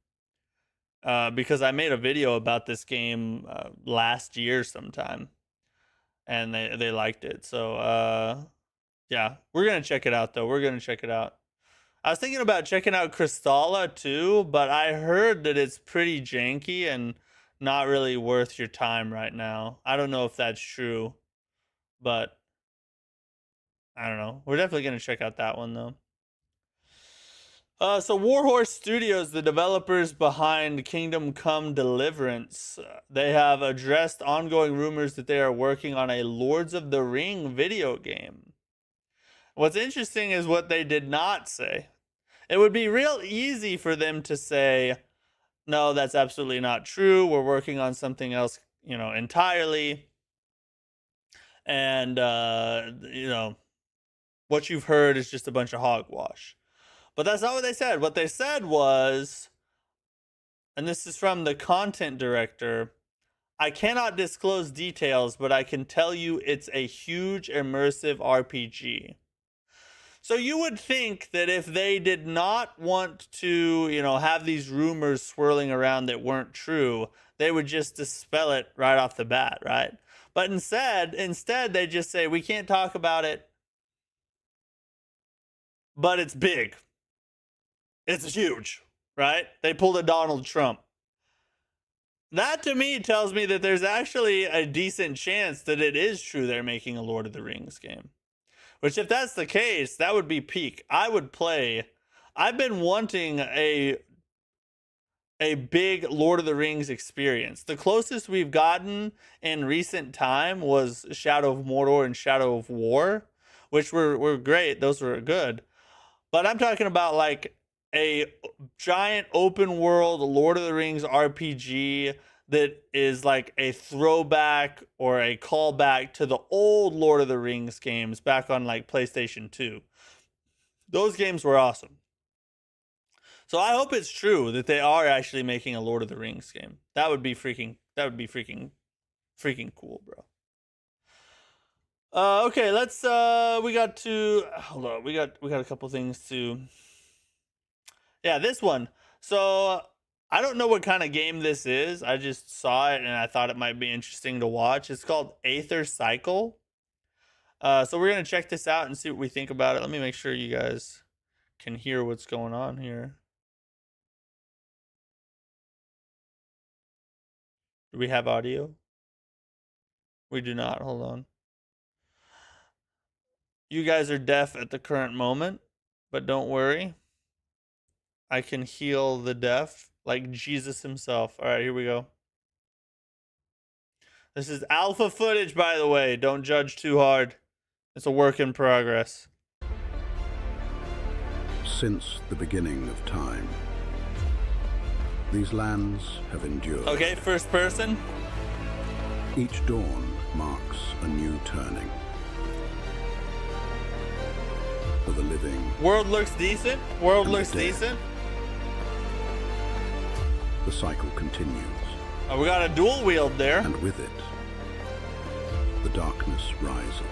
[SPEAKER 1] because I made a video about this game last year sometime, and they liked it. So yeah, we're gonna check it out though. We're gonna check it out. I was thinking about checking out Crystalla too, but I heard that it's pretty janky and not really worth your time right now. I don't know if that's true, but I don't know. We're definitely going to check out that one though. So Warhorse Studios, the developers behind Kingdom Come Deliverance, they have addressed ongoing rumors that they are working on a Lords of the Ring video game. What's interesting is what they did not say. It would be real easy for them to say, no, that's absolutely not true. We're working on something else, you know, entirely. And, you know, what you've heard is just a bunch of hogwash. But that's not what they said. What they said was, and this is from the content director, I cannot disclose details, but I can tell you it's a huge immersive RPG. So you would think that if they did not want to, you know, have these rumors swirling around that weren't true, they would just dispel it right off the bat, right? But instead they just say, we can't talk about it, but it's big. It's huge, right? They pulled a Donald Trump. That to me tells me that there's actually a decent chance that it is true they're making a Lord of the Rings game. Which, if that's the case, that would be peak. I would play. I've been wanting a big Lord of the Rings experience. The closest we've gotten in recent time was Shadow of Mordor and Shadow of War, which were great. Those were good. But I'm talking about like a giant open world Lord of the Rings RPG that is like a throwback or a callback to the old Lord of the Rings games back on like PlayStation 2. Those games were awesome. So I hope it's true that they are actually making a Lord of the Rings game. That would be freaking cool, bro. Okay, let's we got a couple things to. Yeah, this one. So I don't know what kind of game this is. I just saw it and I thought it might be interesting to watch. It's called Aether Cycle. So we're gonna check this out and see what we think about it. Let me make sure you guys can hear what's going on here. Do we have audio? We do not. Hold on. You guys are deaf at the current moment, but don't worry. I can heal the deaf like Jesus himself. All right, here we go. This is alpha footage, by the way. Don't judge too hard. It's a work in progress.
[SPEAKER 2] Since the beginning of time, these lands have endured.
[SPEAKER 1] Okay, first person.
[SPEAKER 2] Each dawn marks a new turning. For the living.
[SPEAKER 1] World looks decent. World looks decent.
[SPEAKER 2] The cycle continues.
[SPEAKER 1] Oh, we got a dual wield there.
[SPEAKER 2] And with it, the darkness rises.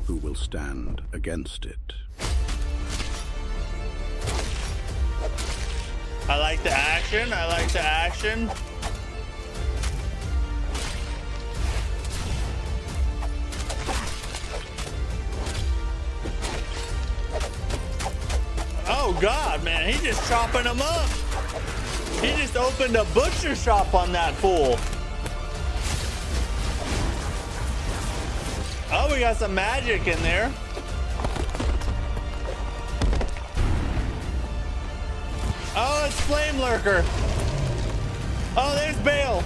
[SPEAKER 2] Who will stand against it?
[SPEAKER 1] I like the action. I like the action. Oh God, man, he's just chopping them up. He just opened a butcher shop on that fool. Oh, we got some magic in there. Oh, it's Flame Lurker. Oh, there's Bale.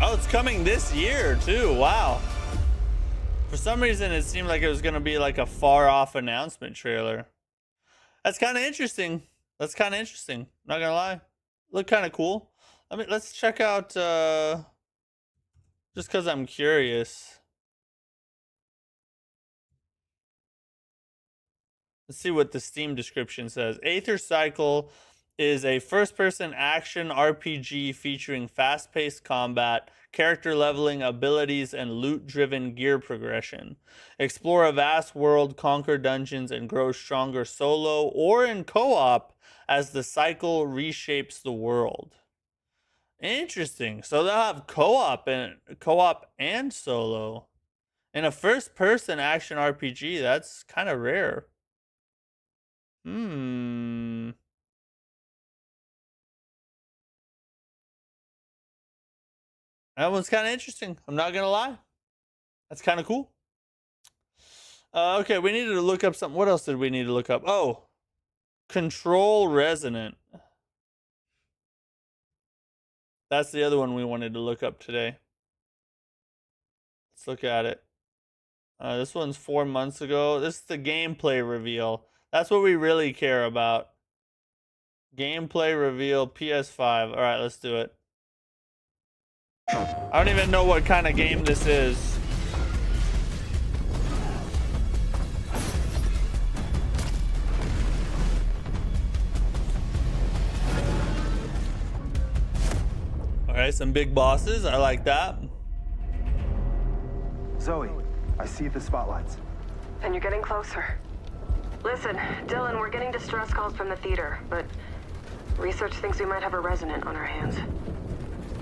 [SPEAKER 1] Oh, it's coming this year too. Wow. For some reason, it seemed like it was going to be like a far off announcement trailer. That's kind of interesting. That's kind of interesting. Not going to lie. Look kind of cool. Let's check out, just because I'm curious. Let's see what the Steam description says. Aether Cycle is a first-person action RPG featuring fast-paced combat, character leveling abilities, and loot-driven gear progression. Explore a vast world, conquer dungeons, and grow stronger solo or in co-op as the cycle reshapes the world. Interesting. So they'll have co-op and solo. In a first-person action RPG, that's kind of rare. That one's kind of interesting. I'm not going to lie. That's kind of cool. Okay, we needed to look up something. What else did we need to look up? Oh, Control Resonant. That's the other one we wanted to look up today. Let's look at it. This one's 4 months ago. This is the gameplay reveal. That's what we really care about. Gameplay reveal PS5. All right, let's do it. I don't even know what kind of game this is. All right, some big bosses. I like that.
[SPEAKER 3] Zoe, I see the spotlights.
[SPEAKER 4] And you're getting closer. Listen, Dylan, we're getting distress calls from the theater, but research thinks we might have a Resonant on our hands.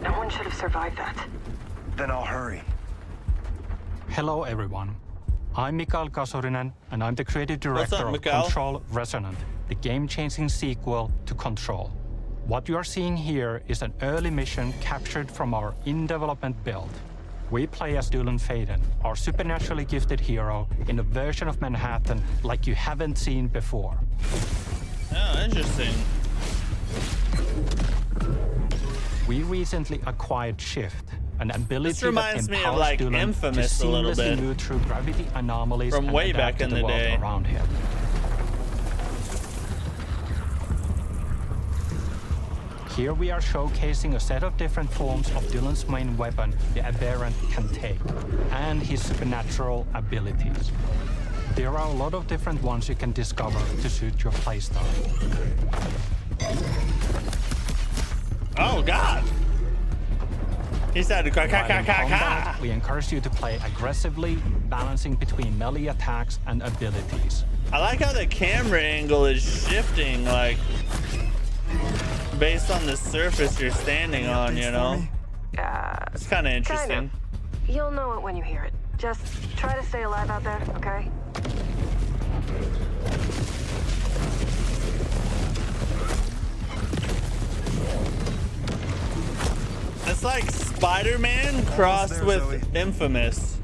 [SPEAKER 4] No one should have survived that.
[SPEAKER 3] Then I'll hurry.
[SPEAKER 5] Hello everyone. I'm Mikael Kasurinen, and I'm the creative
[SPEAKER 1] What's up,
[SPEAKER 5] director of
[SPEAKER 1] Mikael?
[SPEAKER 5] Control Resonant, the game-changing sequel to Control. What you are seeing here is an early mission captured from our in-development build. We play as Dylan Faden, our supernaturally gifted hero, in a version of Manhattan like you haven't seen before.
[SPEAKER 1] Oh, interesting.
[SPEAKER 5] We recently acquired Shift, an ability
[SPEAKER 1] This reminds
[SPEAKER 5] that
[SPEAKER 1] me of,
[SPEAKER 5] empowers
[SPEAKER 1] like,
[SPEAKER 5] Dylan to
[SPEAKER 1] Infamous a little
[SPEAKER 5] seamlessly
[SPEAKER 1] bit.
[SPEAKER 5] move through gravity anomalies
[SPEAKER 1] From
[SPEAKER 5] and
[SPEAKER 1] way
[SPEAKER 5] adapt
[SPEAKER 1] back
[SPEAKER 5] to
[SPEAKER 1] in
[SPEAKER 5] the
[SPEAKER 1] the
[SPEAKER 5] world
[SPEAKER 1] day.
[SPEAKER 5] around him. Here we are showcasing a set of different forms of Dylan's main weapon, the Aberrant, can take, and his supernatural abilities. There are a lot of different ones you can discover to suit your playstyle.
[SPEAKER 1] Oh God! He said,
[SPEAKER 5] While in combat, we encourage you to play aggressively, balancing between melee attacks and abilities.
[SPEAKER 1] I like how the camera angle is shifting, like, based on the surface you're standing on, you know? It's kind of interesting.
[SPEAKER 4] Kind of. You'll know it when you hear it. Just try to stay alive out there, okay?
[SPEAKER 1] It's like Spider-Man crossed
[SPEAKER 3] there,
[SPEAKER 1] with
[SPEAKER 3] Zoe.
[SPEAKER 1] Infamous.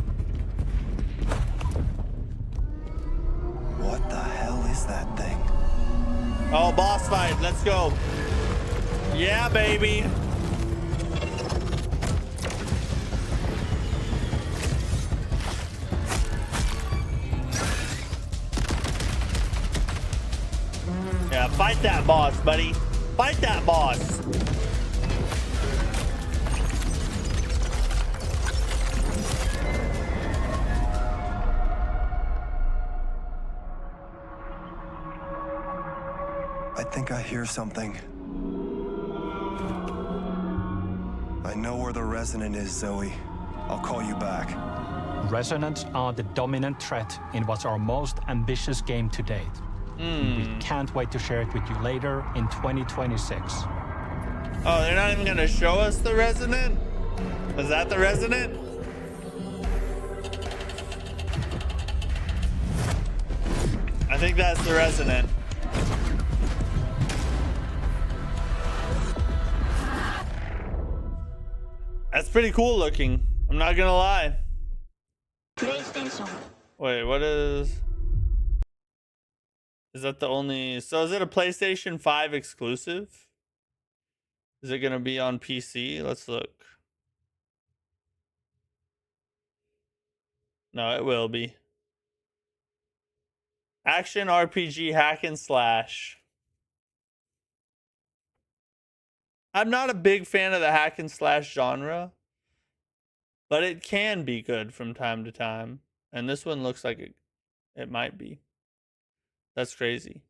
[SPEAKER 3] What the hell is that thing?
[SPEAKER 1] Oh, boss fight. Let's go. Yeah, baby. Yeah, fight that boss, buddy. Fight that boss.
[SPEAKER 3] I think I hear something. I know where the resonant is, Zoe. I'll call you back.
[SPEAKER 5] Resonants are the dominant threat in what's our most ambitious game to date. We can't wait to share it with you later in 2026.
[SPEAKER 1] Oh, they're not even gonna show us the resonant? Is that the resonant? I think that's the resonant. That's pretty cool looking. I'm not gonna lie.
[SPEAKER 6] PlayStation.
[SPEAKER 1] Wait, what is that the only... So is it a PlayStation 5 exclusive? Is it gonna be on PC? Let's look. No, it will be. Action RPG hack and slash. I'm not a big fan of the hack and slash genre, but it can be good from time to time. And this one looks like it might be. That's crazy.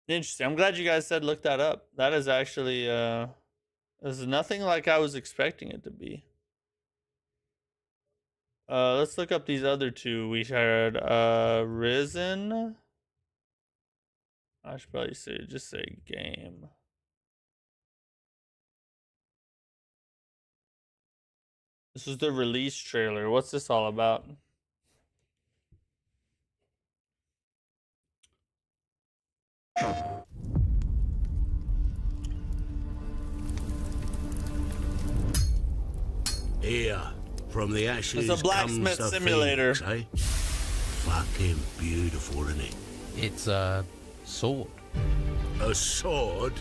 [SPEAKER 1] Interesting. I'm glad you guys said look that up. That is actually this is nothing like I was expecting it to be. Let's look up these other two we shared. Risen. I should probably just say game. This is the release trailer. What's this all about?
[SPEAKER 7] Here, from the ashes
[SPEAKER 1] It's a blacksmith
[SPEAKER 7] comes the
[SPEAKER 1] simulator.
[SPEAKER 7] Phoenix, eh? Fucking beautiful, isn't it?
[SPEAKER 8] It's a sword.
[SPEAKER 7] A sword?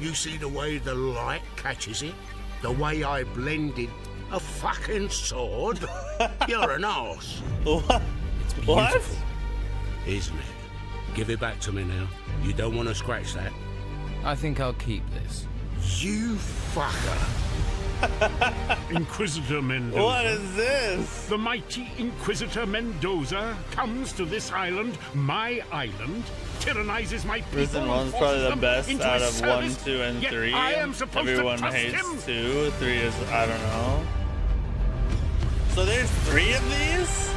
[SPEAKER 7] You see the way the light catches it? The way I blended a fucking sword? You're an arse,
[SPEAKER 1] What?
[SPEAKER 8] It's
[SPEAKER 1] What?
[SPEAKER 8] beautiful.
[SPEAKER 7] isn't it? Give it back to me now. You don't want to scratch that?
[SPEAKER 8] I think I'll keep this.
[SPEAKER 7] You fucker.
[SPEAKER 9] Inquisitor Mendoza.
[SPEAKER 1] What is this?
[SPEAKER 9] The mighty Inquisitor Mendoza comes to this island, my island, tyrannizes my people.
[SPEAKER 1] Risen
[SPEAKER 9] and
[SPEAKER 1] 1's
[SPEAKER 9] forces
[SPEAKER 1] probably the
[SPEAKER 9] them
[SPEAKER 1] best
[SPEAKER 9] into
[SPEAKER 1] out
[SPEAKER 9] his
[SPEAKER 1] of 1,
[SPEAKER 9] service,
[SPEAKER 1] 2, and
[SPEAKER 9] yet
[SPEAKER 1] 3.
[SPEAKER 9] I am supposed
[SPEAKER 1] Everyone
[SPEAKER 9] to trust
[SPEAKER 1] hates
[SPEAKER 9] him.
[SPEAKER 1] 2. 3 is, I don't know. So there's 3 of these?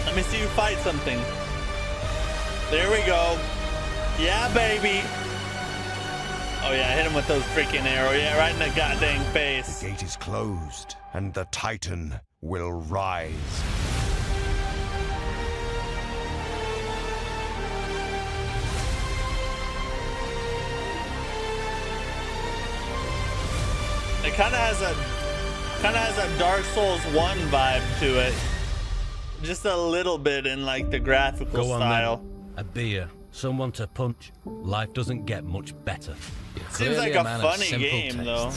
[SPEAKER 1] Let me see you fight something. There we go. Yeah, baby. Oh yeah, hit him with those freaking arrows. Yeah, right in the goddamn face.
[SPEAKER 3] The gate is closed, and the Titan will rise.
[SPEAKER 1] It kind of has a Dark Souls 1 vibe to it. Just a little bit in like the graphical style.
[SPEAKER 10] Then. A beer, someone to punch. Life doesn't get much better.
[SPEAKER 1] Seems like a funny game though.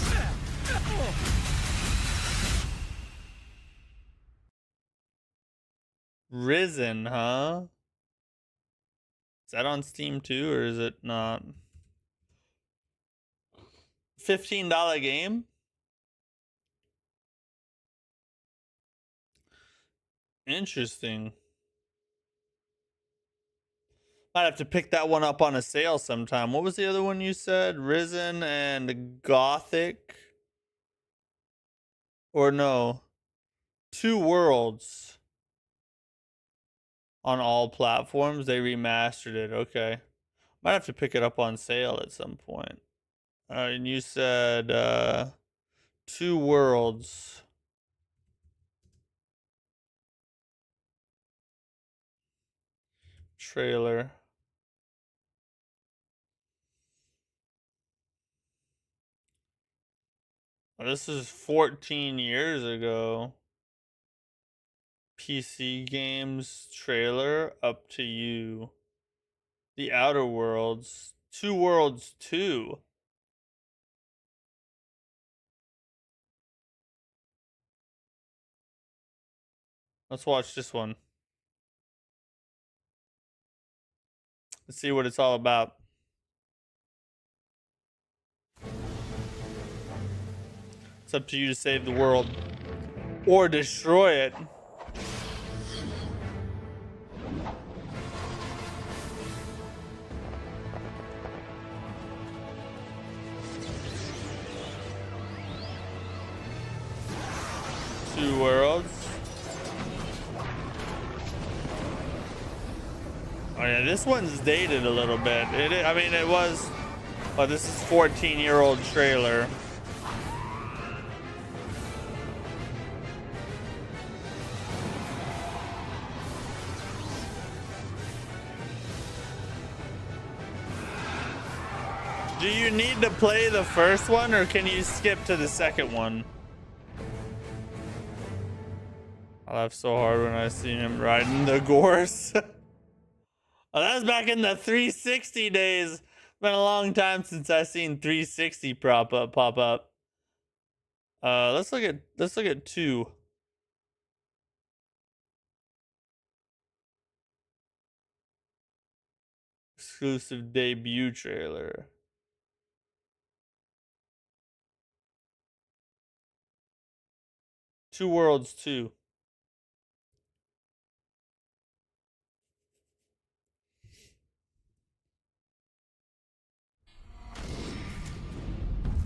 [SPEAKER 1] Risen, huh? Is that on Steam too, or is it not? $15 game? Interesting. Might have to pick that one up on a sale sometime. What was the other one you said? Risen and Gothic? Or no? Two Worlds. On all platforms. They remastered it. Okay. Might have to pick it up on sale at some point. And you said Two Worlds. Trailer. This is 14 years ago. PC games trailer, up to you. The Outer Worlds. Two Worlds 2. Let's watch this one. Let's see what it's all about. It's up to you to save the world or destroy it. Two Worlds. Oh yeah, this one's dated a little bit. I mean, it was. Well, this is 14-year-old trailer. Do you need to play the first one, or can you skip to the second one? I laughed so hard when I seen him riding the gorse. Oh, that was back in the 360 days. It's been a long time since I seen 360 pop up. Let's look at 2. Exclusive debut trailer. Two Worlds 2.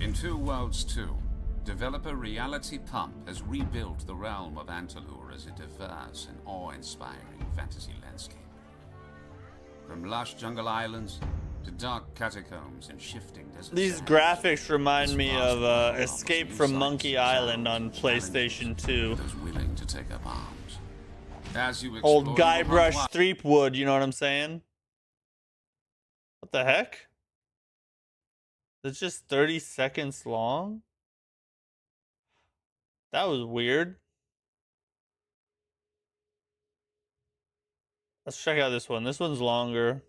[SPEAKER 11] In Two Worlds 2, developer Reality Pump has rebuilt the realm of Antalur as a diverse and awe-inspiring fantasy landscape. From lush jungle islands to dark catacombs and shifting desert
[SPEAKER 1] These
[SPEAKER 11] sands,
[SPEAKER 1] graphics remind me of Escape from Monkey Island on PlayStation 2.
[SPEAKER 11] those willing to take up arms. As you
[SPEAKER 1] Old
[SPEAKER 11] explore
[SPEAKER 1] Guybrush
[SPEAKER 11] your
[SPEAKER 1] Threepwood, you know what I'm saying? What the heck? It's just 30 seconds long? That was weird. Let's check out this one. This one's longer.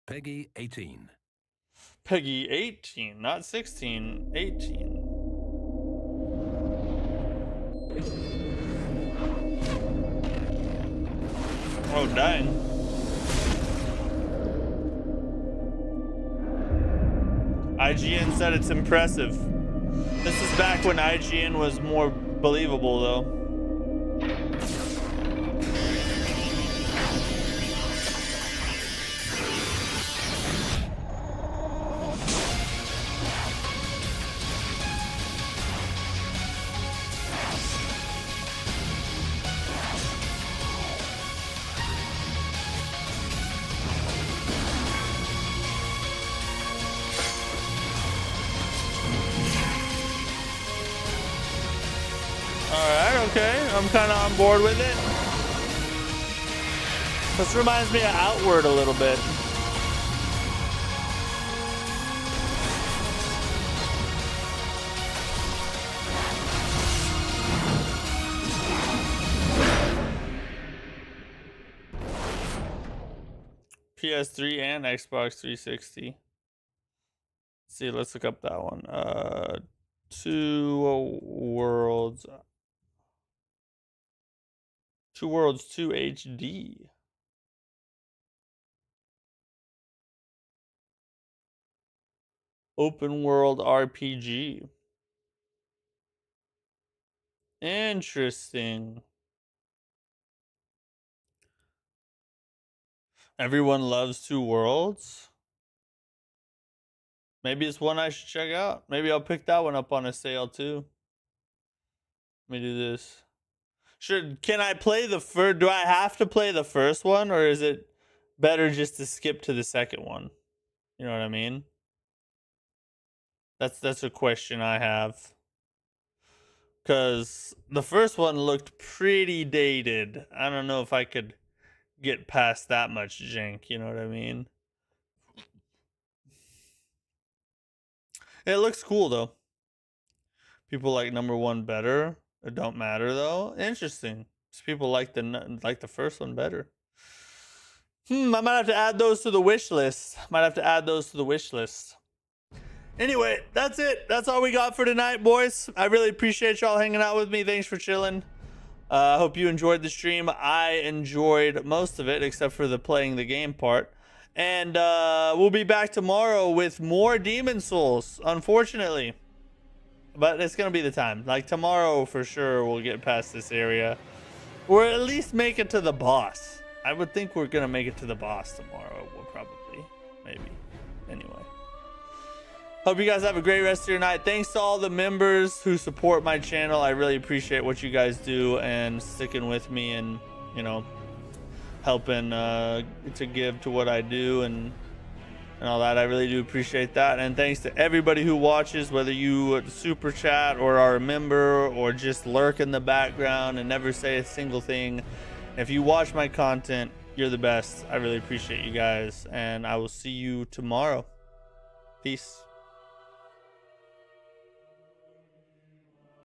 [SPEAKER 10] Peggy 18.
[SPEAKER 1] Peggy 18, not 16, 18. Oh, dang. IGN said it's impressive. This is back when IGN was more believable, though. I'm kind of on board with it. This reminds me of Outward a little bit. PS3 and Xbox 360. Let's see, let's look up that one. Two Worlds 2 HD. Open world RPG. Interesting. Everyone loves Two Worlds. Maybe it's one I should check out. Maybe I'll pick that one up on a sale too. Let me do this. Can I play the first? Do I have to play the first one, or is it better just to skip to the second one? You know what I mean? That's a question I have. Because the first one looked pretty dated. I don't know if I could get past that much jank. You know what I mean? It looks cool though. People like number one better. It don't matter though. Interesting. People like the first one better. I might have to add those to the wish list. Anyway, that's it. That's all we got for tonight, boys. I really appreciate y'all hanging out with me. Thanks for chilling. I hope you enjoyed the stream. I enjoyed most of it, except for the playing the game part. And we'll be back tomorrow with more Demon Souls, unfortunately. But it's going to be the time. Like, tomorrow, for sure, we'll get past this area. Or at least make it to the boss. I would think we're going to make it to the boss tomorrow. We'll probably. Maybe. Anyway. Hope you guys have a great rest of your night. Thanks to all the members who support my channel. I really appreciate what you guys do and sticking with me and, you know, helping to give to what I do and all that. I really do appreciate that. And thanks to everybody who watches, whether you super chat or are a member or just lurk in the background and never say a single thing. If you watch my content, you're the best. I really appreciate you guys, and I will see you tomorrow. Peace.